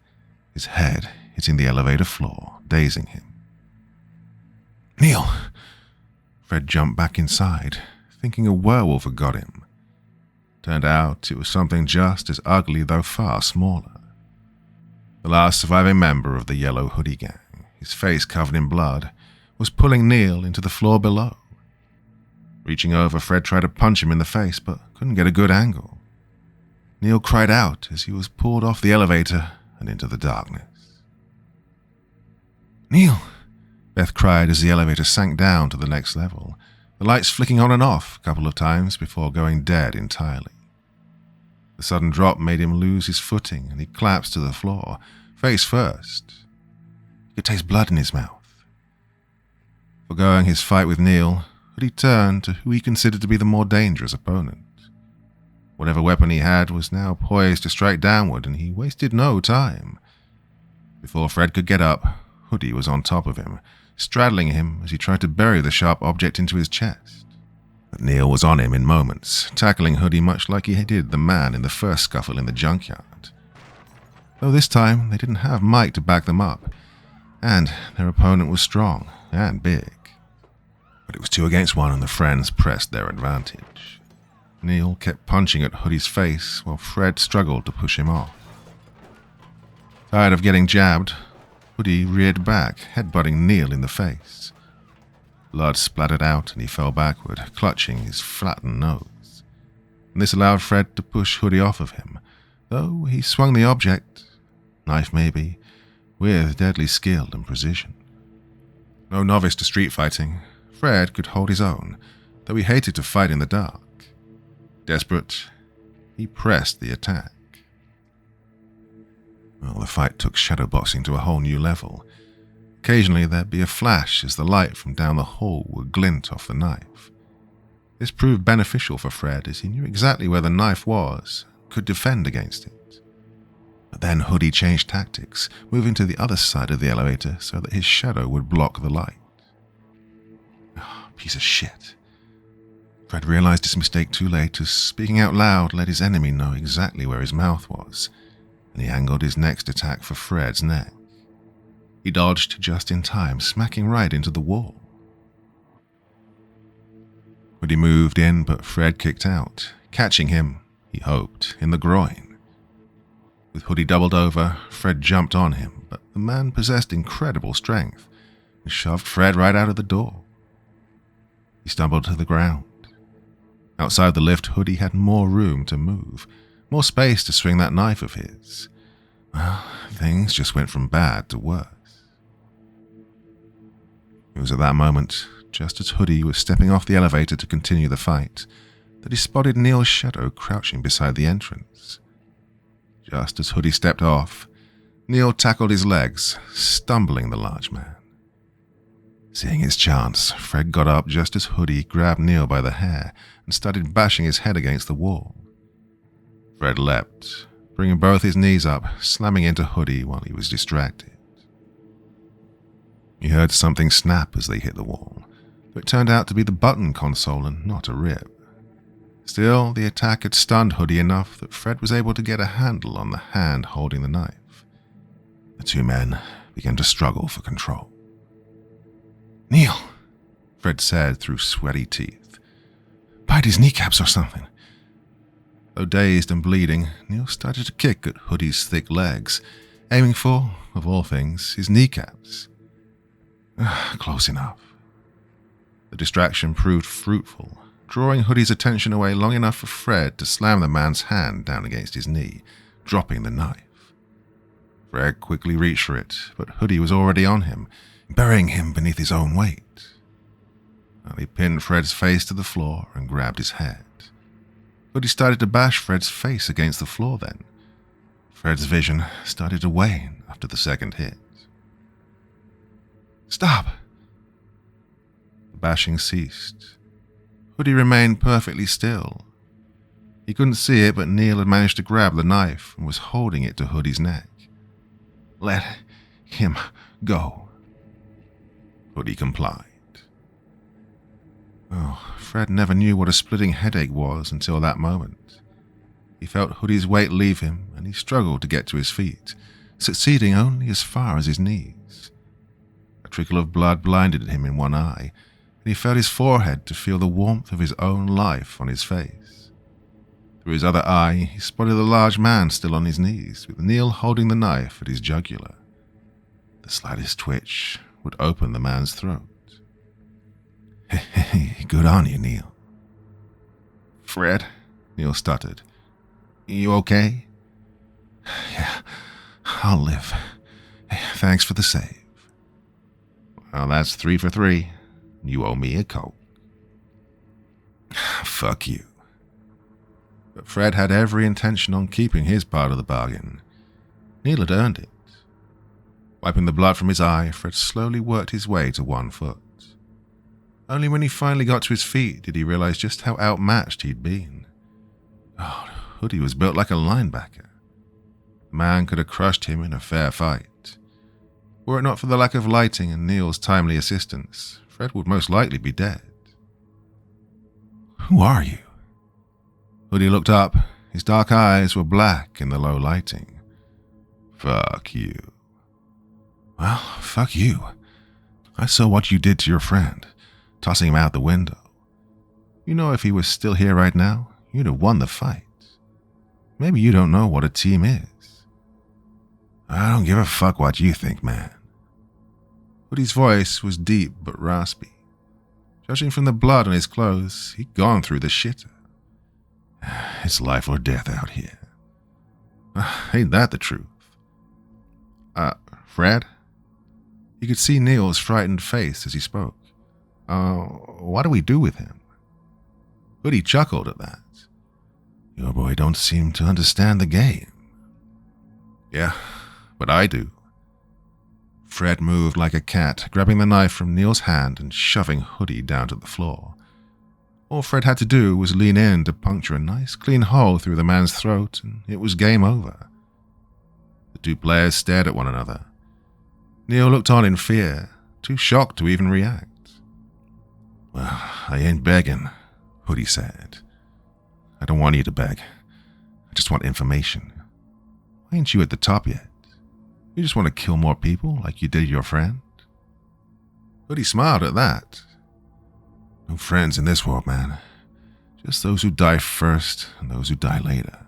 his head hitting the elevator floor, dazing him. "Neil!" Fred jumped back inside, thinking a werewolf had got him. Turned out it was something just as ugly, though far smaller. The last surviving member of the yellow hoodie gang, his face covered in blood, was pulling Neil into the floor below. Reaching over, Fred tried to punch him in the face, but couldn't get a good angle. Neil cried out as he was pulled off the elevator and into the darkness. "Neil!" Beth cried as the elevator sank down to the next level, the lights flicking on and off a couple of times before going dead entirely. The sudden drop made him lose his footing, and he collapsed to the floor, face first. He could taste blood in his mouth. Forgoing his fight with Neil, Hoodie turned to who he considered to be the more dangerous opponent. Whatever weapon he had was now poised to strike downward, and he wasted no time. Before Fred could get up, Hoodie was on top of him, straddling him as he tried to bury the sharp object into his chest. But Neil was on him in moments, tackling Hoodie much like he did the man in the first scuffle in the junkyard. Though this time they didn't have Mike to back them up, and their opponent was strong and big. But it was 2 against 1, and the friends pressed their advantage. Neil kept punching at Hoodie's face while Fred struggled to push him off. Tired of getting jabbed, Hoodie reared back, headbutting Neil in the face. Blood splattered out and he fell backward, clutching his flattened nose. And this allowed Fred to push Hoodie off of him, though he swung the object, knife maybe, with deadly skill and precision. No novice to street fighting, Fred could hold his own, though he hated to fight in the dark. Desperate, he pressed the attack. Well, the fight took shadowboxing to a whole new level. Occasionally there'd be a flash as the light from down the hall would glint off the knife. This proved beneficial for Fred as he knew exactly where the knife was, could defend against it. But then Hoodie changed tactics, moving to the other side of the elevator so that his shadow would block the light. Oh, piece of shit. Fred realized his mistake too late, as speaking out loud let his enemy know exactly where his mouth was, and he angled his next attack for Fred's neck. He dodged just in time, smacking right into the wall. Hoodie moved in, but Fred kicked out, catching him, he hoped, in the groin. With Hoodie doubled over, Fred jumped on him, but the man possessed incredible strength and shoved Fred right out of the door. He stumbled to the ground. Outside the lift, Hoodie had more room to move, more space to swing that knife of his. Well, things just went from bad to worse. It was at that moment, just as Hoodie was stepping off the elevator to continue the fight, that he spotted Neil's shadow crouching beside the entrance. Just as Hoodie stepped off, Neil tackled his legs, stumbling the large man. Seeing his chance, Fred got up just as Hoodie grabbed Neil by the hair and started bashing his head against the wall. Fred leapt, bringing both his knees up, slamming into Hoodie while he was distracted. He heard something snap as they hit the wall, but it turned out to be the button console and not a rib. Still, the attack had stunned Hoodie enough that Fred was able to get a handle on the hand holding the knife. The 2 men began to struggle for control. "Neil," Fred said through sweaty teeth. "Bite his kneecaps or something." Though dazed and bleeding, Neil started to kick at Hoodie's thick legs, aiming for, of all things, his kneecaps. Close enough. The distraction proved fruitful, drawing Hoodie's attention away long enough for Fred to slam the man's hand down against his knee, dropping the knife. Fred quickly reached for it, but Hoodie was already on him, burying him beneath his own weight. He pinned Fred's face to the floor and grabbed his head. Hoodie started to bash Fred's face against the floor then. Fred's vision started to wane after the second hit. "Stop!" The bashing ceased. Hoodie remained perfectly still. He couldn't see it, but Neil had managed to grab the knife and was holding it to Hoodie's neck. "Let him go." Hoodie complied. Oh, Fred never knew what a splitting headache was until that moment. He felt Hoodie's weight leave him, and he struggled to get to his feet, succeeding only as far as his knees. A trickle of blood blinded him in one eye, and he felt his forehead to feel the warmth of his own life on his face. Through his other eye, he spotted the large man still on his knees, with Neil holding the knife at his jugular. The slightest twitch would open the man's throat. "Hey, good on you, Neil." "Fred," Neil stuttered. "You okay?" "Yeah, I'll live. Thanks for the save." "Well, that's 3 for 3. You owe me a Coke." "Fuck you." But Fred had every intention on keeping his part of the bargain. Neil had earned it. Wiping the blood from his eye, Fred slowly worked his way to 1 foot. Only when he finally got to his feet did he realize just how outmatched he'd been. Oh, Hoodie was built like a linebacker. The man could have crushed him in a fair fight. Were it not for the lack of lighting and Neil's timely assistance, Fred would most likely be dead. "Who are you?" Hoodie looked up. His dark eyes were black in the low lighting. "Fuck you." "Well, fuck you. I saw what you did to your friend, tossing him out the window. You know, if he was still here right now, you'd have won the fight. Maybe you don't know what a team is." "I don't give a fuck what you think, man." Hoodie's voice was deep but raspy. Judging from the blood on his clothes, he'd gone through the shitter. "It's life or death out here. Ain't that the truth?" Fred?" He could see Neil's frightened face as he spoke. What do we do with him?" Hoodie chuckled at that. "Your boy don't seem to understand the game." "Yeah, but I do." Fred moved like a cat, grabbing the knife from Neil's hand and shoving Hoodie down to the floor. All Fred had to do was lean in to puncture a nice clean hole through the man's throat, and it was game over. The two players stared at one another. Neil looked on in fear, too shocked to even react. "Well, I ain't begging," Hoodie said. "I don't want you to beg. I just want information. Why ain't you at the top yet? You just want to kill more people like you did your friend?" Hoodie smiled at that. "No friends in this world, man. Just those who die first and those who die later.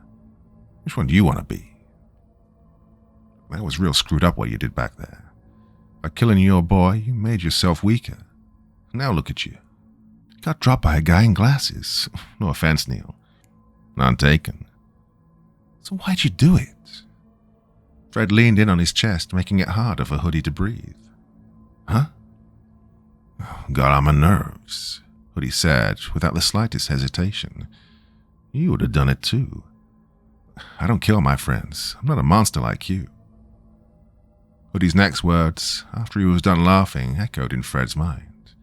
Which one do you want to be?" "That was real screwed up what you did back there. By killing your boy, you made yourself weaker. Now look at you. You got dropped by a guy in glasses. No offense, Neil. None taken. So why'd you do it?" Fred leaned in on his chest, making it harder for Hoodie to breathe. "Huh?" "Got on my nerves," Hoodie said without the slightest hesitation. "You would have done it too. I don't kill my friends. I'm not a monster like you." Hoodie's next words, after he was done laughing, echoed in Fred's mind.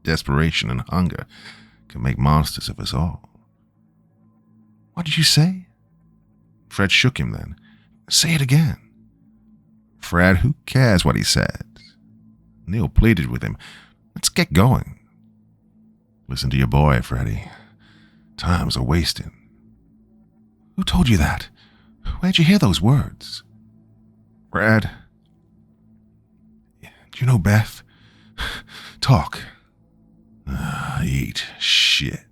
Desperation and hunger can make monsters of us all. "What did you say?" Fred shook him then. "Say it again." "Fred, who cares what he said?" Neil pleaded with him. "Let's get going." "Listen to your boy, Freddy. Time's a wasting." "Who told you that? Where'd you hear those words?" "Fred." "Do you know Beth? Talk." "Eat shit."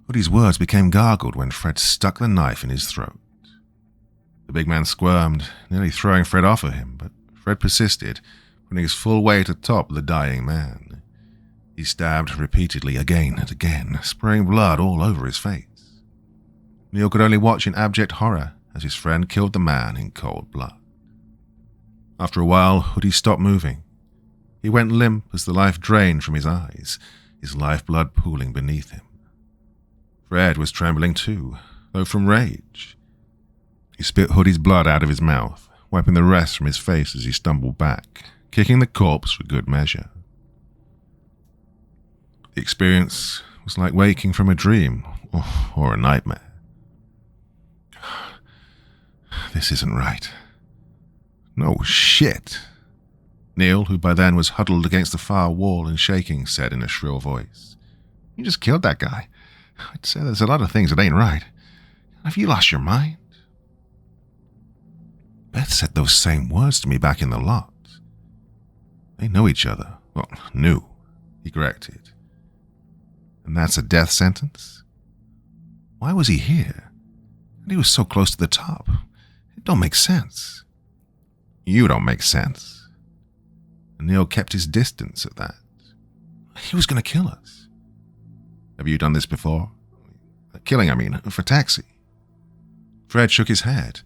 Hoodie's words became gargled when Fred stuck the knife in his throat. The big man squirmed, nearly throwing Fred off of him, but Fred persisted, putting his full weight atop the dying man. He stabbed repeatedly again and again, spraying blood all over his face. Neil could only watch in abject horror as his friend killed the man in cold blood. After a while, Hoodie stopped moving. He went limp as the life drained from his eyes, his lifeblood pooling beneath him. Fred was trembling too, though from rage. He spit Hoodie's blood out of his mouth, wiping the rest from his face as he stumbled back, kicking the corpse for good measure. The experience was like waking from a dream or a nightmare. "This isn't right." "No shit," Neil, who by then was huddled against the far wall and shaking, said in a shrill voice. "You just killed that guy. I'd say there's a lot of things that ain't right. Have you lost your mind?" Beth said those same words to me back in the lot. They know each other. Well, knew, he corrected. And that's a death sentence? Why was he here? And he was so close to the top. It don't make sense. You don't make sense. And Neil kept his distance at that. He was going to kill us. Have you done this before? Killing, I mean, for taxi. Fred shook his head.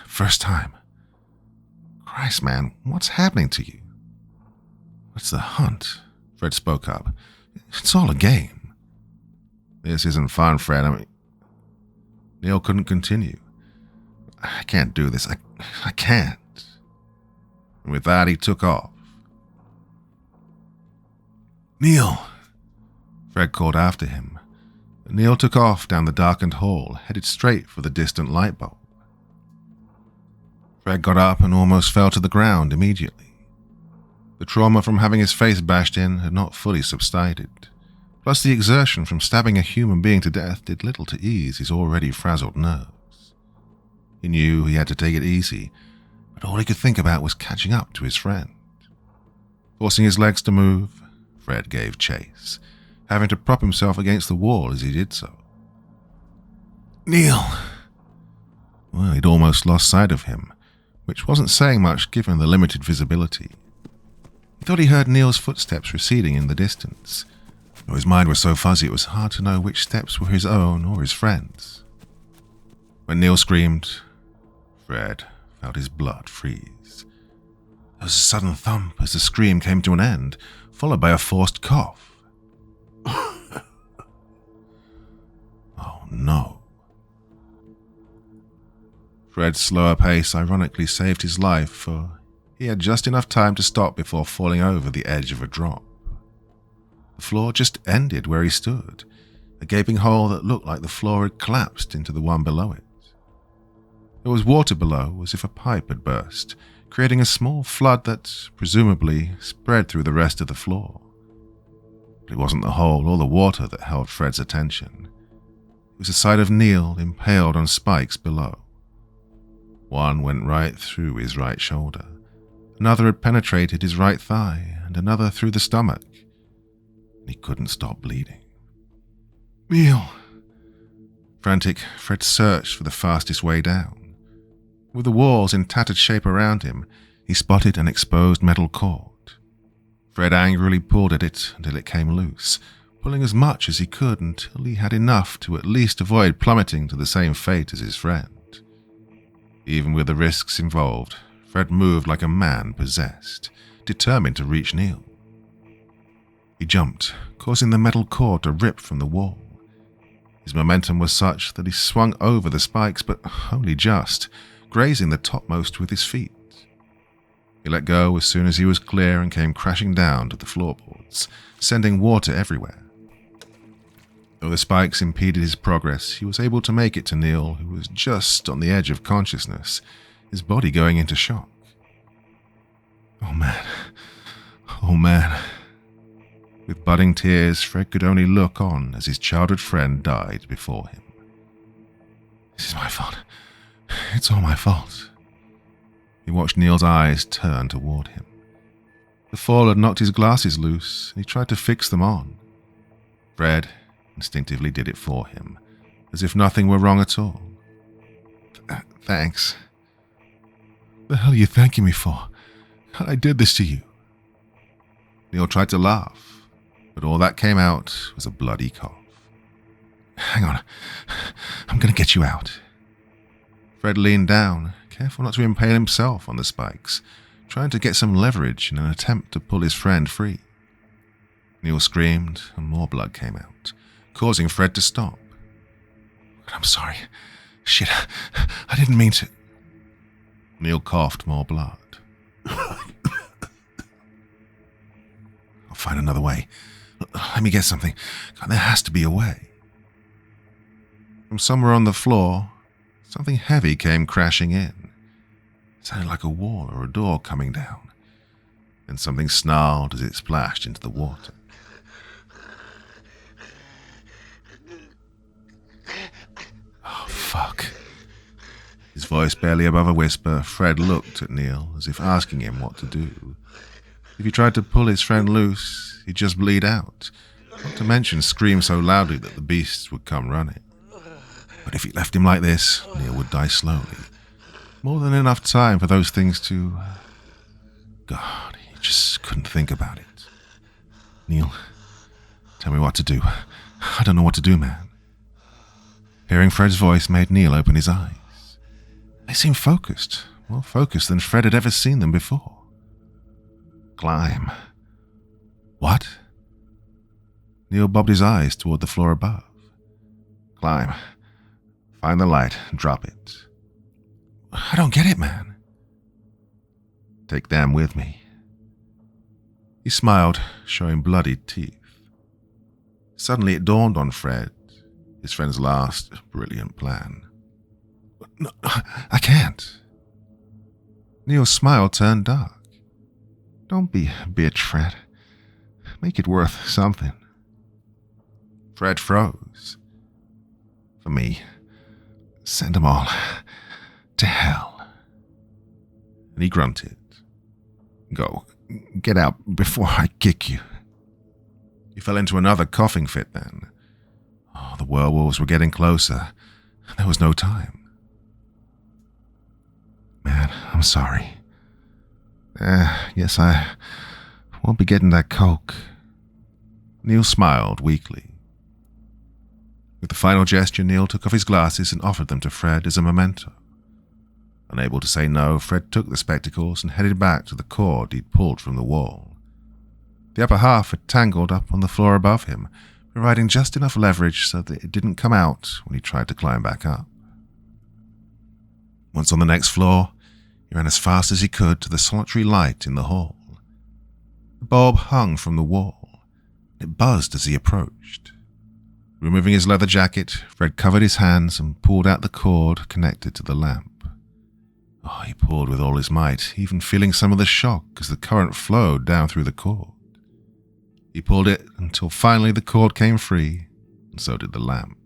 First time. Christ, man, what's happening to you? What's the hunt? Fred spoke up. It's all a game. This isn't fun, Fred. I mean, Neil couldn't continue. I can't do this. I can't. And with that, he took off. Neil! Fred called after him. Neil took off down the darkened hall, headed straight for the distant light bulb. Fred got up and almost fell to the ground immediately. The trauma from having his face bashed in had not fully subsided, plus the exertion from stabbing a human being to death did little to ease his already frazzled nerves. He knew he had to take it easy, but all he could think about was catching up to his friend. Forcing his legs to move, Fred gave chase, having to prop himself against the wall as he did so. Neil! Well, he'd almost lost sight of him, which wasn't saying much given the limited visibility. He thought he heard Neil's footsteps receding in the distance, though his mind was so fuzzy it was hard to know which steps were his own or his friend's. When Neil screamed, Fred felt his blood freeze. There was a sudden thump as the scream came to an end, followed by a forced cough. Oh no. Fred's slower pace ironically saved his life, for he had just enough time to stop before falling over the edge of a drop. The floor just ended where he stood, a gaping hole that looked like the floor had collapsed into the one below it. There was water below, as if a pipe had burst, creating a small flood that, presumably, spread through the rest of the floor. But it wasn't the hole or the water that held Fred's attention. It was the sight of Neil impaled on spikes below. One went right through his right shoulder. Another had penetrated his right thigh, and another through the stomach. And he couldn't stop bleeding. Neil! Frantic, Fred searched for the fastest way down. With the walls in tattered shape around him, he spotted an exposed metal cord. Fred angrily pulled at it until it came loose, pulling as much as he could until he had enough to at least avoid plummeting to the same fate as his friend. Even with the risks involved, Fred moved like a man possessed, determined to reach Neil. He jumped, causing the metal cord to rip from the wall. His momentum was such that he swung over the spikes, but only just, grazing the topmost with his feet. He let go as soon as he was clear and came crashing down to the floorboards, sending water everywhere. Though the spikes impeded his progress, he was able to make it to Neil, who was just on the edge of consciousness, his body going into shock. Oh man. Oh man. With budding tears, Fred could only look on as his childhood friend died before him. This is my fault. It's all my fault. He watched Neil's eyes turn toward him. The fall had knocked his glasses loose, and he tried to fix them on. Fred instinctively did it for him, as if nothing were wrong at all. Thanks. The hell are you thanking me for? I did this to you. Neil tried to laugh, but all that came out was a bloody cough. Hang on. I'm going to get you out. Fred leaned down, careful not to impale himself on the spikes, trying to get some leverage in an attempt to pull his friend free. Neil screamed, and more blood came out, causing Fred to stop. I'm sorry. Shit, I didn't mean to. Neil coughed more blood. I'll find another way. Let me get something. God, there has to be a way. From somewhere on the floor, something heavy came crashing in. It sounded like a wall or a door coming down. Then something snarled as it splashed into the water. Oh, fuck. His voice barely above a whisper, Fred looked at Neil as if asking him what to do. If he tried to pull his friend loose, he'd just bleed out, not to mention scream so loudly that the beasts would come running. But if he left him like this, Neil would die slowly. More than enough time for those things to... God, he just couldn't think about it. Neil, tell me what to do. I don't know what to do, man. Hearing Fred's voice made Neil open his eyes. They seemed focused, more focused than Fred had ever seen them before. Climb. What? Neil bobbed his eyes toward the floor above. Climb. Find the light and drop it. I don't get it, man. Take them with me. He smiled, showing bloodied teeth. Suddenly it dawned on Fred, his friend's last brilliant plan. No, I can't. Neil's smile turned dark. Don't be a bitch, Fred. Make it worth something. Fred froze. For me, send them all to hell. And he grunted. Go, get out before I kick you. He fell into another coughing fit then. Oh, the werewolves were getting closer. There was no time. Man, I'm sorry. Guess I won't be getting that coke. Neil smiled weakly. With the final gesture, Neil took off his glasses and offered them to Fred as a memento. Unable to say no, Fred took the spectacles and headed back to the cord he'd pulled from the wall. The upper half had tangled up on the floor above him, providing just enough leverage so that it didn't come out when he tried to climb back up. Once on the next floor, he ran as fast as he could to the solitary light in the hall. The bulb hung from the wall. It buzzed as he approached. Removing his leather jacket, Fred covered his hands and pulled out the cord connected to the lamp. Oh, he pulled with all his might, even feeling some of the shock as the current flowed down through the cord. He pulled it until finally the cord came free, and so did the lamp.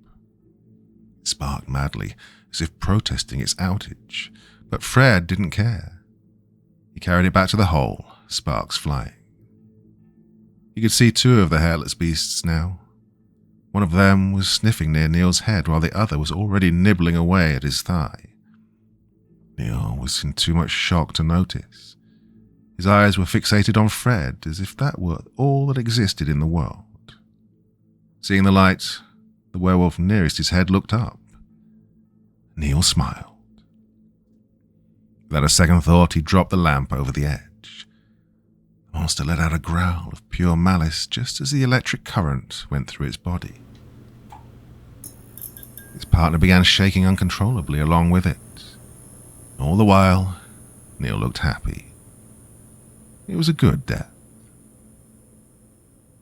It sparked madly, as if protesting its outage, but Fred didn't care. He carried it back to the hole, sparks flying. He could see two of the hairless beasts now. One of them was sniffing near Neil's head while the other was already nibbling away at his thigh. Neil was in too much shock to notice. His eyes were fixated on Fred as if that were all that existed in the world. Seeing the light, the werewolf nearest his head looked up. Neil smiled. Without a second thought, he dropped the lamp over the edge. The monster let out a growl of pure malice just as the electric current went through its body. His partner began shaking uncontrollably along with it. All the while, Neil looked happy. It was a good death.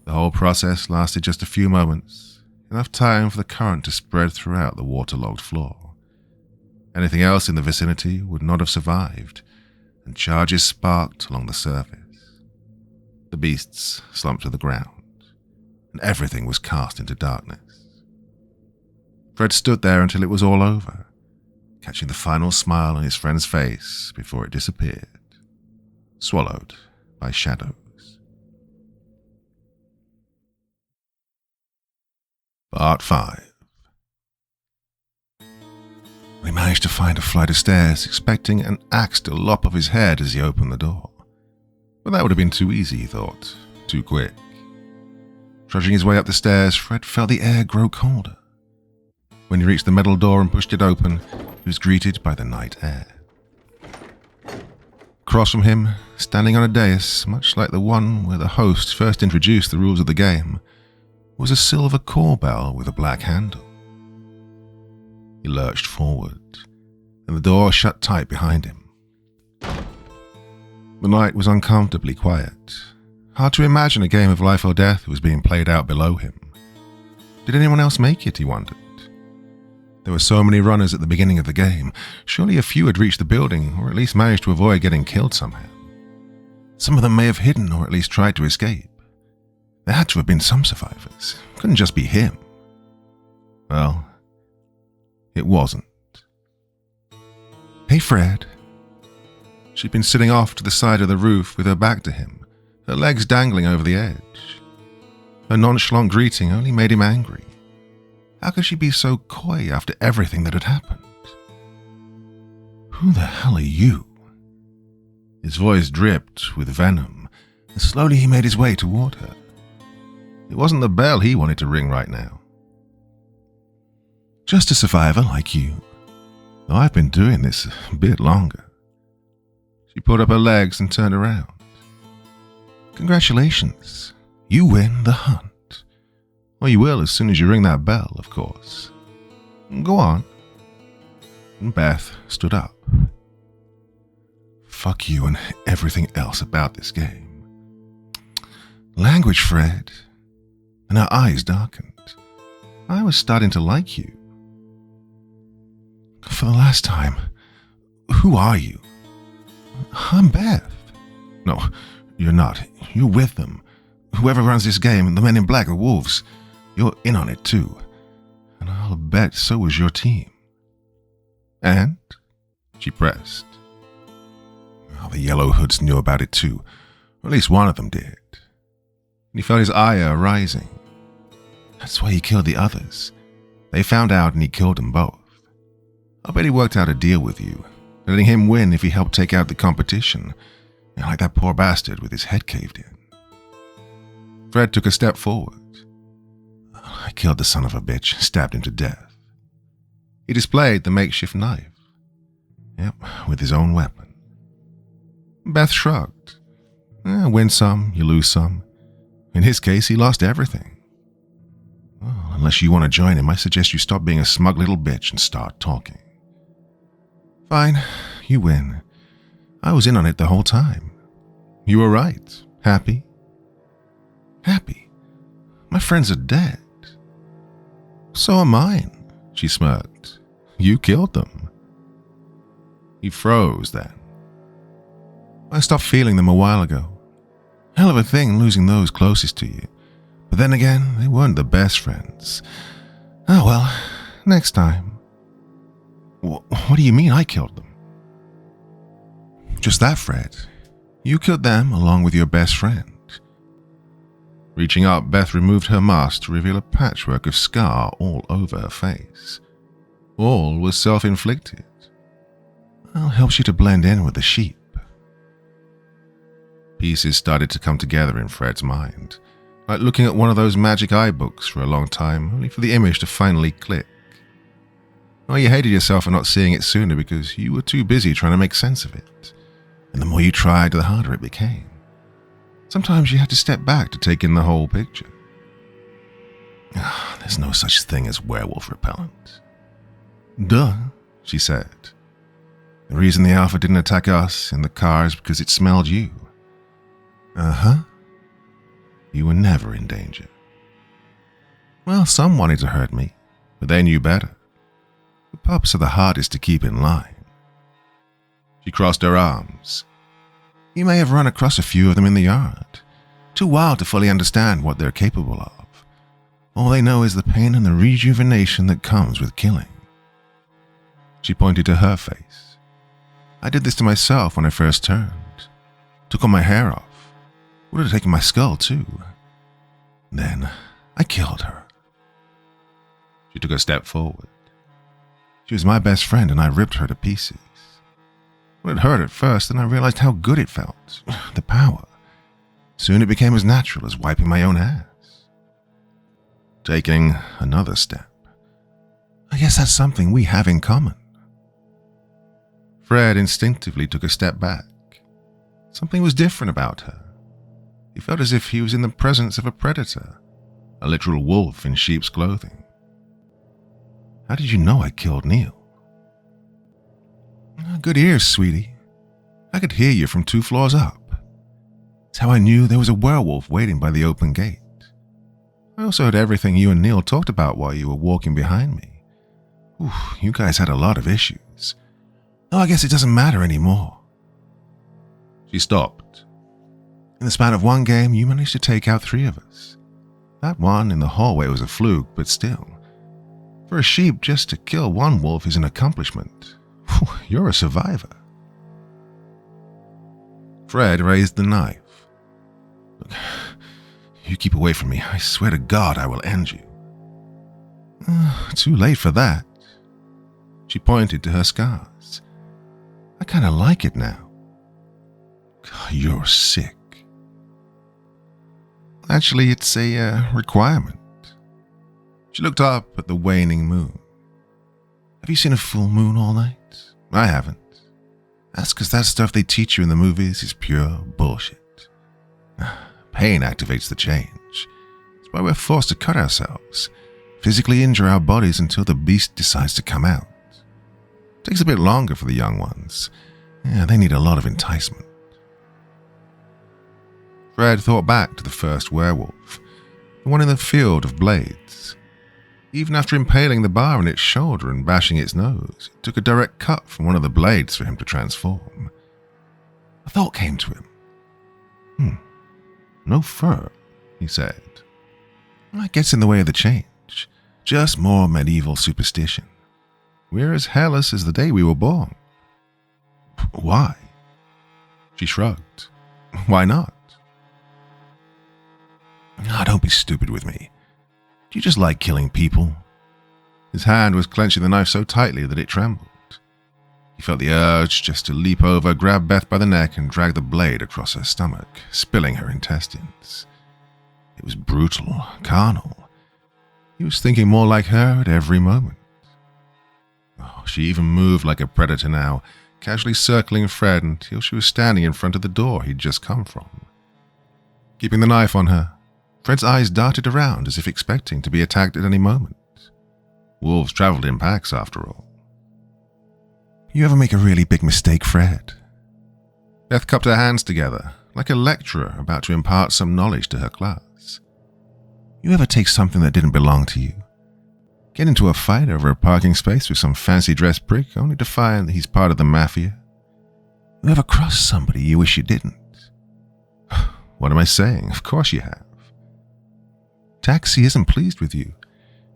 The whole process lasted just a few moments, enough time for the current to spread throughout the waterlogged floor. Anything else in the vicinity would not have survived, and charges sparked along the surface. The beasts slumped to the ground, and everything was cast into darkness. Fred stood there until it was all over, catching the final smile on his friend's face before it disappeared, swallowed by shadows. Part 5. He managed to find a flight of stairs, expecting an axe to lop off his head as he opened the door. But that would have been too easy, he thought, too quick. Trudging his way up the stairs, Fred felt the air grow colder. When he reached the metal door and pushed it open, he was greeted by the night air. Across from him, standing on a dais, much like the one where the host first introduced the rules of the game, was a silver call bell with a black handle. He lurched forward, and the door shut tight behind him. The night was uncomfortably quiet. Hard to imagine a game of life or death was being played out below him. Did anyone else make it, he wondered. There were so many runners at the beginning of the game. Surely a few had reached the building, or at least managed to avoid getting killed somehow. Some of them may have hidden, or at least tried to escape. There had to have been some survivors. It couldn't just be him. Well, it wasn't. "Hey, Fred." She'd been sitting off to the side of the roof with her back to him, her legs dangling over the edge. Her nonchalant greeting only made him angry. How could she be so coy after everything that had happened? "Who the hell are you?" His voice dripped with venom, and slowly he made his way toward her. It wasn't the bell he wanted to ring right now. "Just a survivor like you. Though I've been doing this a bit longer." She put up her legs and turned around. "Congratulations. You win the hunt. Or you will as soon as you ring that bell, of course. Go on." And Beth stood up. "Fuck you and everything else about this game." "Language, Fred." And her eyes darkened. "I was starting to like you." "For the last time, who are you?" "I'm Beth." "No, you're not. You're with them. Whoever runs this game, the men in black, the wolves, you're in on it too. And I'll bet so was your team." "And?" She pressed. "Oh, the Yellow Hoods knew about it too. Or at least one of them did." And he felt his ire rising. "That's why he killed the others. They found out and he killed them both. I bet he worked out a deal with you, letting him win if he helped take out the competition, like that poor bastard with his head caved in." Fred took a step forward. "I killed the son of a bitch, stabbed him to death." He displayed the makeshift knife. Yep, with his own weapon. Beth shrugged. Win some, you lose some. In his case, he lost everything. "Well, unless you want to join him, I suggest you stop being a smug little bitch and start talking." "Fine, you win. I was in on it the whole time." "You were right. Happy?" "Happy? My friends are dead." "So are mine," she smirked. "You killed them." He froze then. "I stopped feeling them a while ago. Hell of a thing losing those closest to you. But then again, they weren't the best friends. Oh well, next time." What do you mean I killed them?" "Just that, Fred. You killed them along with your best friend." Reaching up, Beth removed her mask to reveal a patchwork of scar all over her face. All was self-inflicted. Well, helps you to blend in with the sheep. Pieces started to come together in Fred's mind, like looking at one of those magic eye books for a long time, only for the image to finally click. Well, you hated yourself for not seeing it sooner because you were too busy trying to make sense of it. And the more you tried, the harder it became. Sometimes you had to step back to take in the whole picture. There's no such thing as werewolf repellent." "Duh," she said. "The reason the Alpha didn't attack us in the car is because it smelled you." "Uh-huh. You were never in danger." "Well, some wanted to hurt me, but they knew better. The pups are the hardest to keep in line." She crossed her arms. "You may have run across a few of them in the yard. Too wild to fully understand what they're capable of. All they know is the pain and the rejuvenation that comes with killing." She pointed to her face. "I did this to myself when I first turned. Took all my hair off. Would have taken my skull too. Then I killed her." She took a step forward. "She was my best friend and I ripped her to pieces. Well, it hurt at first, then I realized how good it felt. The power. Soon it became as natural as wiping my own ass." Taking another step. "I guess that's something we have in common." Fred instinctively took a step back. Something was different about her. He felt as if he was in the presence of a predator, a literal wolf in sheep's clothing. "How did you know I killed Neil?" "Good ears, sweetie. I could hear you from 2 floors up. It's how I knew there was a werewolf waiting by the open gate. I also heard everything you and Neil talked about while you were walking behind me. Ooh, you guys had a lot of issues. Oh, I guess it doesn't matter anymore." She stopped. "In the span of one game, you managed to take out 3 of us. That one in the hallway was a fluke, but still. For a sheep, just to kill one wolf is an accomplishment. You're a survivor. Fred raised the knife. Look, you keep away from me. I swear to God I will end you. Too late for that. She pointed to her scars. I kind of like it now. God, you're sick. Actually, it's a requirement. She looked up at the waning moon. Have you seen a full moon all night? I haven't. That's because that stuff they teach you in the movies is pure bullshit. Pain activates the change. That's why we're forced to cut ourselves, physically injure our bodies until the beast decides to come out. It takes a bit longer for the young ones. Yeah, they need a lot of enticement. Fred thought back to the first werewolf, the one in the field of blades. Even after impaling the bar on its shoulder and bashing its nose, it took a direct cut from one of the blades for him to transform. A thought came to him. No fur, he said. That gets in the way of the change. Just more medieval superstition. We're as hairless as the day we were born. Why? She shrugged. Why not? Don't be stupid with me. Do you just like killing people? His hand was clenching the knife so tightly that it trembled. He felt the urge just to leap over, grab Beth by the neck, and drag the blade across her stomach, spilling her intestines. It was brutal, carnal. He was thinking more like her at every moment. She even moved like a predator now, casually circling Fred until she was standing in front of the door he'd just come from. Keeping the knife on her, Fred's eyes darted around as if expecting to be attacked at any moment. Wolves traveled in packs, after all. You ever make a really big mistake, Fred? Beth cupped her hands together, like a lecturer about to impart some knowledge to her class. You ever take something that didn't belong to you? Get into a fight over a parking space with some fancy-dressed prick only to find that he's part of the mafia? You ever cross somebody you wish you didn't? What am I saying? Of course you have. Taxi isn't pleased with you.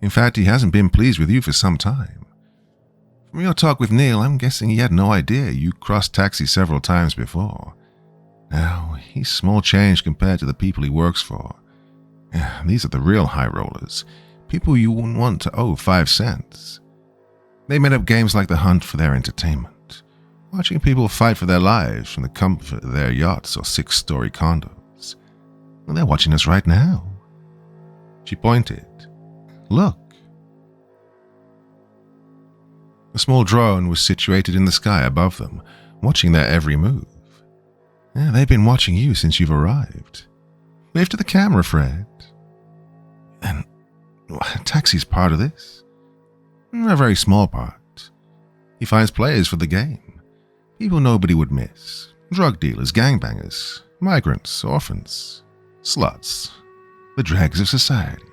In fact, he hasn't been pleased with you for some time. From your talk with Neil, I'm guessing he had no idea you crossed Taxi several times before. Now, he's small change compared to the people he works for. These are the real high rollers, people you wouldn't want to owe 5 cents. They made up games like The Hunt for their entertainment, watching people fight for their lives from the comfort of their yachts or 6-story condos. Well, they're watching us right now. She pointed. Look. A small drone was situated in the sky above them, watching their every move. They've been watching you since you've arrived. Wave to the camera, Fred. And Taxi's part of this? A very small part. He finds players for the game. People nobody would miss. Drug dealers, gangbangers, migrants, orphans, sluts. The dregs of society.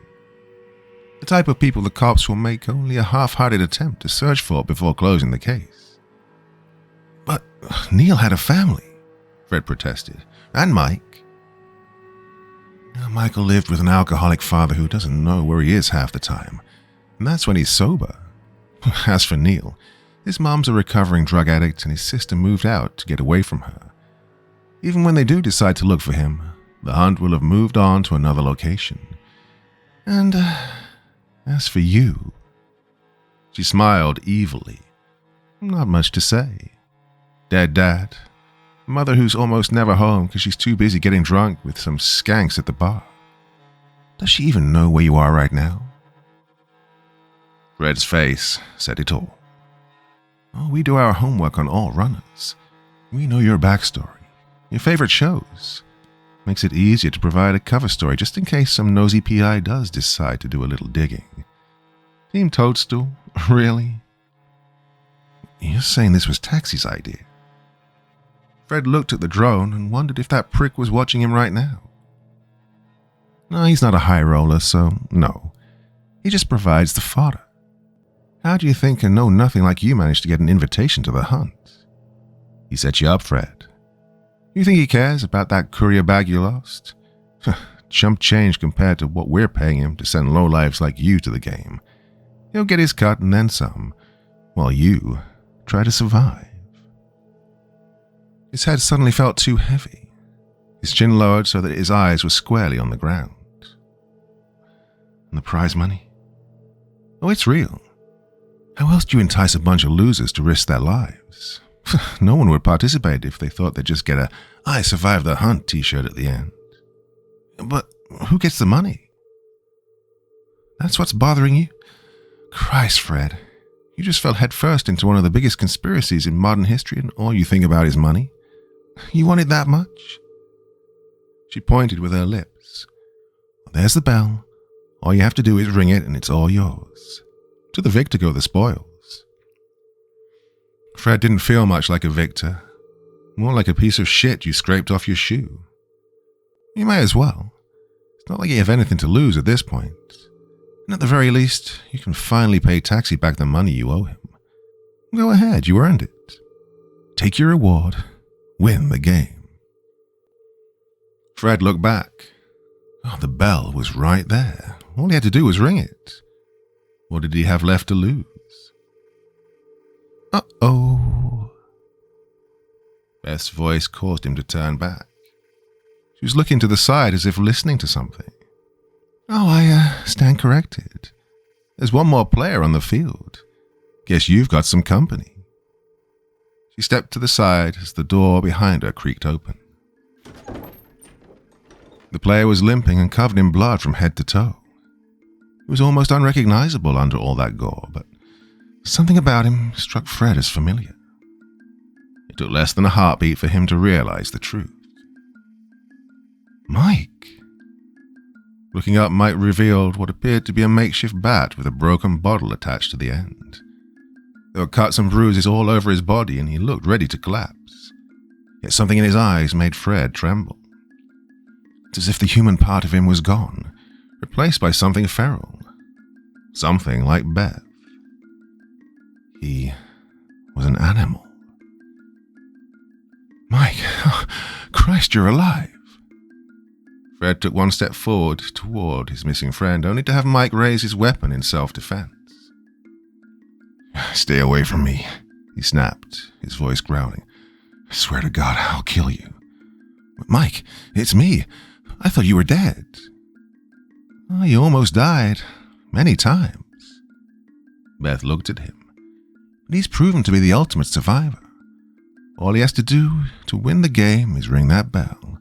The type of people the cops will make only a half-hearted attempt to search for before closing the case. But Neil had a family, Fred protested, and Mike. Michael lived with an alcoholic father who doesn't know where he is half the time, and that's when he's sober. As for Neil, his mom's a recovering drug addict and his sister moved out to get away from her. Even when they do decide to look for him, the hunt will have moved on to another location. And as for you, she smiled evilly. Not much to say. Dead dad. Mother who's almost never home because she's too busy getting drunk with some skanks at the bar. Does she even know where you are right now? Fred's face said it all. We do our homework on all runners. We know your backstory, your favorite shows. Makes it easier to provide a cover story just in case some nosy PI does decide to do a little digging. Team Toadstool? Really? You're saying this was Taxi's idea? Fred looked at the drone and wondered if that prick was watching him right now. No, he's not a high roller, so no. He just provides the fodder. How do you think a know-nothing like you managed to get an invitation to the hunt? He set you up, Fred. You think he cares about that courier bag you lost? Chump change compared to what we're paying him to send lowlifes like you to the game. He'll get his cut and then some, while you try to survive. His head suddenly felt too heavy. His chin lowered so that his eyes were squarely on the ground. And the prize money? Oh, it's real. How else do you entice a bunch of losers to risk their lives? No one would participate if they thought they'd just get a "I survived the hunt" t-shirt at the end. But who gets the money? That's what's bothering you? Christ, Fred. You just fell headfirst into one of the biggest conspiracies in modern history and all you think about is money? You want it that much? She pointed with her lips. Well, there's the bell. All you have to do is ring it and it's all yours. To the victor go the spoils. Fred didn't feel much like a victor. More like a piece of shit you scraped off your shoe. You may as well. It's not like you have anything to lose at this point. And at the very least, you can finally pay Taxi back the money you owe him. Go ahead, you earned it. Take your reward. Win the game. Fred looked back. Oh, the bell was right there. All he had to do was ring it. What did he have left to lose? Uh-oh. Beth's voice caused him to turn back. She was looking to the side as if listening to something. Oh, I stand corrected. There's one more player on the field. Guess you've got some company. She stepped to the side as the door behind her creaked open. The player was limping and covered in blood from head to toe. He was almost unrecognizable under all that gore, but something about him struck Fred as familiar. It took less than a heartbeat for him to realize the truth. Mike. Looking up, Mike revealed what appeared to be a makeshift bat with a broken bottle attached to the end. There were cuts and bruises all over his body, and he looked ready to collapse. Yet something in his eyes made Fred tremble. It's as if the human part of him was gone, replaced by something feral. Something like Beth. He was an animal. Mike, oh, Christ, you're alive. Fred took one step forward toward his missing friend, only to have Mike raise his weapon in self-defense. Stay away from me, he snapped, his voice growling. I swear to God, I'll kill you. Mike, it's me. I thought you were dead. Oh, you almost died. Many times. Beth looked at him. But he's proven to be the ultimate survivor. All he has to do to win the game is ring that bell.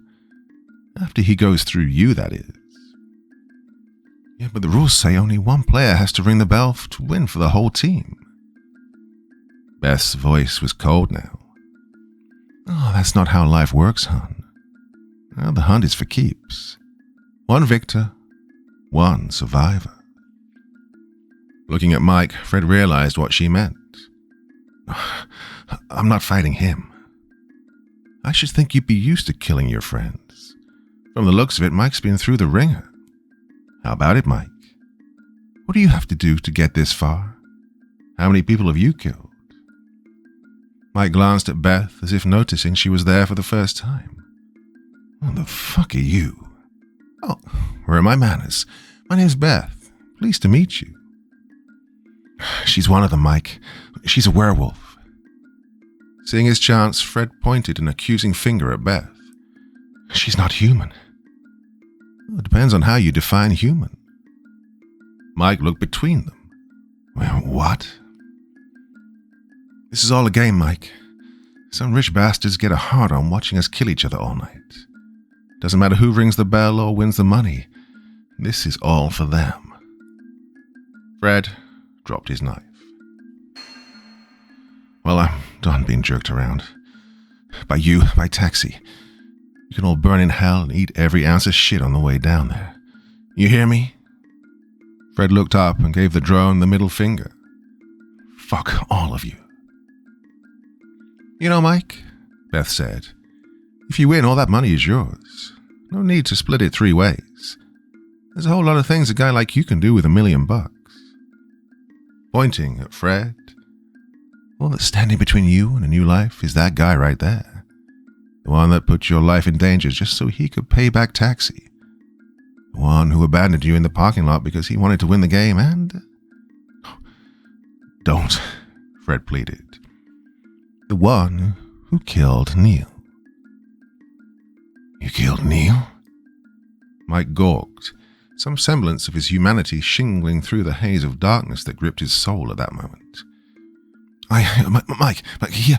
After he goes through you, that is. Yeah, but the rules say only one player has to ring the bell to win for the whole team. Beth's voice was cold now. Oh, that's not how life works, hon. Well, the hunt is for keeps. One victor, one survivor. Looking at Mike, Fred realized what she meant. I'm not fighting him. I should think you'd be used to killing your friends. From the looks of it, Mike's been through the ringer. How about it, Mike? What do you have to do to get this far? How many people have you killed? Mike glanced at Beth as if noticing she was there for the first time. What the fuck are you? Oh, where are my manners? My name's Beth. Pleased to meet you. She's one of them, Mike. She's a werewolf. Seeing his chance, Fred pointed an accusing finger at Beth. She's not human. It depends on how you define human. Mike looked between them. Well, what? This is all a game, Mike. Some rich bastards get a hard-on watching us kill each other all night. Doesn't matter who rings the bell or wins the money. This is all for them. Fred dropped his knife. Well, I'm done being jerked around. By you, by Taxi. You can all burn in hell and eat every ounce of shit on the way down there. You hear me? Fred looked up and gave the drone the middle finger. Fuck all of you. You know, Mike, Beth said, if you win, all that money is yours. No need to split it 3 ways. There's a whole lot of things a guy like you can do with $1 million. Pointing at Fred. All that's standing between you and a new life is that guy right there. The one that put your life in danger just so he could pay back Taxi. The one who abandoned you in the parking lot because he wanted to win the game and... Don't, Fred pleaded. The one who killed Neil. You killed Neil? Mike gawked, some semblance of his humanity shingling through the haze of darkness that gripped his soul at that moment. Mike, here.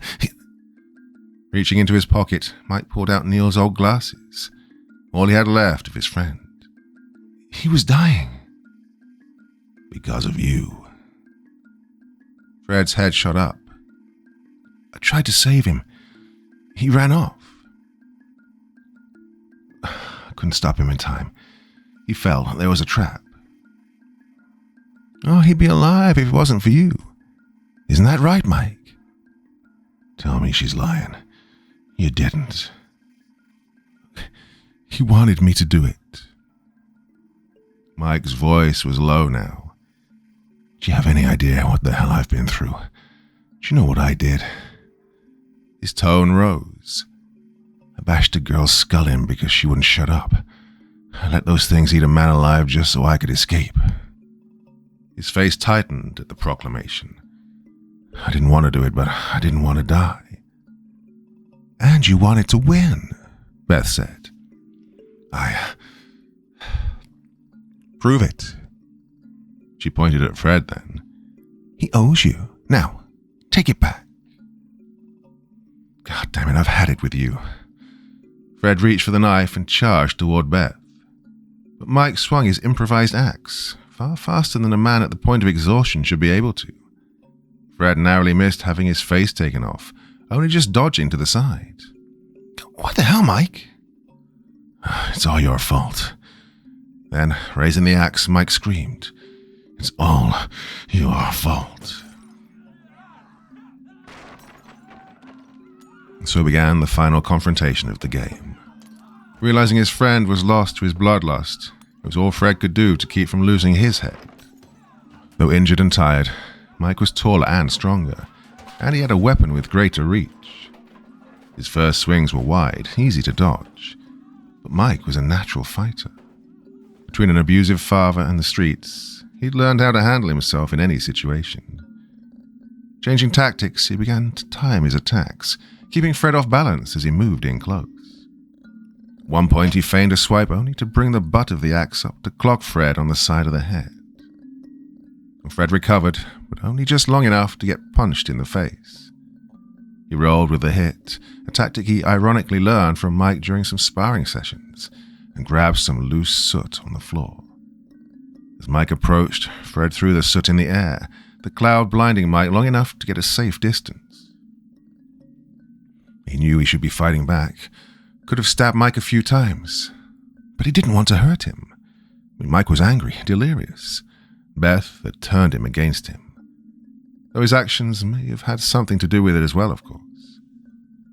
Reaching into his pocket, Mike pulled out Neil's old glasses, all he had left of his friend. He was dying. Because of you. Fred's head shot up. I tried to save him. He ran off. I couldn't stop him in time. He fell. There was a trap. Oh, he'd be alive if it wasn't for you. Isn't that right, Mike? Tell me she's lying. You didn't. He wanted me to do it. Mike's voice was low now. Do you have any idea what the hell I've been through? Do you know what I did? His tone rose. I bashed a girl's skull in because she wouldn't shut up. I let those things eat a man alive just so I could escape. His face tightened at the proclamation. I didn't want to do it, but I didn't want to die. And you wanted to win, Beth said. Prove it. She pointed at Fred then. He owes you. Now, take it back. God damn it, I've had it with you. Fred reached for the knife and charged toward Beth. But Mike swung his improvised axe, far faster than a man at the point of exhaustion should be able to. Fred narrowly missed having his face taken off, only just dodging to the side. What the hell, Mike? It's all your fault. Then, raising the axe, Mike screamed, It's all your fault. And so began the final confrontation of the game. Realizing his friend was lost to his bloodlust, it was all Fred could do to keep from losing his head. Though injured and tired, Mike was taller and stronger, and he had a weapon with greater reach. His first swings were wide, easy to dodge, but Mike was a natural fighter. Between an abusive father and the streets, he'd learned how to handle himself in any situation. Changing tactics, he began to time his attacks, keeping Fred off balance as he moved in close. At one point, he feigned a swipe only to bring the butt of the axe up to clock Fred on the side of the head. Fred recovered, but only just long enough to get punched in the face. He rolled with the hit, a tactic he ironically learned from Mike during some sparring sessions, and grabbed some loose soot on the floor. As Mike approached, Fred threw the soot in the air, the cloud blinding Mike long enough to get a safe distance. He knew he should be fighting back, could have stabbed Mike a few times, but he didn't want to hurt him. Mike was angry, delirious. Beth had turned him against him. Though his actions may have had something to do with it as well, of course.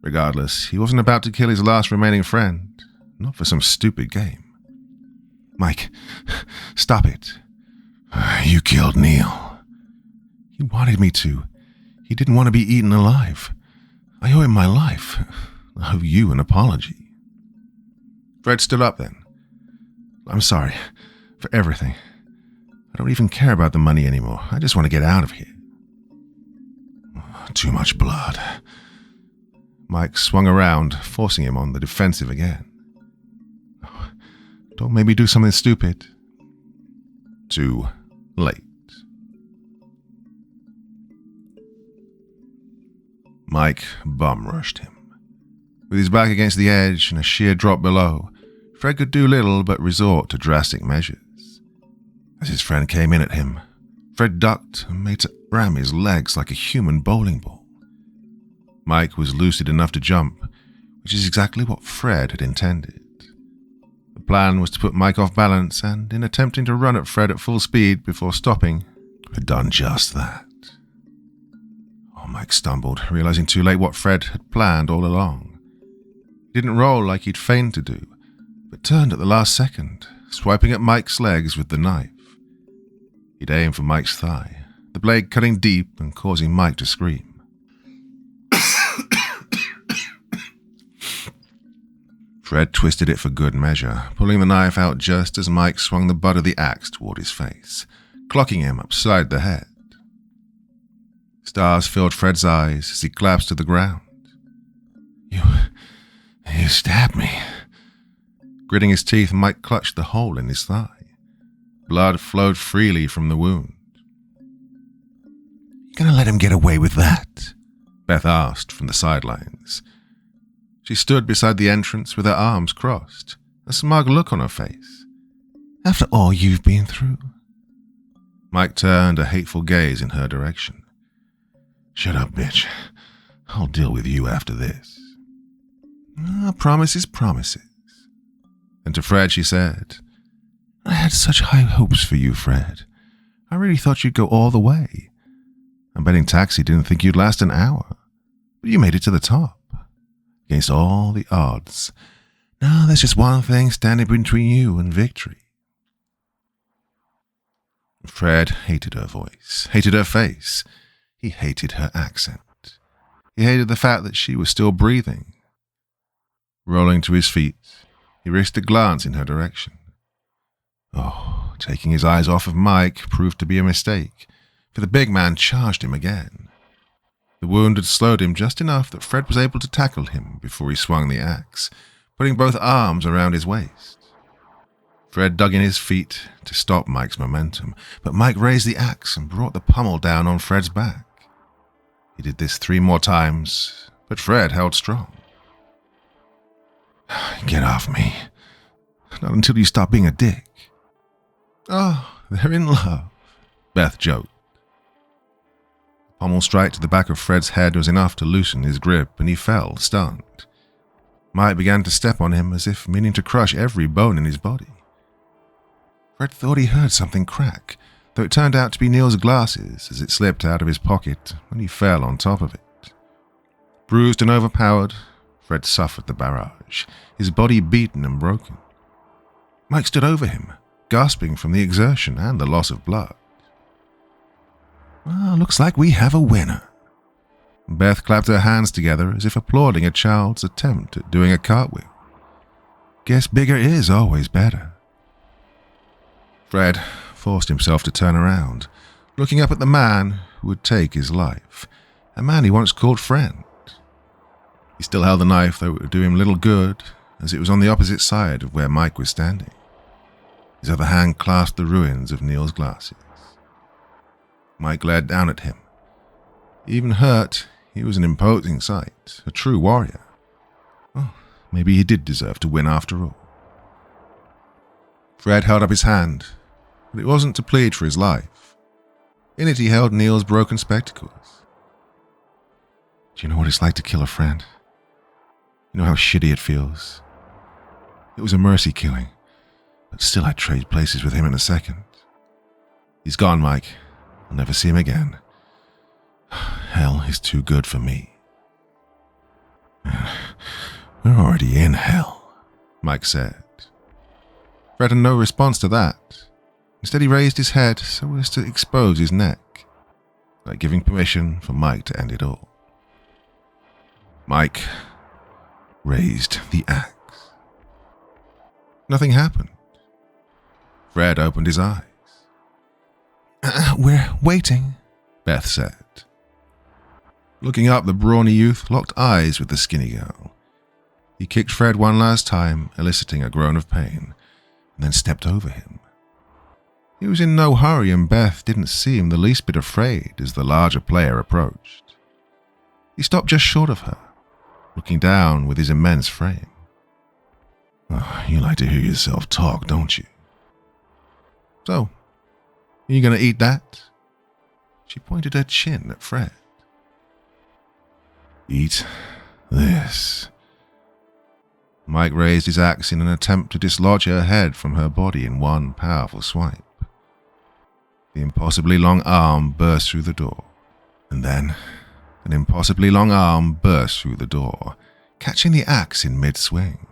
Regardless, he wasn't about to kill his last remaining friend, not for some stupid game. Mike, stop it. You killed Neil. He wanted me to. He didn't want to be eaten alive. I owe him my life. I owe you an apology. Fred stood up then. I'm sorry for everything. I don't even care about the money anymore. I just want to get out of here. Too much blood. Mike swung around, forcing him on the defensive again. Don't make me do something stupid. Too late. Mike bum-rushed him. With his back against the edge and a sheer drop below, Fred could do little but resort to drastic measures. As his friend came in at him, Fred ducked and made to ram his legs like a human bowling ball. Mike was lucid enough to jump, which is exactly what Fred had intended. The plan was to put Mike off balance and, in attempting to run at Fred at full speed before stopping, had done just that. Mike stumbled, realizing too late what Fred had planned all along. He didn't roll like he'd feigned to do, but turned at the last second, swiping at Mike's legs with the knife. He'd aimed for Mike's thigh, the blade cutting deep and causing Mike to scream. Fred twisted it for good measure, pulling the knife out just as Mike swung the butt of the axe toward his face, clocking him upside the head. Stars filled Fred's eyes as he collapsed to the ground. You stabbed me. Gritting his teeth, Mike clutched the hole in his thigh. Blood flowed freely from the wound. You gonna let him get away with that? Beth asked from the sidelines. She stood beside the entrance with her arms crossed, a smug look on her face. After all you've been through? Mike turned a hateful gaze in her direction. Shut up, bitch. I'll deal with you after this. Promises, promises. And to Fred she said, I had such high hopes for you, Fred. I really thought you'd go all the way. I'm betting Taxi didn't think you'd last an hour, but you made it to the top. Against all the odds. Now there's just one thing standing between you and victory. Fred hated her voice, hated her face. He hated her accent. He hated the fact that she was still breathing. Rolling to his feet, he risked a glance in her direction. Oh, taking his eyes off of Mike proved to be a mistake, for the big man charged him again. The wound had slowed him just enough that Fred was able to tackle him before he swung the axe, putting both arms around his waist. Fred dug in his feet to stop Mike's momentum, but Mike raised the axe and brought the pommel down on Fred's back. He did this 3 more times, but Fred held strong. Get off me. Not until you stop being a dick. Oh, they're in love, Beth joked. The pommel strike to the back of Fred's head was enough to loosen his grip, and he fell, stunned. Mike began to step on him as if meaning to crush every bone in his body. Fred thought he heard something crack, though it turned out to be Neil's glasses as it slipped out of his pocket when he fell on top of it. Bruised and overpowered, Fred suffered the barrage, his body beaten and broken. Mike stood over him, gasping from the exertion and the loss of blood. Well, looks like we have a winner. Beth clapped her hands together as if applauding a child's attempt at doing a cartwheel. Guess bigger is always better. Fred forced himself to turn around, looking up at the man who would take his life, a man he once called friend. He still held the knife, though it would do him little good, as it was on the opposite side of where Mike was standing. His other hand clasped the ruins of Neil's glasses. Mike glared down at him. Even hurt, he was an imposing sight, a true warrior. Well, maybe he did deserve to win after all. Fred held up his hand, but it wasn't to plead for his life. In it he held Neil's broken spectacles. Do you know what it's like to kill a friend? You know how shitty it feels? It was a mercy killing, but still I'd trade places with him in a second. He's gone, Mike. I'll never see him again. Hell is too good for me. We're already in hell, Mike said. Fred had no response to that. Instead, he raised his head so as to expose his neck, like giving permission for Mike to end it all. Mike raised the axe. Nothing happened. Fred opened his eyes. We're waiting, Beth said. Looking up, the brawny youth locked eyes with the skinny girl. He kicked Fred one last time, eliciting a groan of pain, and then stepped over him. He was in no hurry, and Beth didn't seem the least bit afraid as the larger player approached. He stopped just short of her, looking down with his immense frame. Oh, you like to hear yourself talk, don't you? So, are you going to eat that? She pointed her chin at Fred. Eat this. Mike raised his axe in an attempt to dislodge her head from her body in one powerful swipe. The impossibly long arm burst through the door, and then an impossibly long arm burst through the door, catching the axe in mid-swing.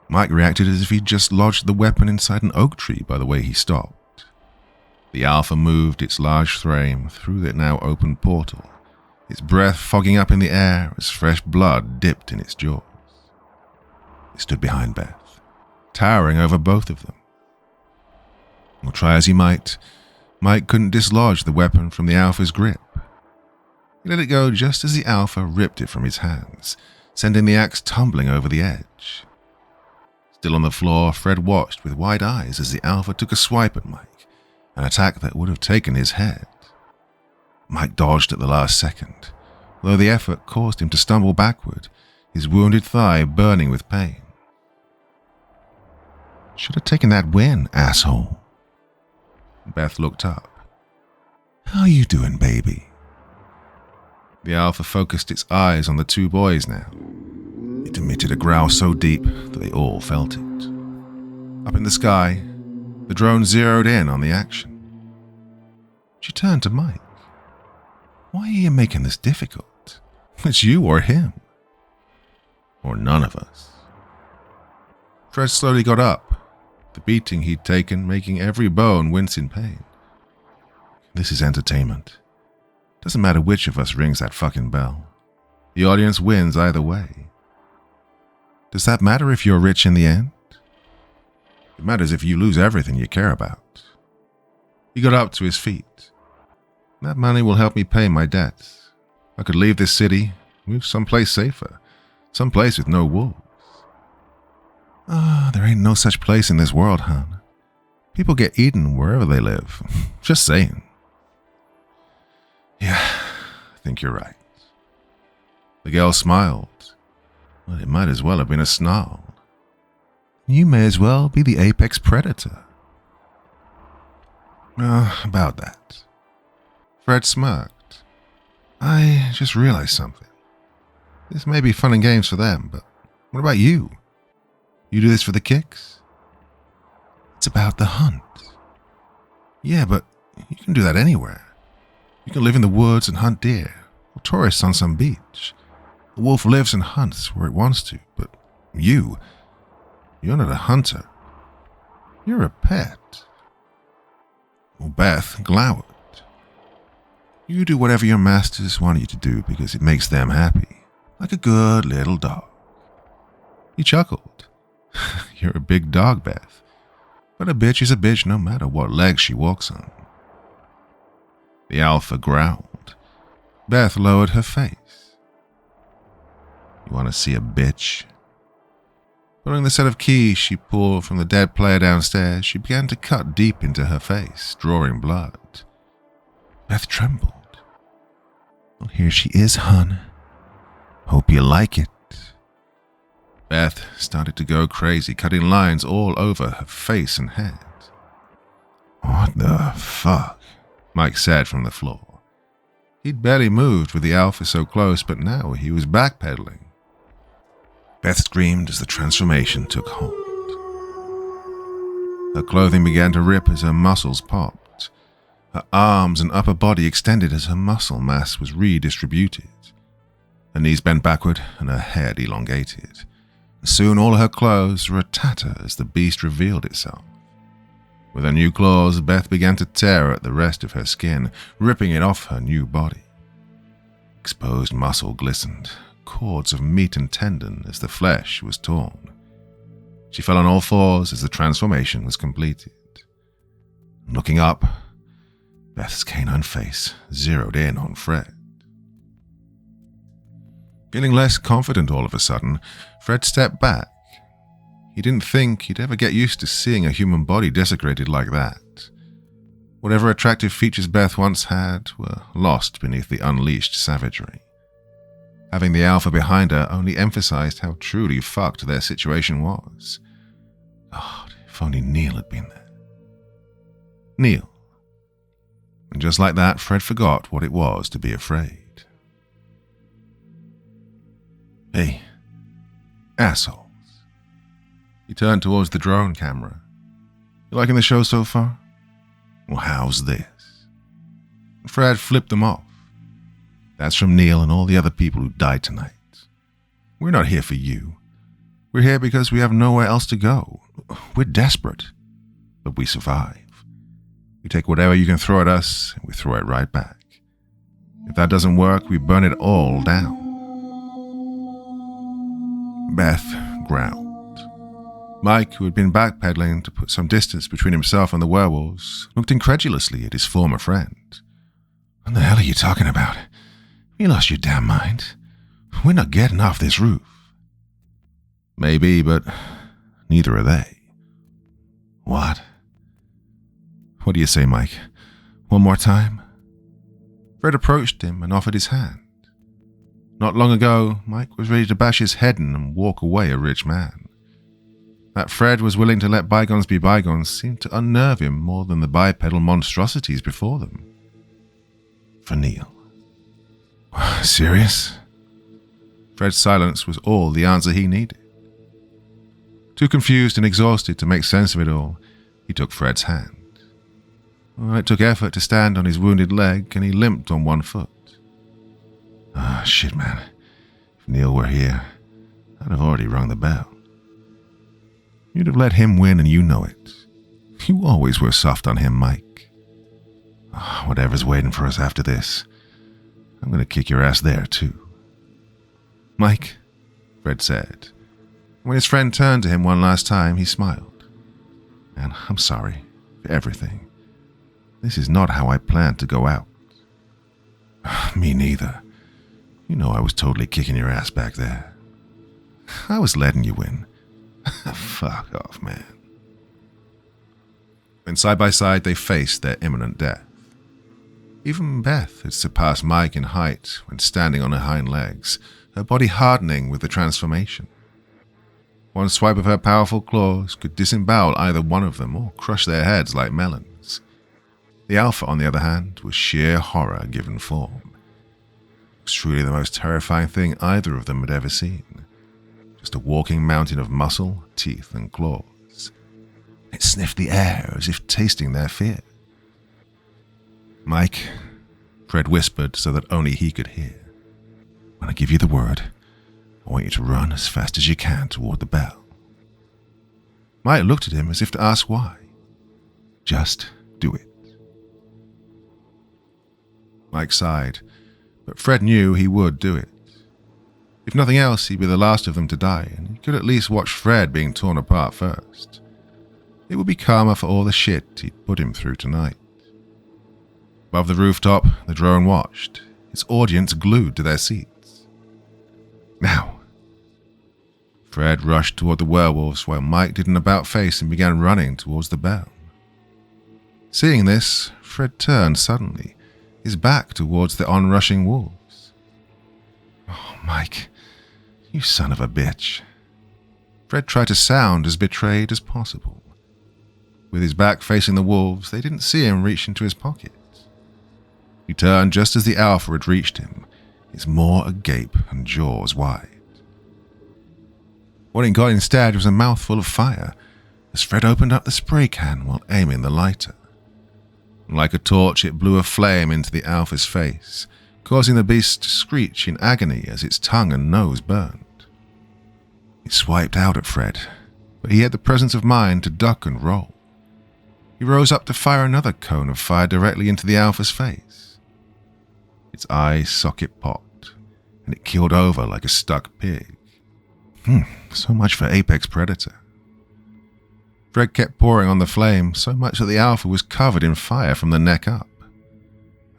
Mike reacted as if he'd just lodged the weapon inside an oak tree by the way he stopped. The Alpha moved its large frame through the now open portal, its breath fogging up in the air as fresh blood dipped in its jaws. It stood behind Beth, towering over both of them. Well, try as he might, Mike couldn't dislodge the weapon from the Alpha's grip. He let it go just as the Alpha ripped it from his hands, sending the axe tumbling over the edge. Still on the floor, Fred watched with wide eyes as the Alpha took a swipe at Mike, an attack that would have taken his head. Mike dodged at the last second, though the effort caused him to stumble backward, his wounded thigh burning with pain. "Should have taken that win, asshole." Beth looked up. "How you doing, baby?" The Alpha focused its eyes on the two boys now. It emitted a growl so deep that they all felt it. Up in the sky, the drone zeroed in on the action. She turned to Mike. "Why are you making this difficult? It's you or him. Or none of us." Fred slowly got up, the beating he'd taken making every bone wince in pain. "This is entertainment. Doesn't matter which of us rings that fucking bell. The audience wins either way. Does that matter if you're rich in the end? It matters if you lose everything you care about." He got up to his feet. "That money will help me pay my debts. I could leave this city, move someplace safer, someplace with no wolves." There ain't no such place in this world, hon. People get eaten wherever they live. Just saying." "Yeah, I think you're right." The girl smiled. Well, it might as well have been a snarl. "You may as well be the apex predator." About that." Fred smirked. "I just realized something. This may be fun and games for them, but what about you? You do this for the kicks?" "It's about the hunt." "Yeah, but you can do that anywhere. You can live in the woods and hunt deer, or tourists on some beach. A wolf lives and hunts where it wants to, but you're not a hunter. You're a pet." Well, Beth glowered. "You do whatever your masters want you to do because it makes them happy, like a good little dog." He chuckled. "You're a big dog, Beth. But a bitch is a bitch no matter what legs she walks on." The Alpha growled. Beth lowered her face. "You want to see a bitch?" Pulling the set of keys she pulled from the dead player downstairs, she began to cut deep into her face, drawing blood. Beth trembled. "Well, here she is, hon. Hope you like it." Beth started to go crazy, cutting lines all over her face and head. "What the fuck?" Mike said from the floor. He'd barely moved with the Alpha so close, but now he was backpedaling. Beth screamed as the transformation took hold. Her clothing began to rip as her muscles popped. Her arms and upper body extended as her muscle mass was redistributed. Her knees bent backward and her head elongated. Soon all her clothes were a tatter as the beast revealed itself. With her new claws, Beth began to tear at the rest of her skin, ripping it off her new body. Exposed muscle glistened, cords of meat and tendon as the flesh was torn. She fell on all fours as the transformation was completed. Looking up, Beth's canine face zeroed in on Fred. Feeling less confident all of a sudden, Fred stepped back. He didn't think he'd ever get used to seeing a human body desecrated like that. Whatever attractive features Beth once had were lost beneath the unleashed savagery. Having the Alpha behind her only emphasized how truly fucked their situation was. God, if only Neil had been there. Neil. And just like that, Fred forgot what it was to be afraid. "Hey, assholes." He turned towards the drone camera. "You liking the show so far? Well, how's this?" Fred flipped them off. "That's from Neil and all the other people who died tonight. We're not here for you. We're here because we have nowhere else to go. We're desperate, but we survive. We take whatever you can throw at us, and we throw it right back. If that doesn't work, we burn it all down." Beth growled. Mike, who had been backpedaling to put some distance between himself and the werewolves, looked incredulously at his former friend. "What the hell are you talking about? You lost your damn mind. We're not getting off this roof. Maybe, but neither are they. What? What do you say, Mike? One more time? Fred approached him and offered his hand. Not long ago, Mike was ready to bash his head in and walk away a rich man. That Fred was willing to let bygones be bygones seemed to unnerve him more than the bipedal monstrosities before them. For Neil. Serious? Fred's silence was all the answer he needed. Too confused and exhausted to make sense of it all, he took Fred's hand. Well, it took effort to stand on his wounded leg, and he limped on one foot. Shit, man. If Neil were here, I'd have already rung the bell. You'd have let him win, and you know it. You always were soft on him, Mike. Whatever's waiting for us after this, I'm going to kick your ass there, too. Mike, Fred said. When his friend turned to him one last time, he smiled. Man, I'm sorry for everything. This is not how I planned to go out. Me neither. You know I was totally kicking your ass back there. I was letting you win. Fuck off, man. And side by side, they faced their imminent death. Even Beth had surpassed Mike in height when standing on her hind legs, her body hardening with the transformation. One swipe of her powerful claws could disembowel either one of them or crush their heads like melons. The Alpha, on the other hand, was sheer horror given form. It was truly the most terrifying thing either of them had ever seen. Just a walking mountain of muscle, teeth, and claws. It sniffed the air as if tasting their fear. Mike, Fred whispered so that only he could hear. When I give you the word, I want you to run as fast as you can toward the bell. Mike looked at him as if to ask why. Just do it. Mike sighed, but Fred knew he would do it. If nothing else, he'd be the last of them to die, and he could at least watch Fred being torn apart first. It would be karma for all the shit he'd put him through tonight. Above the rooftop, the drone watched, its audience glued to their seats. Now. Fred rushed toward the werewolves while Mike did an about-face and began running towards the bell. Seeing this, Fred turned suddenly, his back towards the onrushing wolves. Oh, Mike, you son of a bitch. Fred tried to sound as betrayed as possible. With his back facing the wolves, they didn't see him reach into his pocket. He turned just as the Alpha had reached him, his maw agape and jaws wide. What he got instead was a mouthful of fire as Fred opened up the spray can while aiming the lighter. Like a torch, it blew a flame into the Alpha's face, causing the beast to screech in agony as its tongue and nose burned. He swiped out at Fred, but he had the presence of mind to duck and roll. He rose up to fire another cone of fire directly into the Alpha's face. Its eye socket popped, and it keeled over like a stuck pig. So much for apex predator. Fred kept pouring on the flame, so much that the Alpha was covered in fire from the neck up.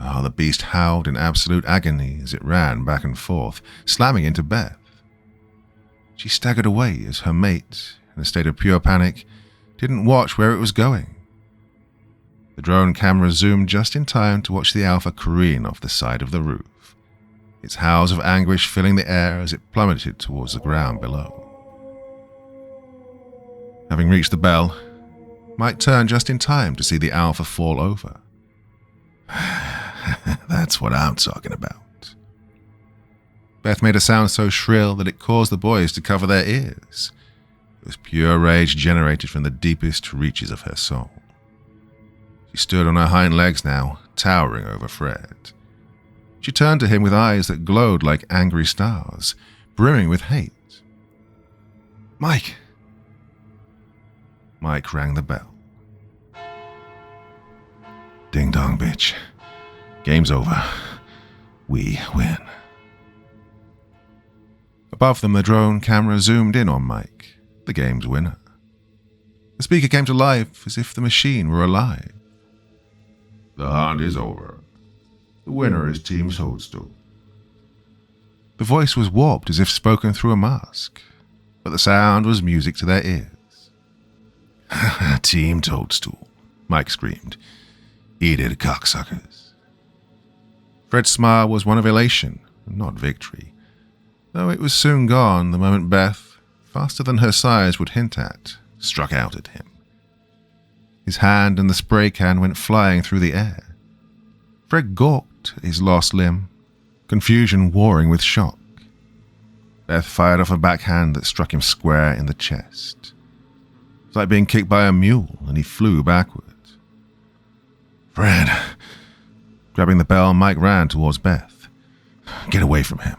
The beast howled in absolute agony as it ran back and forth, slamming into Beth. She staggered away as her mate, in a state of pure panic, didn't watch where it was going. The drone camera zoomed just in time to watch the Alpha careen off the side of the roof, its howls of anguish filling the air as it plummeted towards the ground below. Having reached the bell, Mike turned just in time to see the Alpha fall over. That's what I'm talking about. Beth made a sound so shrill that it caused the boys to cover their ears. It was pure rage generated from the deepest reaches of her soul. She stood on her hind legs now, towering over Fred. She turned to him with eyes that glowed like angry stars, brimming with hate. Mike! Mike rang the bell. Ding dong, bitch. Game's over. We win. Above them, the drone camera zoomed in on Mike, the game's winner. The speaker came to life as if the machine were alive. The hunt is over. The winner is Team Toadstool. The voice was warped as if spoken through a mask, but the sound was music to their ears. "Team Toadstool," Mike screamed. "Eat it, cocksuckers." Fred's smile was one of elation, not victory, though it was soon gone the moment Beth, faster than her size would hint at, struck out at him. His hand and the spray can went flying through the air. Fred gawked at his lost limb, confusion warring with shock. Beth fired off a backhand that struck him square in the chest. It was like being kicked by a mule, and he flew backwards. "Fred!" Grabbing the bell, Mike ran towards Beth. "Get away from him."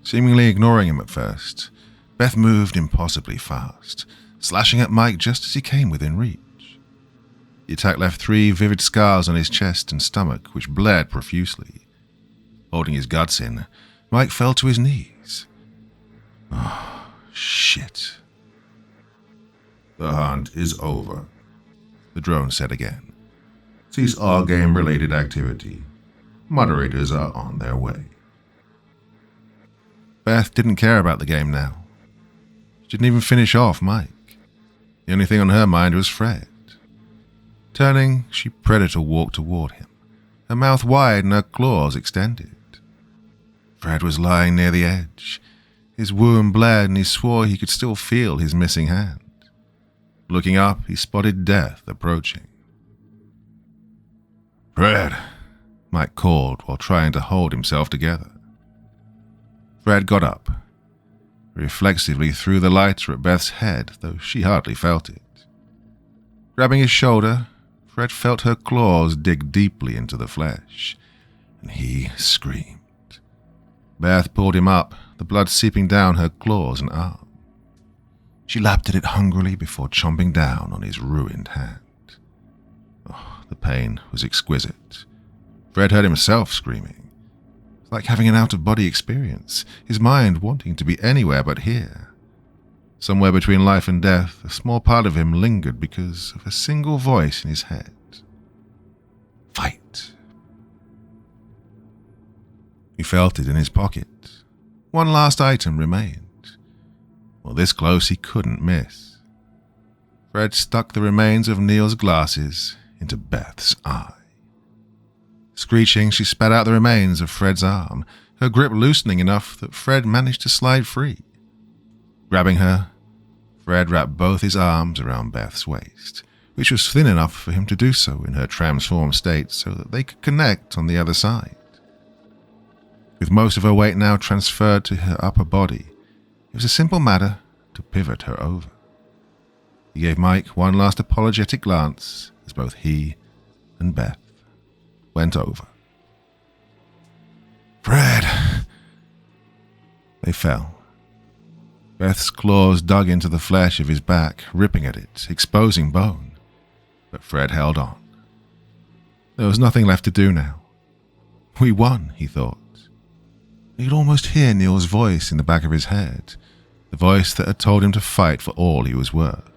Seemingly ignoring him at first, Beth moved impossibly fast, slashing at Mike just as he came within reach. The attack left 3 vivid scars on his chest and stomach, which bled profusely. Holding his guts in, Mike fell to his knees. "Oh, shit." "The hunt is over," the drone said again. "Cease all game-related activity. Moderators are on their way." Beth didn't care about the game now. She didn't even finish off Mike. The only thing on her mind was Fred. Turning, she predator walked toward him, her mouth wide and her claws extended. Fred was lying near the edge. His wound bled and he swore he could still feel his missing hand. Looking up, he spotted death approaching. "Fred," Mike called while trying to hold himself together. Fred got up, reflexively threw the lighter at Beth's head, though she hardly felt it. Grabbing his shoulder, Fred felt her claws dig deeply into the flesh, and he screamed. Beth pulled him up, the blood seeping down her claws and arm. She lapped at it hungrily before chomping down on his ruined hand. Oh, the pain was exquisite. Fred heard himself screaming. It was like having an out-of-body experience, his mind wanting to be anywhere but here. Somewhere between life and death, a small part of him lingered because of a single voice in his head. "Fight." He felt it in his pocket. One last item remained. Well, this close he couldn't miss. Fred stuck the remains of Neil's glasses into Beth's eye. Screeching, she spat out the remains of Fred's arm, her grip loosening enough that Fred managed to slide free. Grabbing her, Fred wrapped both his arms around Beth's waist, which was thin enough for him to do so in her transformed state so that they could connect on the other side. With most of her weight now transferred to her upper body, it was a simple matter to pivot her over. He gave Mike one last apologetic glance as both he and Beth went over. "Fred!" They fell. Beth's claws dug into the flesh of his back, ripping at it, exposing bone. But Fred held on. There was nothing left to do now. We won, he thought. He could almost hear Neil's voice in the back of his head, the voice that had told him to fight for all he was worth.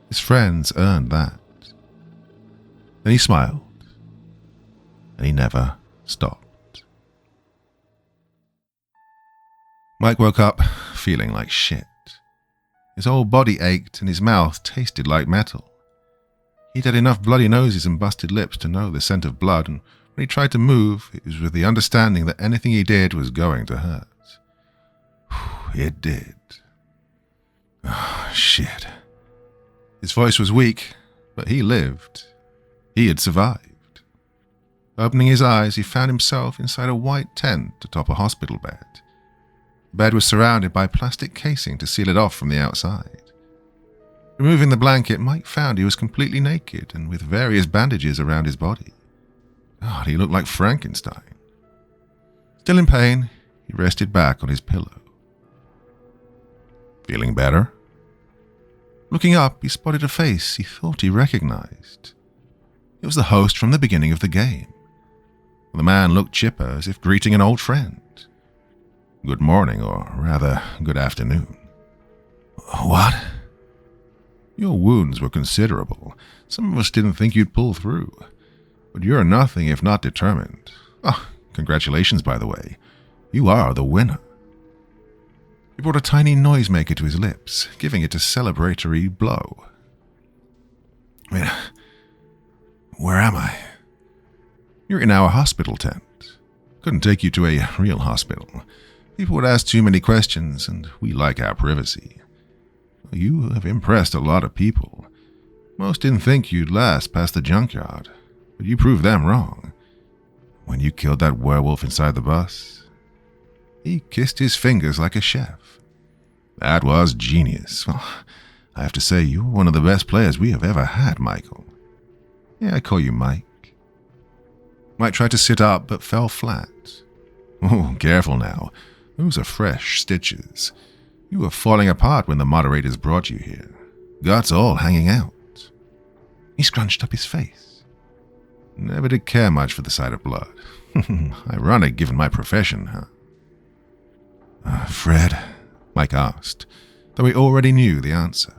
His friends earned that. Then he smiled, and he never stopped. Mike woke up feeling like shit. His whole body ached and his mouth tasted like metal. He'd had enough bloody noses and busted lips to know the scent of blood, and when he tried to move, it was with the understanding that anything he did was going to hurt. It did. Oh, shit. His voice was weak, but he lived. He had survived. Opening his eyes, he found himself inside a white tent atop a hospital bed. The bed was surrounded by plastic casing to seal it off from the outside. Removing the blanket, Mike found he was completely naked and with various bandages around his body. God, he looked like Frankenstein. Still in pain, he rested back on his pillow. Feeling better? Looking up, he spotted a face he thought he recognized. It was the host from the beginning of the game. The man looked chipper, as if greeting an old friend. Good morning, or rather, good afternoon. What? Your wounds were considerable. Some of us didn't think you'd pull through. But you're nothing if not determined. Oh, Congratulations, by the way. You are the winner. He brought a tiny noisemaker to his lips, giving it a celebratory blow. Wait, where am I? You're in our hospital tent. Couldn't take you to a real hospital. People would ask too many questions, and we like our privacy. You have impressed a lot of people. Most didn't think you'd last past the junkyard, but you proved them wrong. When you killed that werewolf inside the bus, he kissed his fingers like a chef. That was genius. Well, I have to say, you're one of the best players we have ever had, Michael. Yeah, I call you Mike. Mike tried to sit up, but fell flat. Oh, careful now. Those are fresh stitches. You were falling apart when the moderators brought you here. Guts all hanging out. He scrunched up his face. Never did care much for the sight of blood. Ironic given my profession, huh? Fred? Mike asked, though he already knew the answer.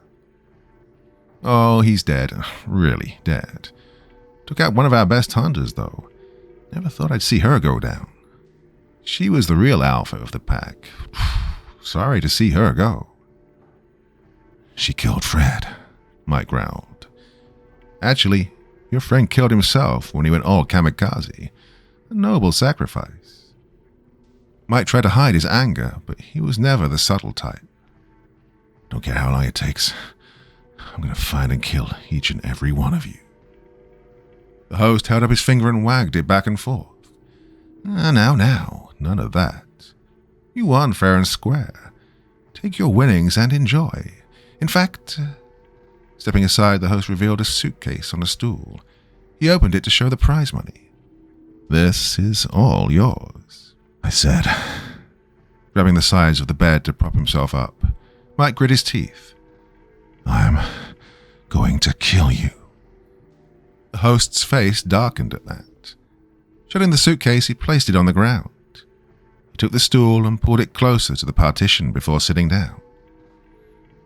Oh, he's dead. Really dead. Took out one of our best hunters, though. Never thought I'd see her go down. She was the real alpha of the pack. Sorry to see her go. She killed Fred, Mike growled. Actually, your friend killed himself when he went all kamikaze. A noble sacrifice. Mike tried to hide his anger, but he was never the subtle type. Don't care how long it takes. I'm going to find and kill each and every one of you. The host held up his finger and wagged it back and forth. Now, none of that. You won fair and square. Take your winnings and enjoy. In fact, stepping aside, the host revealed a suitcase on a stool. He opened it to show the prize money. This is all yours, I said, grabbing the sides of the bed to prop himself up. Mike grit his teeth. I'm going to kill you. The host's face darkened at that. Shutting the suitcase, he placed it on the ground. He took the stool and pulled it closer to the partition before sitting down.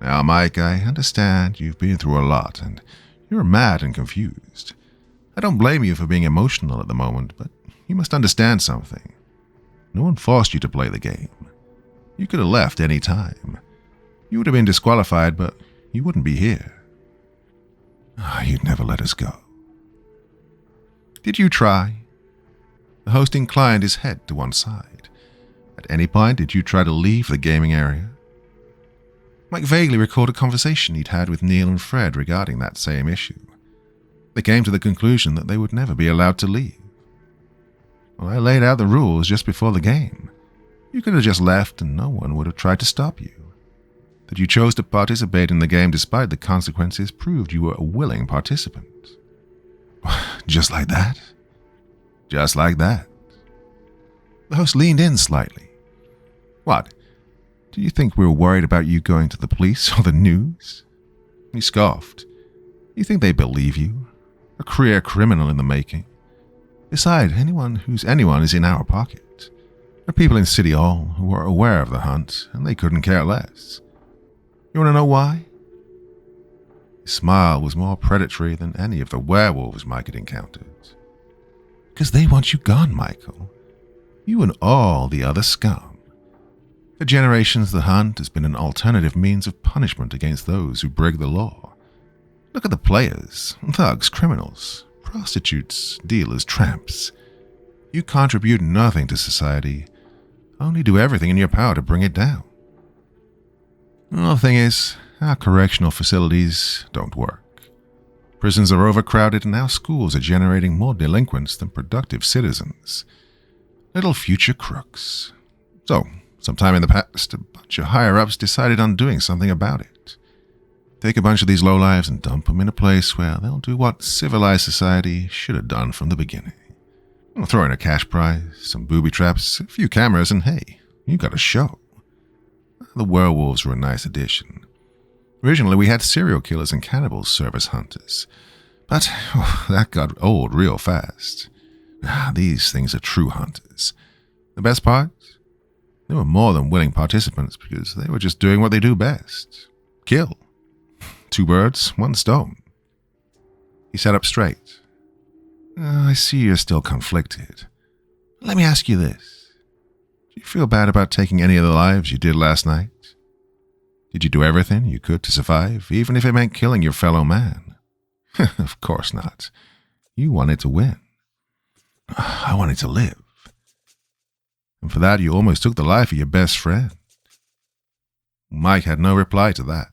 Now, Mike, I understand you've been through a lot, and you're mad and confused. I don't blame you for being emotional at the moment, but you must understand something. No one forced you to play the game. You could have left any time. You would have been disqualified, but you wouldn't be here. You'd never let us go. Did you try? The host inclined his head to one side. At any point, did you try to leave the gaming area? Mike vaguely recalled a conversation he'd had with Neil and Fred regarding that same issue. They came to the conclusion that they would never be allowed to leave. Well, I laid out the rules just before the game. You could have just left and no one would have tried to stop you. That you chose to participate in the game despite the consequences proved you were a willing participant. Just like that? Just like that. The host leaned in slightly. What? Do you think we were worried about you going to the police or the news? He scoffed. You think they believe you? A career criminal in the making? Besides, anyone who's anyone is in our pocket. There are people in City Hall who are aware of the hunt, and they couldn't care less. You want to know why? His smile was more predatory than any of the werewolves Mike had encountered. Because they want you gone, Michael. You and all the other scum. For generations, the hunt has been an alternative means of punishment against those who break the law. Look at the players, thugs, criminals, prostitutes, dealers, tramps. You contribute nothing to society, only do everything in your power to bring it down. Well, the thing is, our correctional facilities don't work. Prisons are overcrowded and our schools are generating more delinquents than productive citizens. Little future crooks. So, sometime in the past, a bunch of higher-ups decided on doing something about it. Take a bunch of these lowlives and dump them in a place where they'll do what civilized society should have done from the beginning. We'll throw in a cash prize, some booby traps, a few cameras, and hey, you got a show. The werewolves were a nice addition. Originally, we had serial killers and cannibals serve as hunters. But that got old real fast. These things are true hunters. The best part? They were more than willing participants because they were just doing what they do best. Kill. 2 birds, 1 stone. He sat up straight. I see you're still conflicted. Let me ask you this. Do you feel bad about taking any of the lives you did last night? Did you do everything you could to survive, even if it meant killing your fellow man? Of course not. You wanted to win. I wanted to live. And for that, you almost took the life of your best friend. Mike had no reply to that.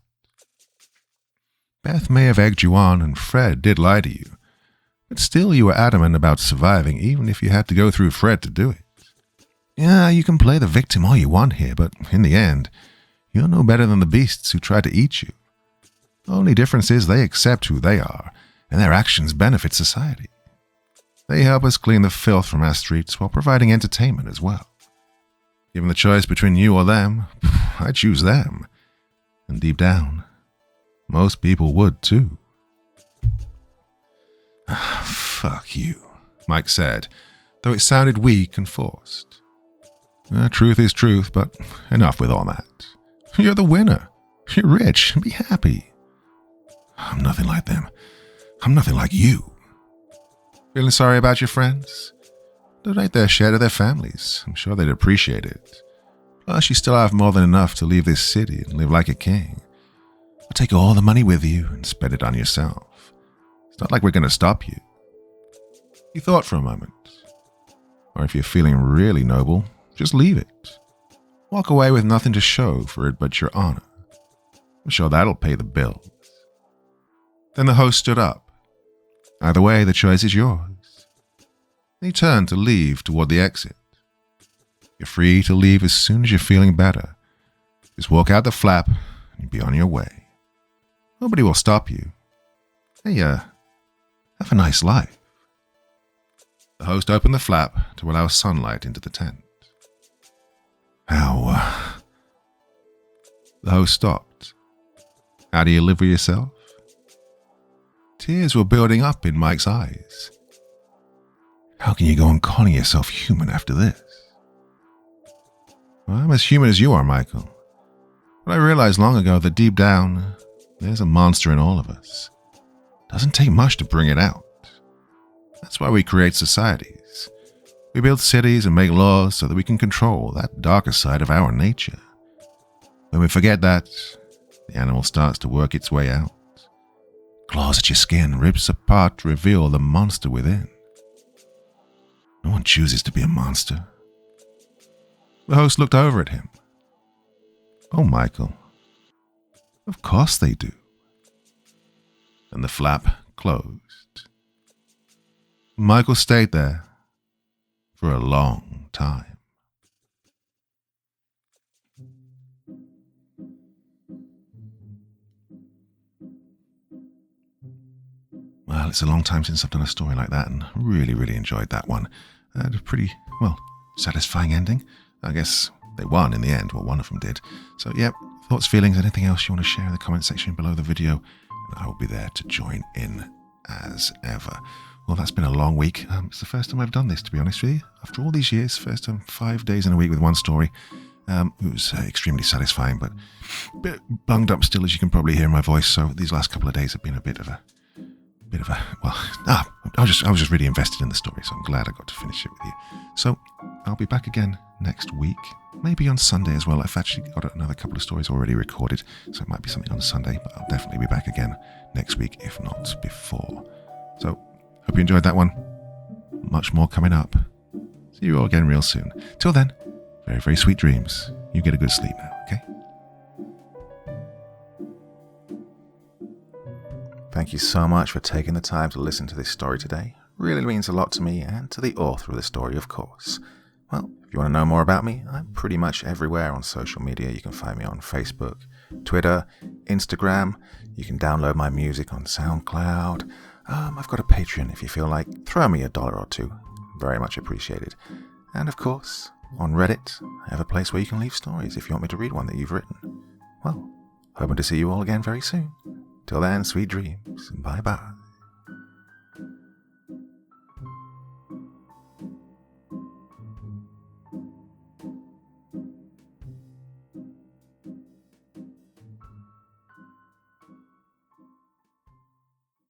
Beth may have egged you on, and Fred did lie to you, but still you were adamant about surviving, even if you had to go through Fred to do it. Yeah, you can play the victim all you want here, but in the end, you're no better than the beasts who try to eat you. The only difference is they accept who they are, and their actions benefit society. They help us clean the filth from our streets while providing entertainment as well. Given the choice between you or them, I choose them. And deep down, most people would too. Fuck you, Mike said, though it sounded weak and forced. Truth is truth, but enough with all that. You're the winner. You're rich. Be happy. I'm nothing like them. I'm nothing like you. Feeling sorry about your friends? Donate their share to their families. I'm sure they'd appreciate it. Plus, you still have more than enough to leave this city and live like a king. Or take all the money with you and spend it on yourself. It's not like we're going to stop you. You thought for a moment. Or if you're feeling really noble, just leave it. Walk away with nothing to show for it but your honor. I'm sure that'll pay the bills. Then the host stood up. Either way, the choice is yours. He turned to leave toward the exit. You're free to leave as soon as you're feeling better. Just walk out the flap and be on your way. Nobody will stop you. Hey, have a nice life. The host opened the flap to allow sunlight into the tent. How, The host stopped. How do you live with yourself? Tears were building up in Mike's eyes. How can you go on calling yourself human after this? Well, I'm as human as you are, Michael. But I realized long ago that deep down, there's a monster in all of us. Doesn't take much to bring it out. That's why we create societies. We build cities and make laws so that we can control that darker side of our nature. When we forget that, the animal starts to work its way out. Claws at your skin, rips apart to reveal the monster within. No one chooses to be a monster. The host looked over at him. Oh, Michael. Of course they do. And the flap closed. Michael stayed there for a long time. Well, it's a long time since I've done a story like that, and really enjoyed that one. Had a pretty, satisfying ending. I guess they won in the end, well, one of them did. So, thoughts, feelings, anything else you want to share in the comment section below the video, and I will be there to join in as ever. Well, that's been a long week. It's the first time I've done this, to be honest with you. After all these years, first time 5 days in a week with one story. It was extremely satisfying, but a bit bunged up still, as you can probably hear in my voice. So these last couple of days have been I was just really invested in the story, so I'm glad I got to finish it with you. So I'll be back again next week, maybe on Sunday as well. I've actually got another couple of stories already recorded, so it might be something on Sunday, but I'll definitely be back again next week, if not before. So hope you enjoyed that one. Much more coming up. See you all again real soon. Till then, very sweet dreams. You get a good sleep now, okay? Thank you so much for taking the time to listen to this story today. Really means a lot to me and to the author of the story, of course. Well, if you want to know more about me, I'm pretty much everywhere on social media. You can find me on Facebook, Twitter, Instagram. You can download my music on SoundCloud. I've got a Patreon if you feel like. Throw me $1 or $2. Very much appreciated. And of course, on Reddit, I have a place where you can leave stories if you want me to read one that you've written. Well, hoping to see you all again very soon. Till then, sweet dreams. Bye-bye.